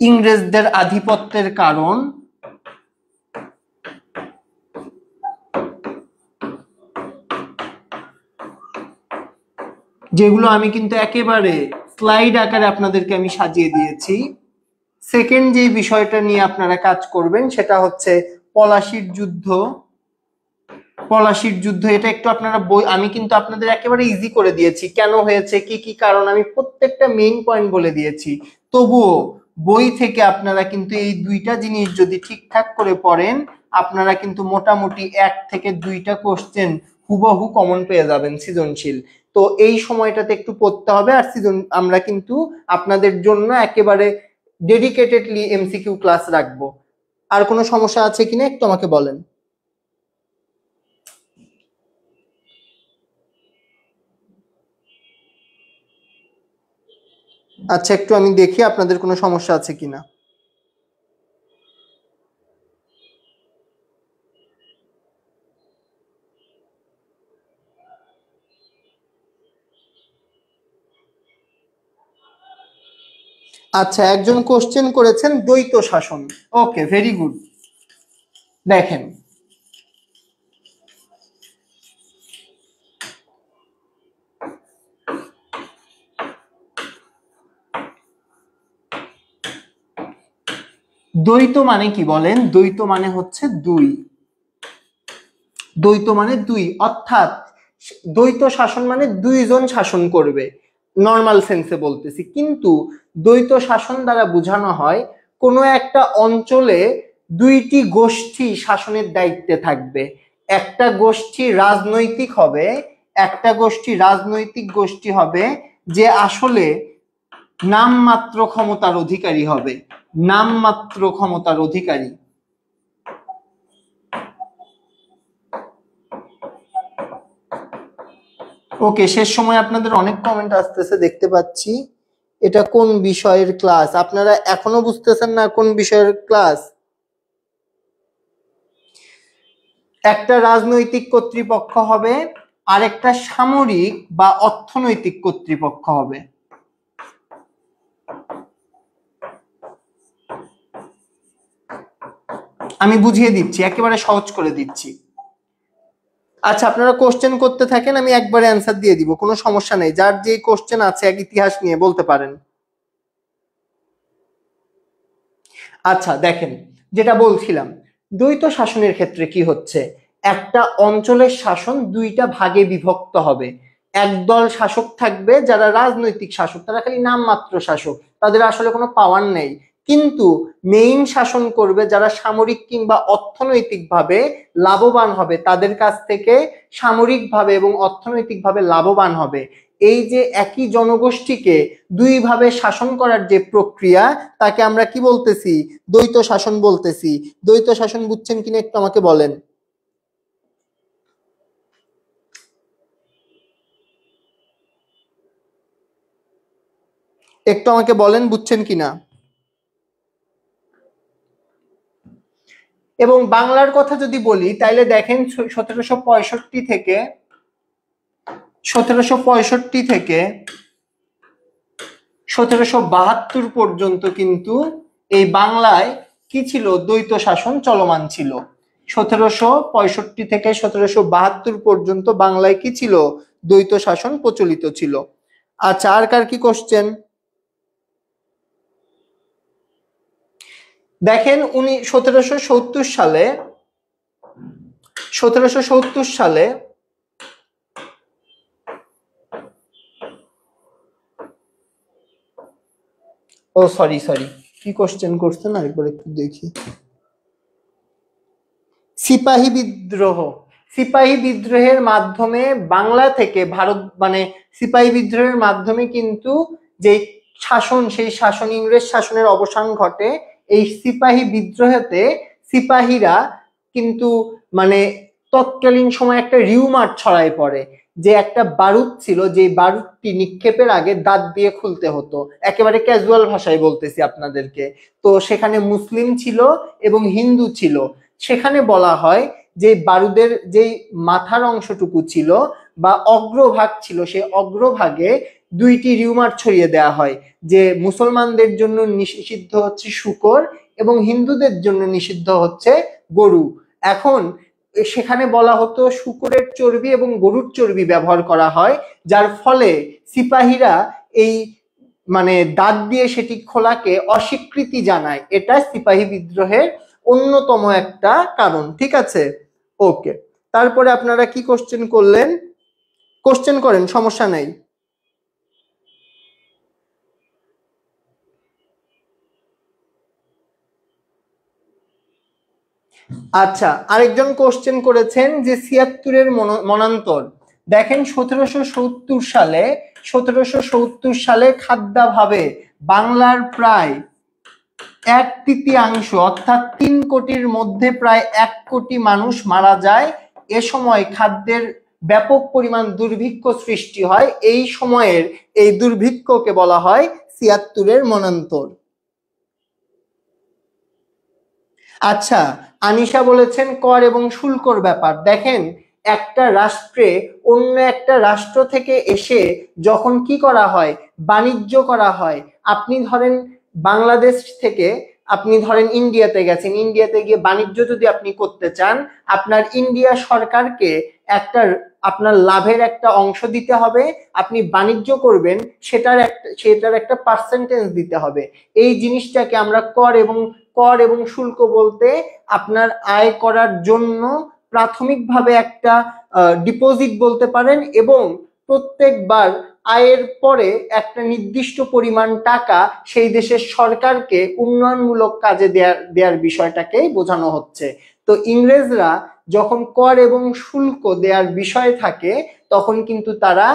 ইংরেজদের আধিপত্যের কারণ, যেগুলো আমি কিন্তু একেবারে স্লাইড আকারে আপনাদেরকে আমি সাজিয়ে দিয়েছি। সেকেন্ড যে বিষয়টা নিয়ে আপনারা কাজ করবেন সেটা হচ্ছে পলাশির যুদ্ধ। পলাশির যুদ্ধ এটা একটু আপনারা বই, আমি কিন্তু আপনাদের একেবারে ইজি করে দিয়েছি, কেন হয়েছে, কি কি কারণ, আমি প্রত্যেকটা মেইন পয়েন্ট বলে দিয়েছি। তবুও বই থেকে আপনারা কিন্তু এই দুইটা জিনিস যদি ঠিকঠাক করে পড়েন আপনারা কিন্তু মোটামুটি 1 থেকে 2টা কোশ্চেন হুবহু কমন পেয়ে যাবেন সৃজনশীল। তো এই সময়টাতে একটু পড়তে হবে। আর আমরা কিন্তু আপনাদের জন্য একেবারে ডেডিকেটেডলি এমসিকিউ ক্লাস রাখবো। আর কোনো সমস্যা আছে কিনা একটু আমাকে বলেন। আচ্ছা, একটু আমি দেখি আপনাদের কোনো সমস্যা আছে কিনা। আচ্ছা, একজন কোশ্চেন করেছেন দ্বৈত শাসন। ওকে, ভেরি গুড। দেখেন, দ্বৈত মানে কি বলেন? দ্বৈত মানে হচ্ছে দুই। দ্বৈত মানে দুই, অর্থাৎ দ্বৈত শাসন মানে দুইজন শাসন করবে, নর্মাল সেন্সে বলতেছি। কিন্তু দ্বৈত শাসন দ্বারা বোঝানো হয় কোনো একটা অঞ্চলে দুইটি গোষ্ঠী শাসনের দায়িত্বে থাকবে। একটা গোষ্ঠী রাজনৈতিক হবে, একটা গোষ্ঠী রাজনৈতিক গোষ্ঠী হবে যে আসলে নামমাত্র ক্ষমতার অধিকারী হবে, নামমাত্র ক্ষমতার অধিকারী। ওকে, শেষ সময় আপনাদের অনেক কমেন্ট আসতেছে দেখতে পাচ্ছি। এটা কোন বিষয়ের ক্লাস? আপনারা এখনো বুঝতেছেন না কোন বিষয়ের ক্লাস? একটা রাজনৈতিক কর্তৃপক্ষ হবে আর একটা সামরিক বা অর্থনৈতিক কর্তৃপক্ষ হবে। আমি বুঝিয়ে দিচ্ছি, একেবারে সহজ করে দিচ্ছি। আচ্ছা, আপনারা কোশ্চেন করতে থাকেন, আমি একবারে অ্যান্সার দিয়ে দিব, কোনো সমস্যা নেই। যার যে কোশ্চেন আছে এক ইতিহাস নিয়ে বলতে পারেন। আচ্ছা দেখেন, যেটা বলছিলাম, দ্বৈত শাসনের ক্ষেত্রে কি হচ্ছে, একটা অঞ্চলের শাসন দুইটা ভাগে বিভক্ত হবে। একদল শাসক থাকবে যারা রাজনৈতিক শাসক, তারা খালি নামমাত্র শাসক, তাদের আসলে কোনো পাওয়ার নেই। কিন্তু মেইন শাসন করবে যারা সামরিক কিংবা অর্থনৈতিকভাবে লাভবান হবে, তাদের কাছ থেকে সামরিকভাবে এবং অর্থনৈতিকভাবে লাভবান হবে। এই যে একই জনগোষ্ঠীকে দুই ভাবে শাসন করার যে প্রক্রিয়া, তাকে আমরা কি বলতেছি? দ্বৈত শাসন বলতেছি। দ্বৈত শাসন বুঝছেন কিনা একটু আমাকে বলেন। একটু আমাকে বলেন বুঝছেন কিনা। এবং বাংলার কথা যদি বলি তাইলে দেখেন 1765 থেকে 1765 থেকে 1772 পর্যন্ত কিন্তু এই বাংলায় কি ছিল, দ্বৈত শাসন চলমান ছিল। 1765 থেকে 1772 পর্যন্ত বাংলায় কি ছিল, দ্বৈত শাসন প্রচলিত ছিল। আচ্ছা, আর কার কি কোশ্চেন দেখেন। উনি 1770 সালে ও সরি সরি, কি কোশ্চেন করছেন আরেকবার একটু দেখি। সিপাহী বিদ্রোহ, সিপাহী বিদ্রোহের মাধ্যমে বাংলা থেকে ভারত মানে সিপাহী বিদ্রোহের মাধ্যমে কিন্তু যে শাসন, সেই শাসন ইংরেজ শাসনের অবসান ঘটে। এই সিপাহী বিদ্রোহেতে সিপাহীরা কিন্তু মানে তৎকালীন সময় একটা রিউমার ছড়ায় পড়ে যে একটা বারুদ ছিল, যে বারুদটি নিক্ষেপের আগে দাঁত দিয়ে খুলতে হতো। একেবারে ক্যাজুয়াল ভাষায় বলতেছি আপনাদেরকে। তো সেখানে মুসলিম ছিল এবং হিন্দু ছিল। সেখানে বলা হয় যে বারুদের যেই মাথার অংশটুকু ছিল বা অগ্রভাগ ছিল, সেই অগ্রভাগে দুইটি রিউমার ছড়িয়ে দেওয়া হয় যে মুসলমানদের জন্য নিষিদ্ধ হচ্ছে শূকর এবং হিন্দুদের জন্য নিষিদ্ধ হচ্ছে গরু। এখন সেখানে বলা হতো শূকরের চর্বি এবং গরুর চর্বি ব্যবহার করা হয়, যার ফলে সিপাহীরা এই মানে দাঁত দিয়ে সেটি খোলাকে অস্বীকৃতি জানায়। এটা সিপাহী বিদ্রোহের অন্যতম একটা কারণ। ঠিক আছে, ওকে। তারপরে আপনারা কি কোশ্চেন করলেন, কোশ্চেন করেন, সমস্যা নাই। আচ্ছা, আরেকজন কোশ্চেন করেছেন যে 76-এর মনান্তর। দেখেন 1770 সালে খাদ্যাভাবে বাংলার প্রায় 1/3 অর্থাৎ 3 কোটির মধ্যে প্রায় 1 কোটি মানুষ মারা যায়। এ সময় খাদ্যের ব্যাপক পরিমাণ দুর্ভিক্ষ সৃষ্টি হয়। এই সময়ের এই দুর্ভিক্ষকে বলা হয় 76-এর মনান্তর। আচ্ছা, আনিশা বলেছেন কর এবং শুল্কর ব্যাপার। দেখেন, একটা রাষ্ট্রে অন্য একটা রাষ্ট্র থেকে এসে যখন কি করা হয়, বাণিজ্য করা হয়। আপনি ধরেন বাংলাদেশ থেকে আপনি ধরেন ইন্ডিয়াতে গেছেন, ইন্ডিয়াতে গিয়ে বাণিজ্য যদি আপনি করতে চান, আপনার ইন্ডিয়া সরকারকে একটা আপনার লাভের একটা অংশ দিতে হবে। আপনি বাণিজ্য করবেন, সেটার একটা পার্সেন্টেজ দিতে হবে। এই জিনিসটাকে আমরা কর এবং শুল্ক বলতে আপনার আয় করার জন্য প্রাথমিকভাবে একটা ডিপোজিট বলতে পারেন, এবং প্রত্যেকবার আয়ের পরে একটা নির্দিষ্ট পরিমাণ টাকা সেই দেশের সরকারকে উন্নয়নমূলক কাজে দেওয়ার বিষয়টাকেই বোঝানো হচ্ছে। তো ইংরেজরা যখন কর এবং শুল্ক দেওয়ার বিষয় থাকে, তখন কিন্তু তারা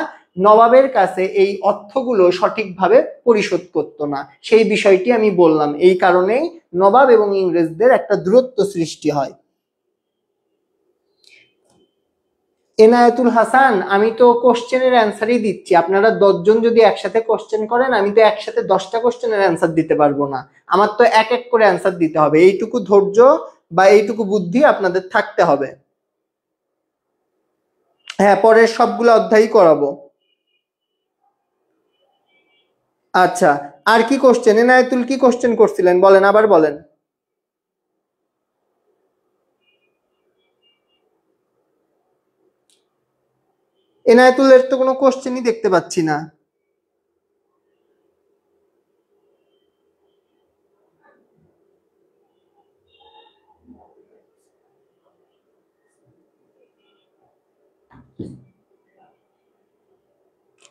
নবাবের কাছে এই অর্থগুলো সঠিকভাবে পরিশোধ করতো না। সেই বিষয়টি আমি বললাম, এই কারণেই নবাব এবং ইংরেজদের একটা দূরত্ব সৃষ্টি হয়। এনায়েতুল হাসান, আমি তো কোশ্চেনের অ্যান্সারই দিচ্ছি। আপনারা 10 জন যদি একসাথে কোশ্চেন করেন, আমি তো একসাথে 10টা কোশ্চেনের অ্যান্সার দিতে পারবো না। আমার তো এক এক করে অ্যান্সার দিতে হবে। এইটুকু ধৈর্য বা এইটুকু বুদ্ধি আপনাদের থাকতে হবে। হ্যাঁ, পরের সবগুলো অধ্যায়ই করাবো। আচ্ছা, আর কি কোশ্চেন, এনায়েতুল কি কোশ্চেন করছিলেন বলেন, আবার বলেন। এনায়েতুলের তো কোনো কোশ্চেনই দেখতে পাচ্ছি না।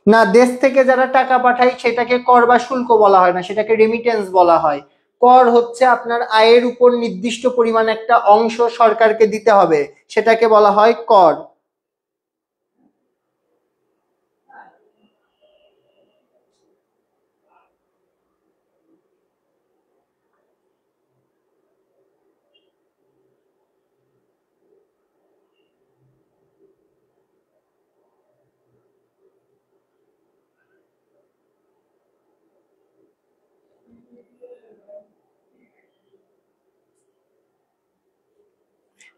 না, দেশ থেকে যারা টাকা পাঠায় সেটাকে কর বা শুল্ক বলা হয় না, সেটাকে রেমিটেন্স বলা হয়। কর হচ্ছে আপনার আয়ের উপর নির্দিষ্ট পরিমাণ একটা অংশ সরকারকে দিতে হবে, সেটাকে বলা হয় কর।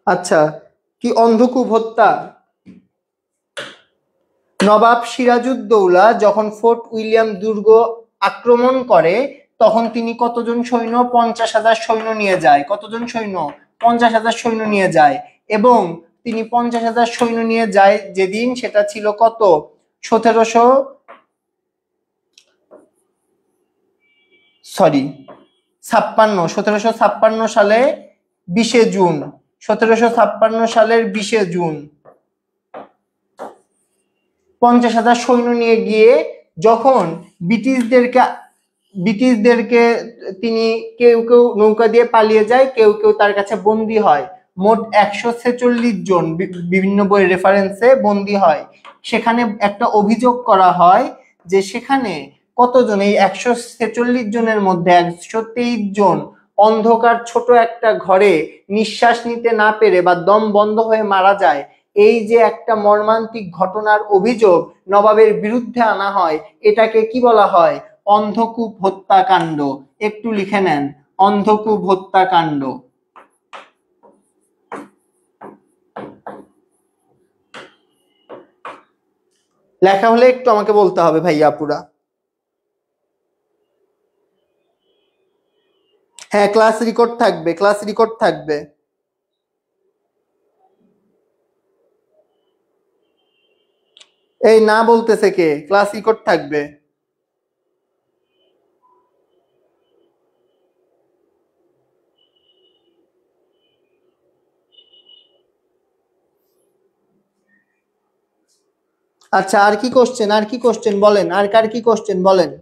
আচ্ছা, কি অন্ধকূপ হত্যা? নবাব সিরাজউদ্দৌলা যখন ফোর্ট উইলিয়াম দুর্গ আক্রমণ করে তখন তিনি কতজন সৈন্য? 50,000 সৈন্য নিয়ে যায়। কতজন সৈন্য? 50,000 সৈন্য নিয়ে যায়। এবং তিনি 50,000 সৈন্য নিয়ে যায় যেদিন, সেটা ছিল কত? 1756 সালে 20শে জুন। 1756 সালের 20শে জুন 50,000 সৈন্য নিয়ে গিয়ে যখন ব্রিটিশদেরকে তিনি কেউ কেউ নৌকা দিয়ে পালিয়ে যায়, কেউ কেউ তার কাছে বন্দী হয়। মোট 146 জন বিভিন্ন বই রেফারেন্সে বন্দী হয়। সেখানে একটা অভিযোগ করা হয় যে সেখানে কতজন, এই 146 জনের মধ্যে 123 জন অন্ধকার ছোট একটা ঘরে নিঃশ্বাস নিতে না পেরে বা দম বন্ধ হয়ে মারা যায়। এই যে একটা মর্মান্তিক ঘটনার অভিযোগ নবাবের বিরুদ্ধে আনা হয়, এটাকে কি বলা হয়? অন্ধকূপ হত্যাকাণ্ড। একটু লিখে নেন, অন্ধকূপ হত্যাকাণ্ড। লেখা হলে একটু আমাকে বলতে হবে ভাইয়া আপুরা। হ্যাঁ, ক্লাস রেকর্ড থাকবে, ক্লাস রেকর্ড থাকবে। এই না বলতেছে কে? ক্লাস রেকর্ড থাকবে। আচ্ছা, আর কি কোশ্চেন? আর কি কোশ্চেন বলেন, আর কার কি কোশ্চেন বলেন।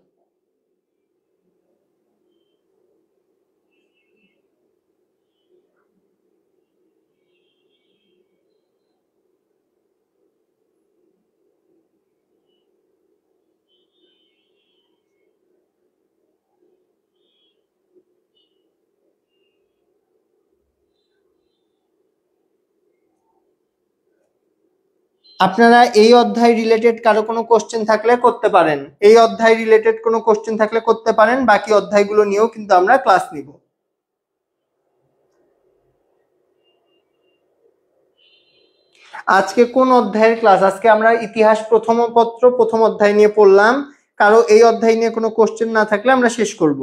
আপনারা এই অধ্যায় রিলেটেড কারো কোনো কোশ্চেন থাকলে করতে পারেন, এই অধ্যায় রিলেটেড কোনো কোশ্চেন থাকলে করতে পারেন, বাকি অধ্যায়গুলো নিয়েও কিন্তু আমরা ক্লাস নিব। আজকে কোন অধ্যায়ের ক্লাস? আজকে আমরা ইতিহাস প্রথম পত্র প্রথম অধ্যায় নিয়ে পড়লাম। কারো এই অধ্যায় নিয়ে কোনো কোশ্চেন না থাকলে আমরা শেষ করব।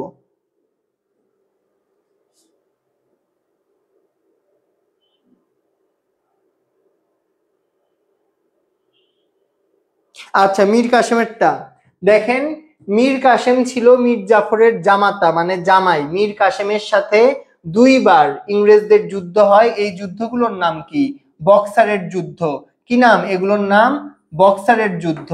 আচ্ছা, মীর কাসেমেরটা দেখেন। মীর কাসেম ছিল মীর জাফরের জামাতা, মানে জামাই। মীর কাসেমের সাথে দুইবার ইংরেজদের যুদ্ধ হয়। এই যুদ্ধগুলোর নাম কি? বক্সারের যুদ্ধ। কি নাম এগুলোর নাম? বক্সারের যুদ্ধ।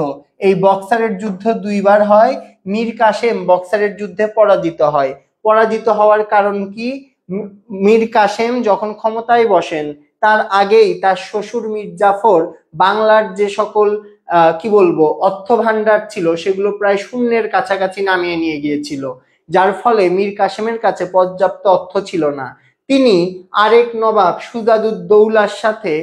এই বক্সারের যুদ্ধ দুইবার হয়। মীর কাসেম বক্সারের যুদ্ধে পরাজিত হয়। পরাজিত হওয়ার কারণ কি? মীর কাসেম যখন ক্ষমতায় বসেন তার আগেই তার শ্বশুর মীর জাফর বাংলার যে সকল কি বলবো অর্থ ভান্ডার ছিল সেগুলো প্রায় শূন্যের কাছাকাছি নামিয়ে নিয়ে গিয়েছিল, যার ফলে মীর কাসেমের কাছে পর্যাপ্ত অর্থ ছিল না। তিনি আরেক নবাব সুজাউদ্দৌলার সাথে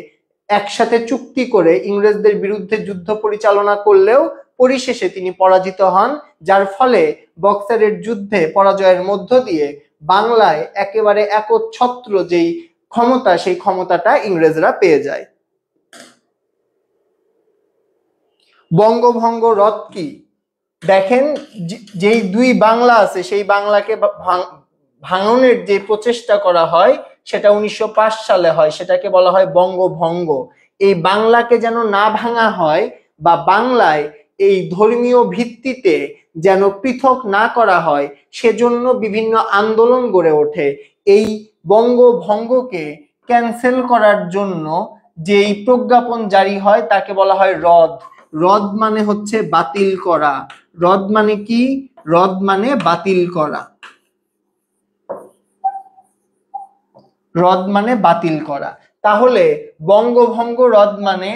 একসাথে চুক্তি করে ইংরেজদের বিরুদ্ধে যুদ্ধ পরিচালনা করলেও পরিশেষে তিনি পরাজিত হন, যার ফলে বক্সারের যুদ্ধে পরাজয়ের মধ্য দিয়ে বাংলায় একেবারে একচ্ছত্র যেই ক্ষমতা, সেই ক্ষমতাটা ইংরেজরা পেয়ে যায়। বঙ্গভঙ্গ রদ কি? দেখেন, যেই দুই বাংলা আছে সেই বাংলাকে ভাঙনের যে প্রচেষ্টা করা হয় সেটা 1905 সালে হয়, সেটাকে বলা হয় বঙ্গভঙ্গ। এই বাংলাকে যেন না ভাঙা হয় বা বাংলায় এই ধর্মীয় ভিত্তিতে যেন পৃথক না করা হয়, সেজন্য বিভিন্ন আন্দোলন গড়ে ওঠে। এই বঙ্গভঙ্গকে ক্যান্সেল করার জন্য যেই প্রজ্ঞাপন জারি হয় তাকে বলা হয় রদ। রদ মানে হচ্ছে বাতিল করা। রদ মানে কি? রদ মানে বাতিল করা। রদ মানে বাতিল করা। তাহলে বঙ্গভঙ্গ রদ মানে,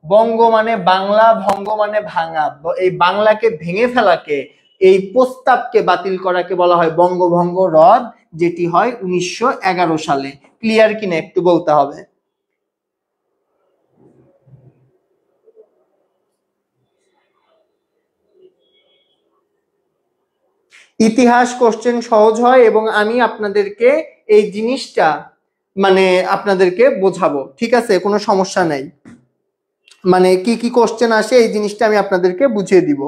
বঙ্গ মানে বাংলা, ভঙ্গ মানে ভাঙা, এই বাংলাকে ভেঙে ফেলাকে, এই প্রস্তাবকে বাতিল করাকে বলা হয় বঙ্গভঙ্গ রদ, যেটি হয় 1911 সালে। ক্লিয়ার কিনা একটু বলতে হবে। ইতিহাস কোশ্চেন সহজ হয় এবং আমি আপনাদেরকে এই জিনিসটা মানে আপনাদেরকে বোঝাবো, ঠিক আছে? কোনো সমস্যা নাই। মানে কি কি কোশ্চেন আসে এই জিনিসটা আমি আপনাদেরকে বুঝিয়ে দিব।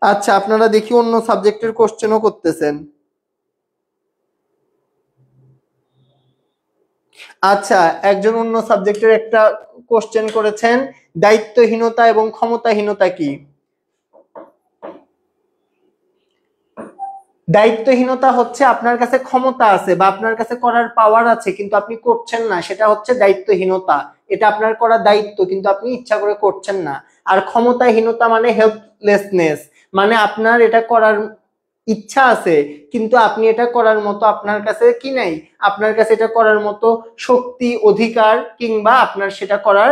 আচ্ছা, আপনারা দেখি অন্য সাবজেক্টের কোশ্চেনও করতেছেন। আচ্ছা, একজন অন্য সাবজেক্টের একটা কোশ্চেন করেছেন, দায়িত্বহীনতা এবং ক্ষমতাহীনতা কি? দায়িত্বহীনতা হচ্ছে আপনার কাছে ক্ষমতা আছে বা আপনার কাছে করার পাওয়ার আছে কিন্তু আপনি করছেন না, সেটা হচ্ছে দায়িত্বহীনতা। এটা আপনার করা দায়িত্ব কিন্তু আপনি ইচ্ছা করে করছেন না। আর ক্ষমতাহীনতা মানে হেল্পলেসনেস, মানে আপনার এটা করার ইচ্ছা আছে কিন্তু আপনি এটা করার মতো আপনার কাছে কি নাই, আপনার কাছে এটা করার মতো শক্তি, অধিকার কিংবা আপনার সেটা করার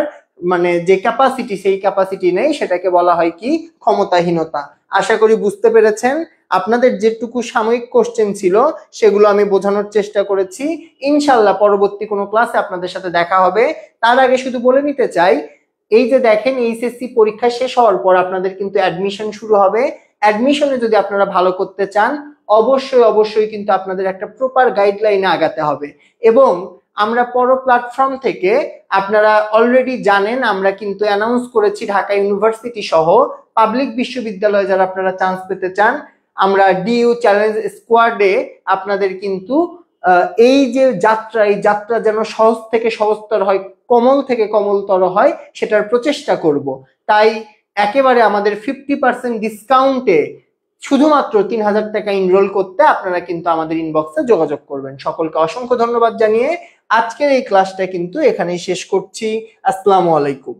মানে যে ক্যাপাসিটি সেই ক্যাপাসিটি নেই, সেটাকে বলা হয় কি ক্ষমতাহীনতা। আশা করি বুঝতে পেরেছেন। আপনাদের যেটুকু সাময়িক কোশ্চেন ছিল সেগুলো আমি বোঝানোর চেষ্টা করেছি। ইনশাল্লাহ পরবর্তী কোনো ক্লাসে আপনাদের সাথে দেখা হবে। তার আগে শুধু বলে নিতে চাই, এই যে দেখেন এইচএসসি পরীক্ষা শেষ হওয়ার পর আপনাদের কিন্তু অ্যাডমিশন শুরু হবে। অ্যাডমিশনে যদি আপনারা ভালো করতে চান অবশ্যই অবশ্যই কিন্তু আপনাদের একটা প্রপার গাইডলাইনে আগাতে হবে। এবং আমরা পর প্ল্যাটফর্ম থেকে, আপনারা অলরেডি জানেন, আমরা কিন্তু অ্যানাউন্স করেছি ঢাকা ইউনিভার্সিটি সহ পাবলিক বিশ্ববিদ্যালয়ে যারা আপনারা চান্স পেতে চান, আমরা ডিইউ চ্যালেঞ্জ স্কোয়াডে আপনাদের কিন্তু এই যে যাত্রা, এই যাত্রা যেন সহজ থেকে সহজতর হয়, কমল থেকে কমলতর হয়, সেটার প্রচেষ্টা করব। তাই একেবারে আমাদের 50% ডিসকাউন্টে শুধুমাত্র 3000 টাকা এনরোল করতে আপনারা কিন্তু আমাদের ইনবক্সে যোগাযোগ করবেন। সকলকে অসংখ্য ধন্যবাদ জানিয়ে আজকের এই ক্লাসটা কিন্তু এখানেই শেষ করছি। আসসালামু আলাইকুম।